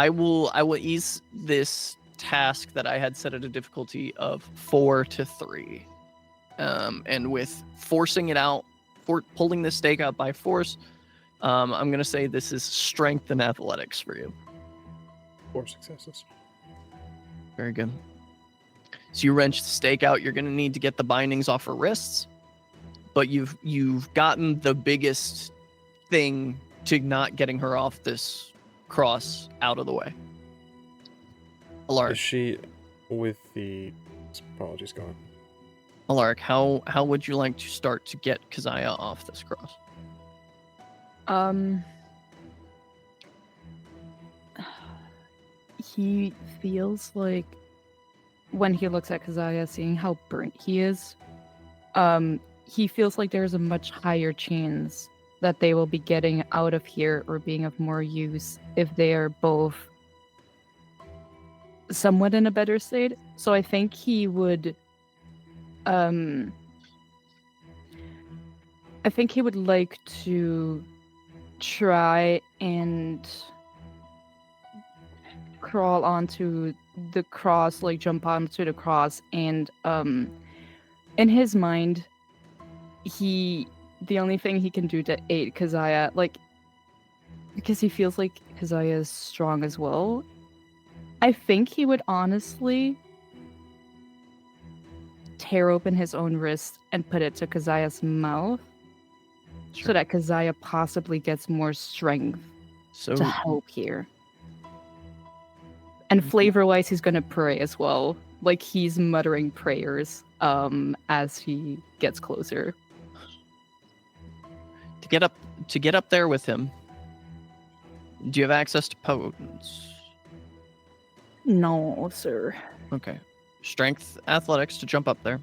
will ease this task that I had set at a difficulty of 4 to 3, and with forcing it out, pulling the stake out by force, I'm gonna say this is strength and athletics for you. 4 successes. Very good. So you wrench the stake out. You're gonna need to get the bindings off her wrists, but you've gotten the biggest thing to not getting her off this cross out of the way. Alaric, Is she with the apologies? Go on. Alaric, how would you like to start to get Keziah off this cross? He feels like when he looks at Keziah, seeing how burnt he is, he feels like there's a much higher chance that they will be getting out of here or being of more use if they are both somewhat in a better state. So I think he would like to try and crawl onto the cross, like jump onto the cross, and in his mind, the only thing he can do to aid Keziah, like, because he feels like Keziah is strong as well, I think he would honestly tear open his own wrist and put it to Keziah's mouth so that Keziah possibly gets more strength to help here. And flavor-wise, he's gonna pray as well. Like, he's muttering prayers as he gets closer. To get up there with him, do you have access to potence? No, sir. Okay. Strength, athletics to jump up there.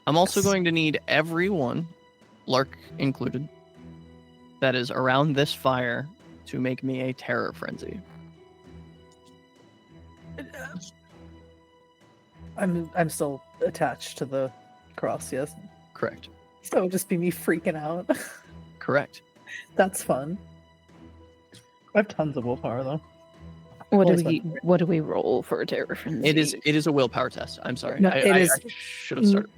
I'm also going to need everyone, Lark included, that is around this fire to make me a terror frenzy. I'm still attached to the cross, yes. Correct. So it'll just be me freaking out. Correct. That's fun. I have tons of willpower though. What do we roll for a terror frenzy? It is a willpower test. I'm sorry. No, I should have started.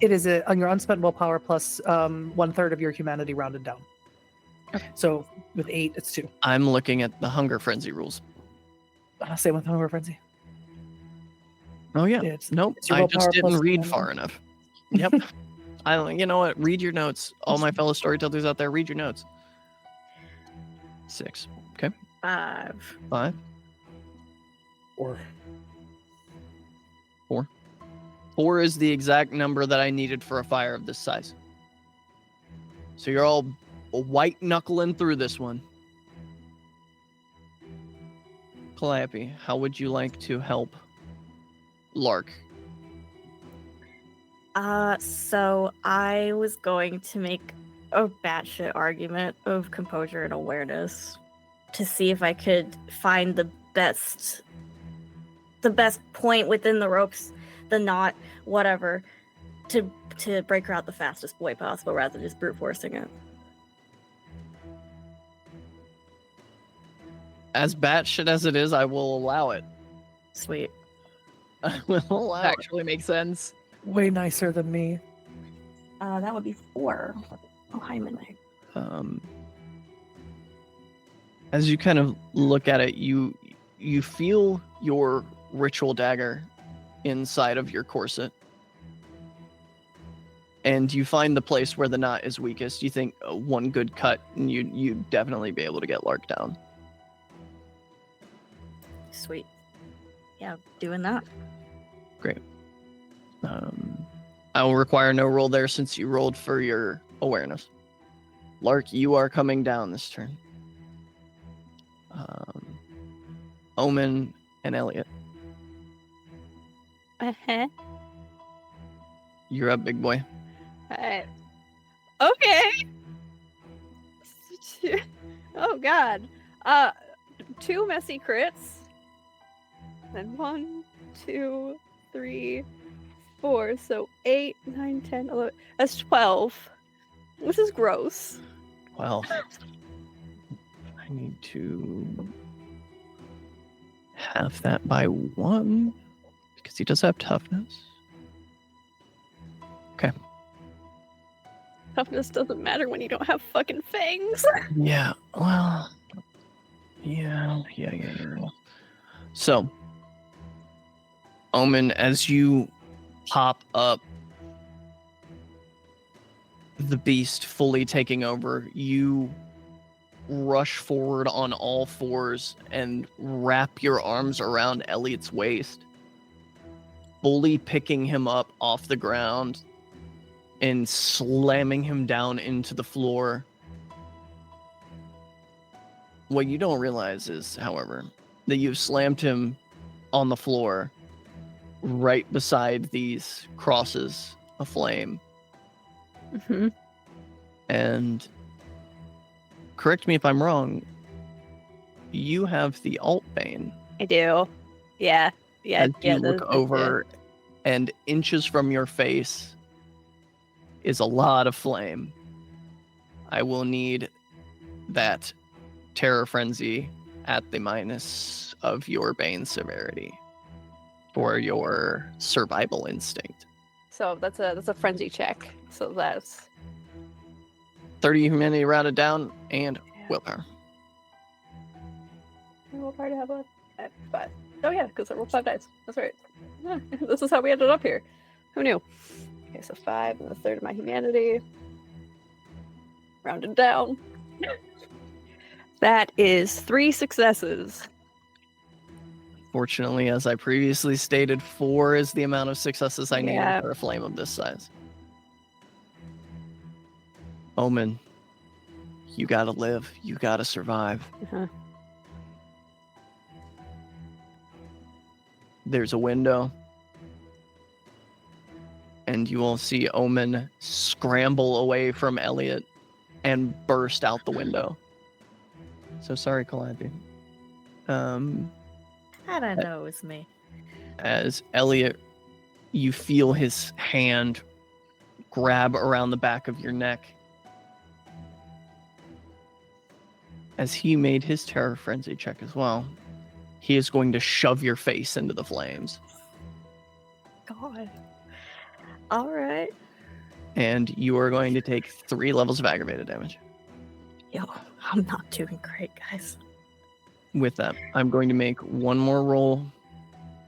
It is on your unspent willpower plus 1/3 of your humanity rounded down. Okay. So with 8, it's 2. I'm looking at the hunger frenzy rules. Same with hunger frenzy. Oh yeah. Nope. it's your I just willpower didn't plus read 1. far enough. Yep. You know what? Read your notes. All my fellow storytellers out there, read your notes. 6. Okay. 5. 5. Or 4. 4 is the exact number that I needed for a fire of this size. So you're all white knuckling through this one. Calliope, how would you like to help Lark? So I was going to make a batshit argument of composure and awareness to see if I could find the best point within the ropes, the knot, whatever, to break her out the fastest way possible rather than just brute forcing it. As batshit as it is, I will allow it. Sweet. I will allow it. Actually makes sense. Way nicer than me. That would be 4. Oh, hi, Midnight. As you kind of look at it, you feel your ritual dagger inside of your corset. And you find the place where the knot is weakest. You think one good cut and you'd definitely be able to get Lark down. Sweet. Yeah, doing that. Great. I will require no roll there since you rolled for your awareness. Lark, you are coming down this turn. Omen and Elliot. Uh-huh. You're up, big boy. Okay. Oh god. 2 messy crits. Then 1, 2, 3, 4. So 8, 9, 10, 11. That's 12. This is gross. Well, I need to half that by 1 because he does have toughness. Okay. Toughness doesn't matter when you don't have fucking fangs. Yeah, well, yeah. So, Omen, as you pop up, the beast fully taking over, you rush forward on all fours and wrap your arms around Elliot's waist, fully picking him up off the ground and slamming him down into the floor. What you don't realize is, however, that you've slammed him on the floor right beside these crosses aflame. Hmm. And correct me if I'm wrong, you have the alt bane. I do. Yeah. Yeah. As yeah. you look over, and inches from your face is a lot of flame. I will need that terror frenzy at the minus of your bane severity for your survival instinct. So that's a frenzy check. So that's 30 humanity rounded down and willpower. Willpower to have a 5. Oh yeah, because I rolled 5 dice. That's right. Yeah, this is how we ended up here. Who knew? Okay, so 5 and a third of my humanity. Rounded down. That is 3 successes. Fortunately, as I previously stated, 4 is the amount of successes I need Yeah. for a flame of this size. Omen, you gotta live. You gotta survive. Uh-huh. There's a window, and you will see Omen scramble away from Elliot and burst out the window. So sorry, Calliope. I don't know, it was me. As Elliot, you feel his hand grab around the back of your neck as he made his terror frenzy check as well. He is going to shove your face into the flames. God. All right. And you are going to take 3 levels of aggravated damage. Yo, I'm not doing great, guys. With that, I'm going to make one more roll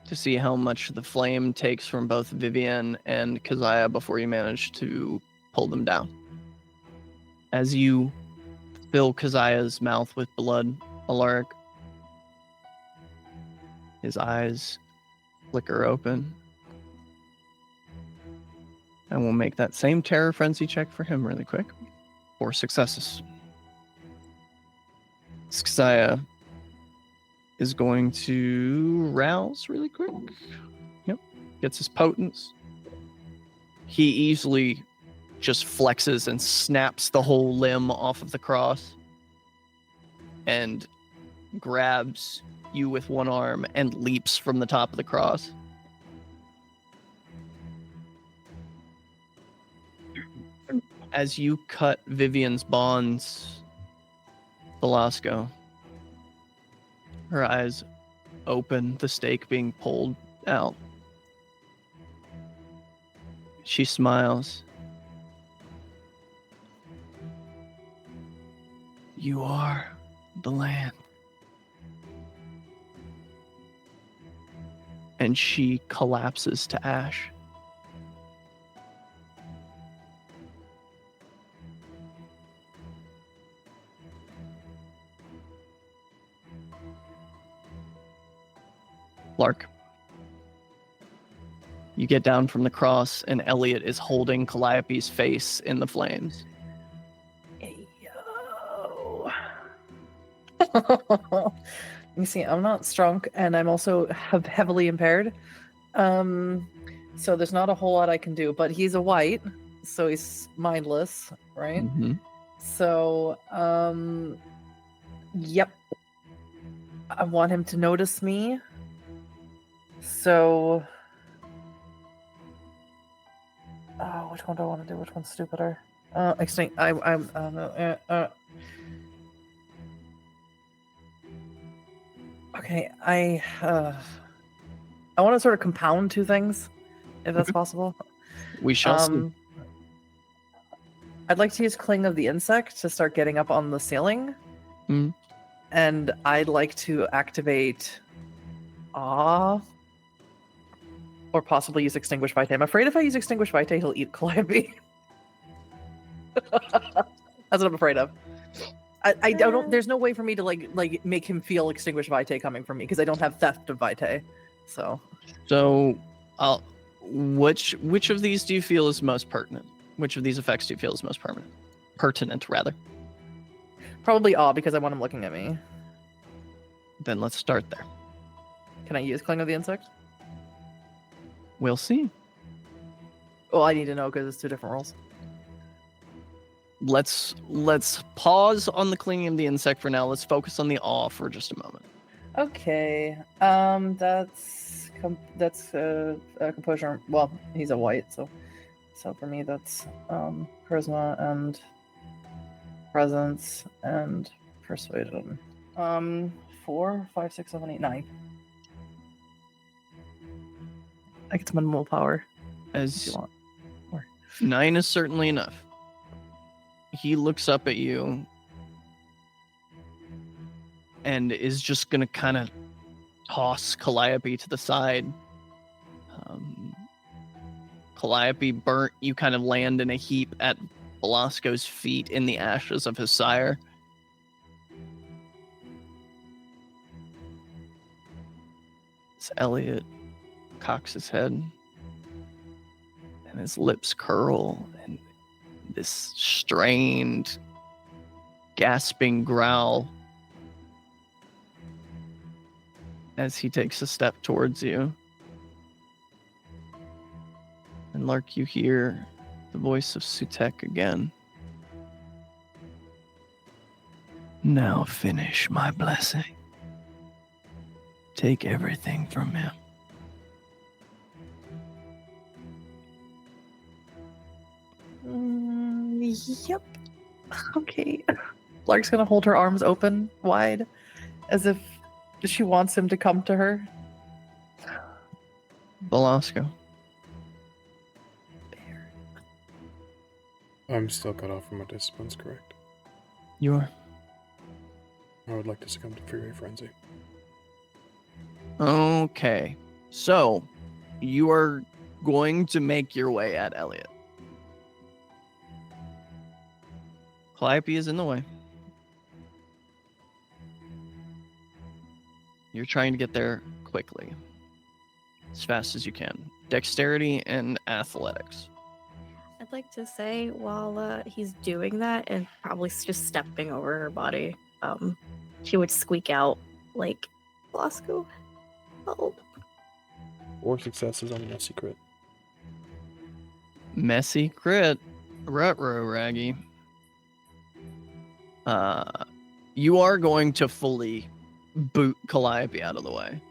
to see how much the flame takes from both Vivian and Keziah before you manage to pull them down. As you fill Keziah's mouth with blood, Alaric, his eyes flicker open. And we'll make that same terror frenzy check for him really quick. 4 successes. Keziah is going to rouse really quick. Yep. Gets his potence. He easily just flexes and snaps the whole limb off of the cross and grabs you with one arm and leaps from the top of the cross. As you cut Vivian's bonds, Velasco, her eyes open, the stake being pulled out. She smiles. You are the land. And she collapses to ash. Lark. You get down from the cross, and Elliot is holding Calliope's face in the flames. Yo. You see, I'm not strong, and I'm also heavily impaired. So there's not a whole lot I can do. But he's a white, so he's mindless, right? Mm-hmm. So, yep. I want him to notice me. So, which one do I want to do? Which one's stupider? Extinct. Okay, I want to sort of compound 2 things, if that's possible. We shall see. I'd like to use Cling of the Insect to start getting up on the ceiling. Mm. And I'd like to activate Awe. Or possibly use Extinguish Vitae. I'm afraid if I use Extinguish Vitae, he'll eat Calliope. That's what I'm afraid of. I don't. There's no way for me to like make him feel Extinguish Vitae coming from me because I don't have Theft of Vitae. So, which of these do you feel is most pertinent? Which of these effects do you feel is most permanent? Pertinent, rather. Probably Awe because I want him looking at me. Then let's start there. Can I use Cling of the Insect? We'll see. Well, I need to know because it's 2 different rolls. let's pause on the clinging of the insect for now. Let's focus on the awe for just a moment. Okay. That's composure. Well, he's a white, so for me that's charisma and presence and persuasion. 4, 5, 6, 7, 8, 9. I get some willpower if As you want. 9 is certainly enough. He looks up at you and is just gonna kind of toss Calliope to the side. Calliope burnt. You kind of land in a heap at Velasco's feet in the ashes of his sire. As Elliot cocks his head and his lips curl and this strained, gasping growl as he takes a step towards you. And Lark, you hear the voice of Sutek again. Now finish my blessing. Take everything from him. Yep. Okay. Lark's gonna hold her arms open wide as if she wants him to come to her. Velasco. I'm still cut off from my disciplines, correct? You are. I would like to succumb to Fury Frenzy. Okay. So, you are going to make your way at Elliot. Calliope is in the way. You're trying to get there quickly. As fast as you can. Dexterity and athletics. I'd like to say while he's doing that and probably just stepping over her body, she would squeak out like, "Velasco, help!" 4 successes on the messy crit. Messy crit. Rutro Raggy. You are going to fully boot Calliope out of the way.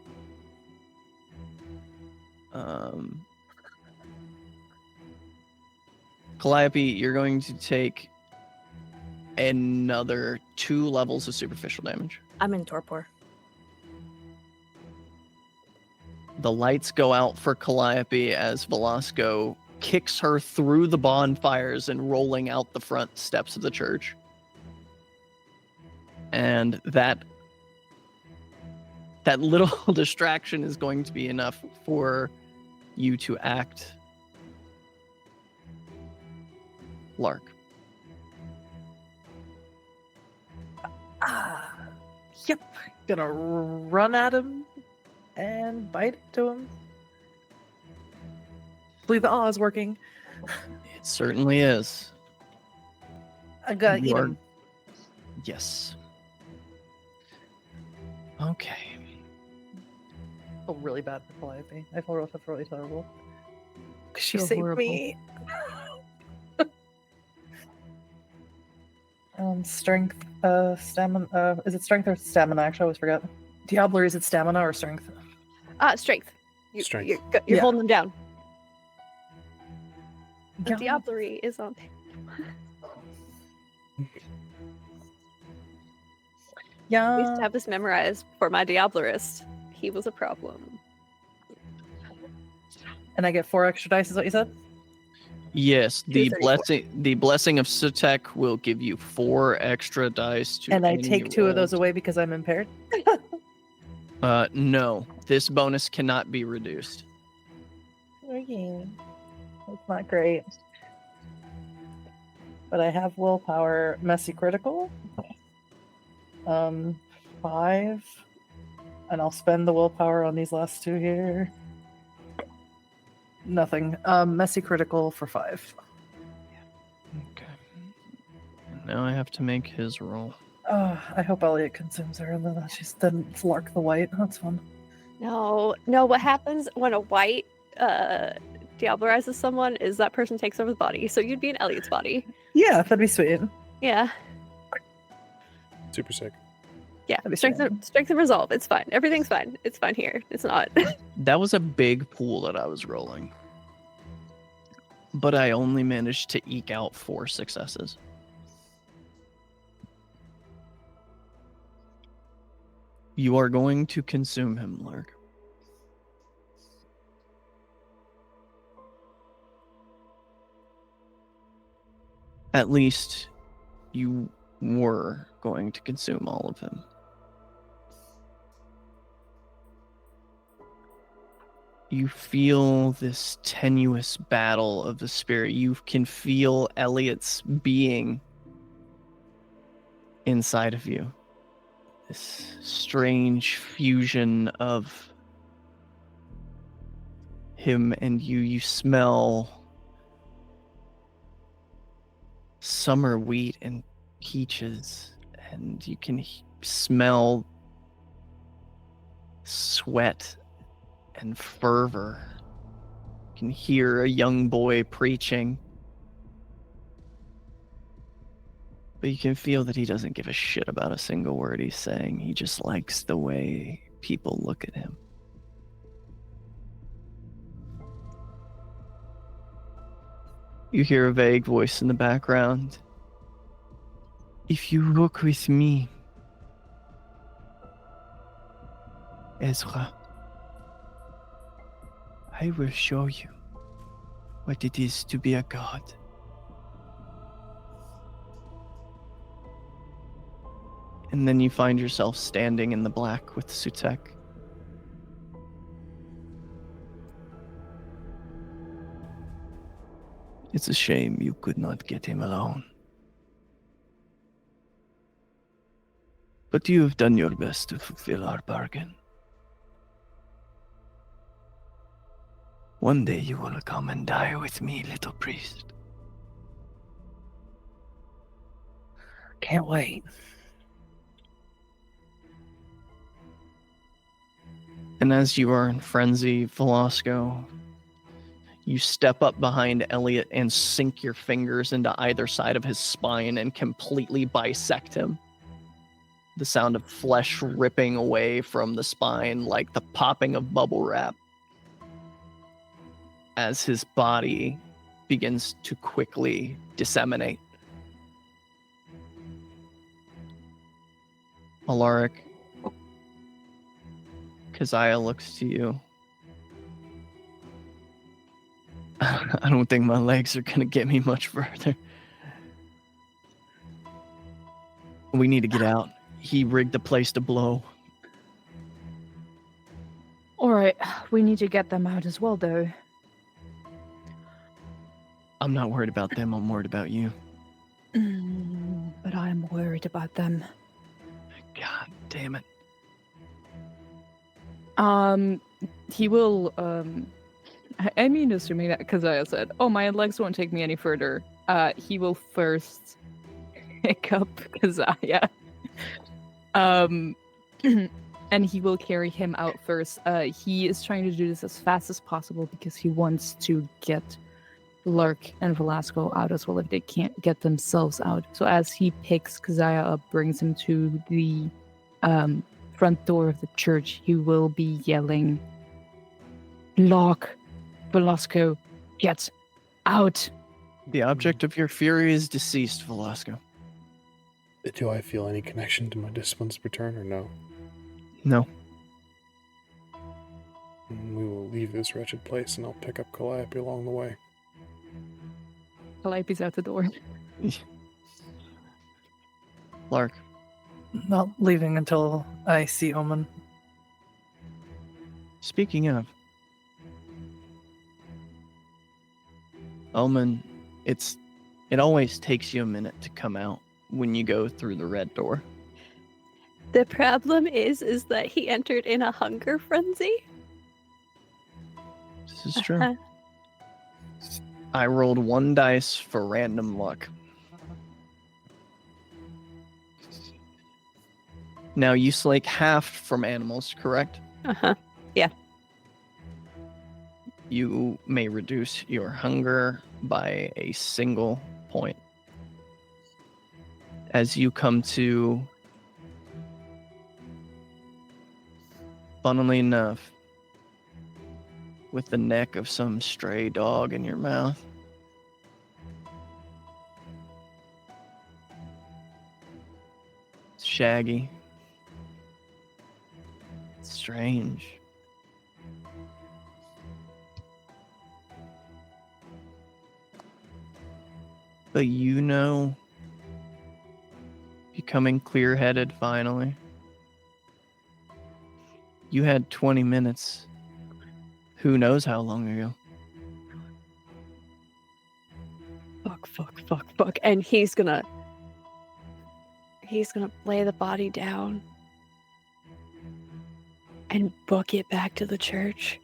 Calliope, you're going to take another 2 levels of superficial damage. I'm in torpor. The lights go out for Calliope as Velasco kicks her through the bonfires and rolling out the front steps of the church. And that little distraction is going to be enough for you to act. Lark. Yep. Gonna run at him and bite into him. Believe the awe is working. It certainly is. I gotta You eat are- him. Yes. Okay. I feel really bad for Calliope. I feel really terrible. She Feel saved horrible. me. Strength, stamina. Is it strength or stamina? Actually, I always forget. Diablerie, is it stamina or strength? Strength. Strength. You're Yeah. holding them down. The Yeah. Diablerie is on. I used to Yeah. have this memorized for my Diablerist. He was a problem. And I get 4 extra dice, is what you said? Yes, the 234. blessing of Sutek will give you 4 extra dice to And I any take 2 of those rolls. away because I'm impaired. No, this bonus cannot be reduced. Okay. That's not great. But I have willpower, messy critical. 5. And I'll spend the willpower on these last 2 here. Nothing. Messy critical for 5. Okay. Now I have to make his roll. I hope Elliot consumes her and then she's then Lark the White. That's fun. No, what happens when a white diablerizes someone is that person takes over the body. So you'd be in Elliot's body. Yeah, that'd be sweet. Yeah. Super sick. Yeah. That'd be Strength and resolve. It's fine. Everything's fine. It's fine here. It's not. That was a big pool that I was rolling. But I only managed to eke out 4 successes. You are going to consume him, Lark. At least you were going to consume all of him. You feel this tenuous battle of the spirit. You can feel Elliot's being inside of you. This strange fusion of him and you. You smell summer wheat and peaches, and you can smell sweat and fervor. You can hear a young boy preaching, but you can feel that he doesn't give a shit about a single word he's saying. He just likes the way people look at him. You hear a vague voice in the background. If you look with me, Ezra, I will show you what it is to be a god. And then you find yourself standing in the black with Sutek. It's a shame you could not get him alone. But you have done your best to fulfill our bargain. One day you will come and die with me, little priest. Can't wait. And as you are in frenzy, Velasco, you step up behind Elliot and sink your fingers into either side of his spine and completely bisect him. The sound of flesh ripping away from the spine like the popping of bubble wrap as his body begins to quickly disseminate. Alaric, Keziah looks to you. I don't think my legs are going to get me much further. We need to get out. He rigged the place to blow. All right, we need to get them out as well, though. I'm not worried about them. I'm worried about you. But I'm worried about them. God damn it. He will, I mean, assuming that Keziah said, oh, my legs won't take me any further. He will first pick up Keziah. And he will carry him out first. He is trying to do this as fast as possible because he wants to get Lark and Velasco out as well if they can't get themselves out. So as he picks Keziah up, brings him to the front door of the church, he will be yelling, Lark, Velasco, get out. The object of your fury is deceased, Velasco. Do I feel any connection to my discipline's return or no? No. We will leave this wretched place and I'll pick up Calliope along the way. Calliope's out the door. Lark. Not leaving until I see Omen. Speaking of, Omen, it always takes you a minute to come out when you go through the red door. The problem is that he entered in a hunger frenzy. This is true. I rolled 1 dice for random luck. Now you slake half from animals, correct? Yeah. you may reduce your hunger by a single point. As you come to, funnily enough, with the neck of some stray dog in your mouth. It's shaggy. It's strange. But you know, becoming clear-headed finally. You had 20 minutes. Who knows how long ago? Fuck. And he's gonna lay the body down and book it back to the church.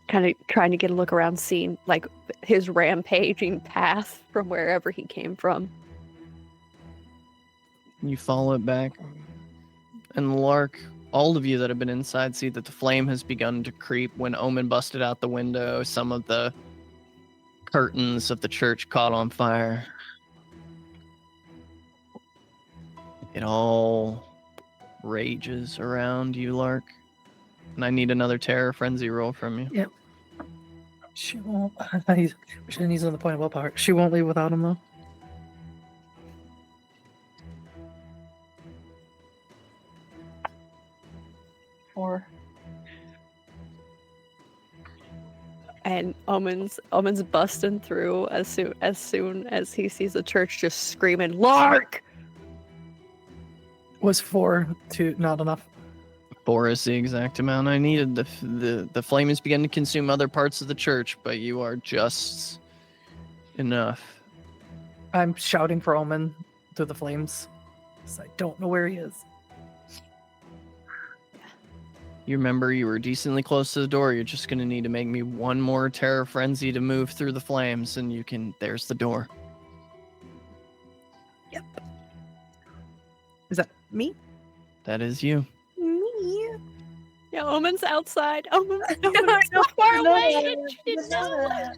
Kind of trying to get a look around, seeing like his rampaging path from wherever he came from. You follow it back. And Lark, all of you that have been inside see that the flame has begun to creep. When Omen busted out the window, some of the curtains of the church caught on fire. It all rages around you, Lark. And I need another terror frenzy roll from you. Yep. She won't. We should have used on the point of willpower. She won't leave without him, though. Four. And Omen's busting through as soon as he sees the church just screaming, "Lark!" Was 4 not enough? 4 is the exact amount I needed. The flame has begun to consume other parts of the church, but you are just enough. I'm shouting for Omen through the flames, because I don't know where he is. You remember you were decently close to the door. You're just going to need to make me one more terror frenzy to move through the flames, and you can... There's the door. Yep. Is that me? That is you. Me. Yeah, Omen's outside. Omen's so far away. She didn't know that.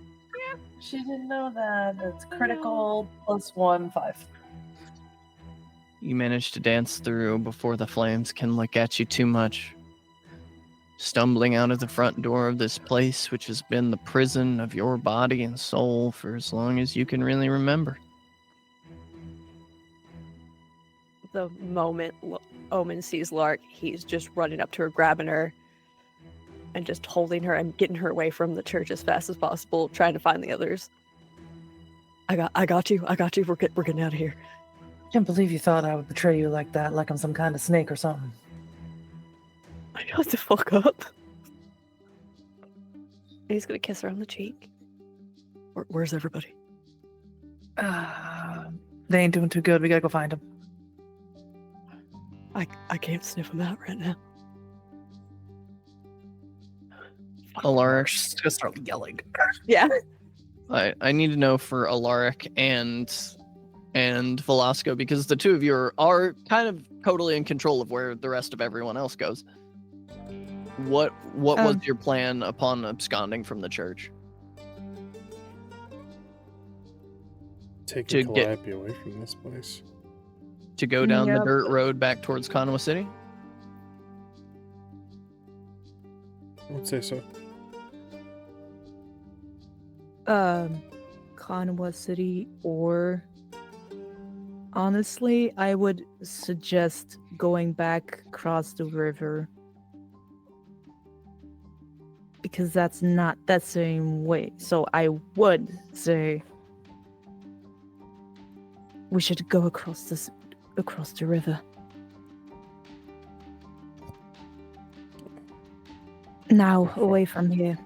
She didn't know that. It's critical +1, 5. You manage to dance through before the flames can look at you too much. Stumbling out of the front door of this place, which has been the prison of your body and soul for as long as you can really remember. The moment Omen sees Lark, he's just running up to her, grabbing her, and just holding her and getting her away from the church as fast as possible, trying to find the others. I got you. We're getting out of here. Can't believe you thought I would betray you like that, like I'm some kind of snake or something. Shut the fuck up. And he's gonna kiss her on the cheek. Where's everybody? They ain't doing too good. We gotta go find them. I can't sniff them out right now. Alaric, She's gonna start yelling. Yeah. I need to know for Alaric and Velasco, because the two of you are kind of totally in control of where the rest of everyone else goes. What was your plan upon absconding from the church? Taking Calliope away from this place. To go down the dirt road back towards Kanawa City? I would say so. Kanawa City, or honestly, I would suggest going back across the river. Because that's not that same way. So I would say we should go across the river. Now, away from here.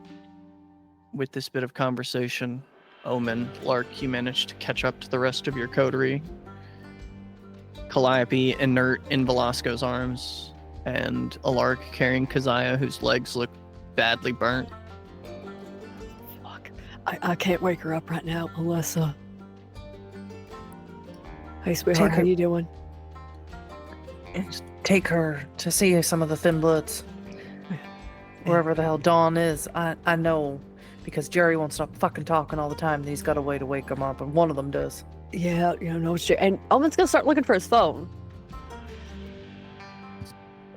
With this bit of conversation, Omen, Lark, you managed to catch up to the rest of your coterie. Calliope inert in Velasco's arms, and Alaric carrying Keziah, whose legs look badly burnt. Fuck. I can't wake her up right now unless Hey sweetheart, how you doing? Take her to see some of the Thin Bloods. Wherever the hell Dawn is. I know because Jerry won't stop fucking talking all the time, and he's got a way to wake him up, and one of them does. Yeah, no shit. And Omen's gonna start looking for his phone.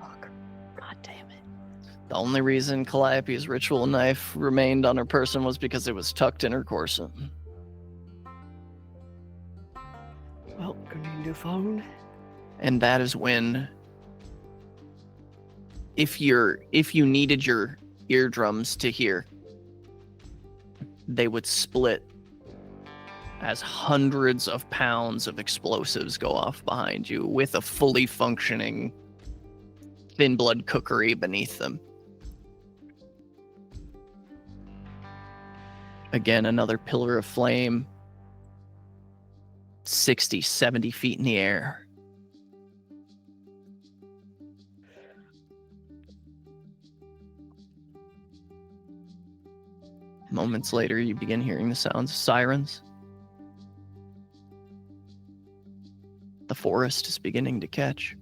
Fuck. God damn it. The only reason Calliope's ritual knife remained on her person was because it was tucked in her corset. Well, gonna need a new phone. And that is when, if you needed your eardrums to hear, they would split as hundreds of pounds of explosives go off behind you with a fully functioning thin blood cookery beneath them. Again, another pillar of flame, 60, 70 feet in the air. Moments later, you begin hearing the sounds of sirens. The forest is beginning to catch.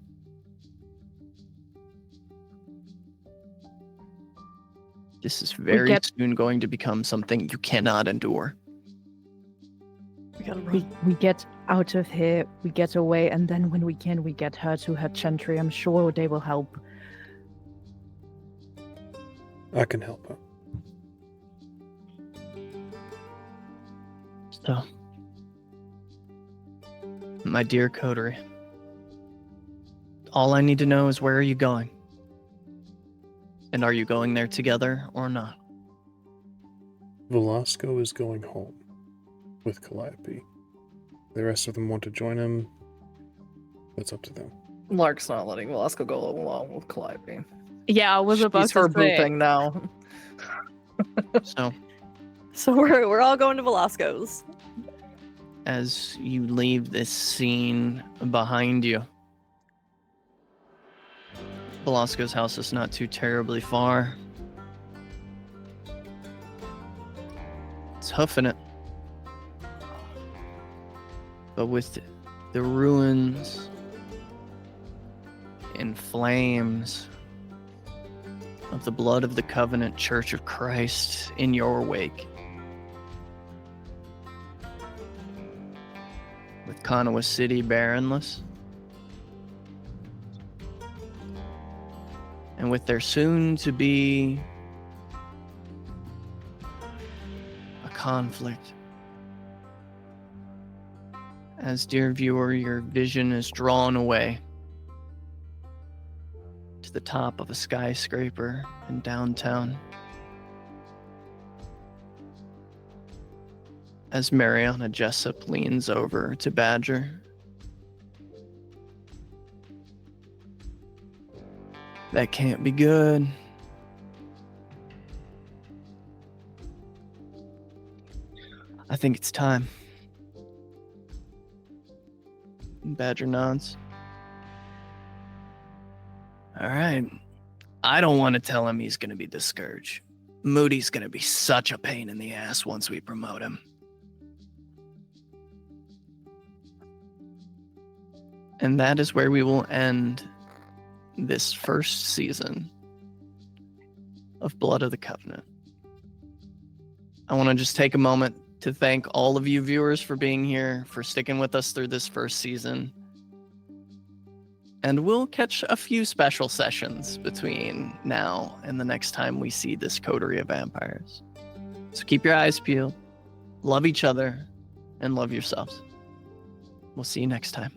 This is very soon going to become something you cannot endure. We gotta run. We get out of here, we get away, and then when we can, we get her to her chantry. I'm sure they will help. I can help out. So, my dear Coterie, all I need to know is where are you going? And are you going there together or not? Velasco is going home with Calliope. The rest of them want to join him. That's up to them. Lark's not letting Velasco go along with Calliope. Yeah, I was about She's to her say. booping now. So we're all going to Velasco's. As you leave this scene behind you, Velasco's house is not too terribly far. It's hoofing it. But with the ruins in flames of the blood of the Covenant Church of Christ in your wake, with Kanawa City barrenless, and with there soon to be a conflict. As, dear viewer, your vision is drawn away to the top of a skyscraper in downtown, as Mariana Jessup leans over to Badger. That can't be good. I think it's time. Badger nods. All right. I don't want to tell him he's going to be discouraged. Moody's going to be such a pain in the ass once we promote him. And that is where we will end this first season of Blood of the Covenant. I want to just take a moment to thank all of you viewers for being here, for sticking with us through this first season. And we'll catch a few special sessions between now and the next time we see this Coterie of Vampires. So keep your eyes peeled, love each other, and love yourselves. We'll see you next time.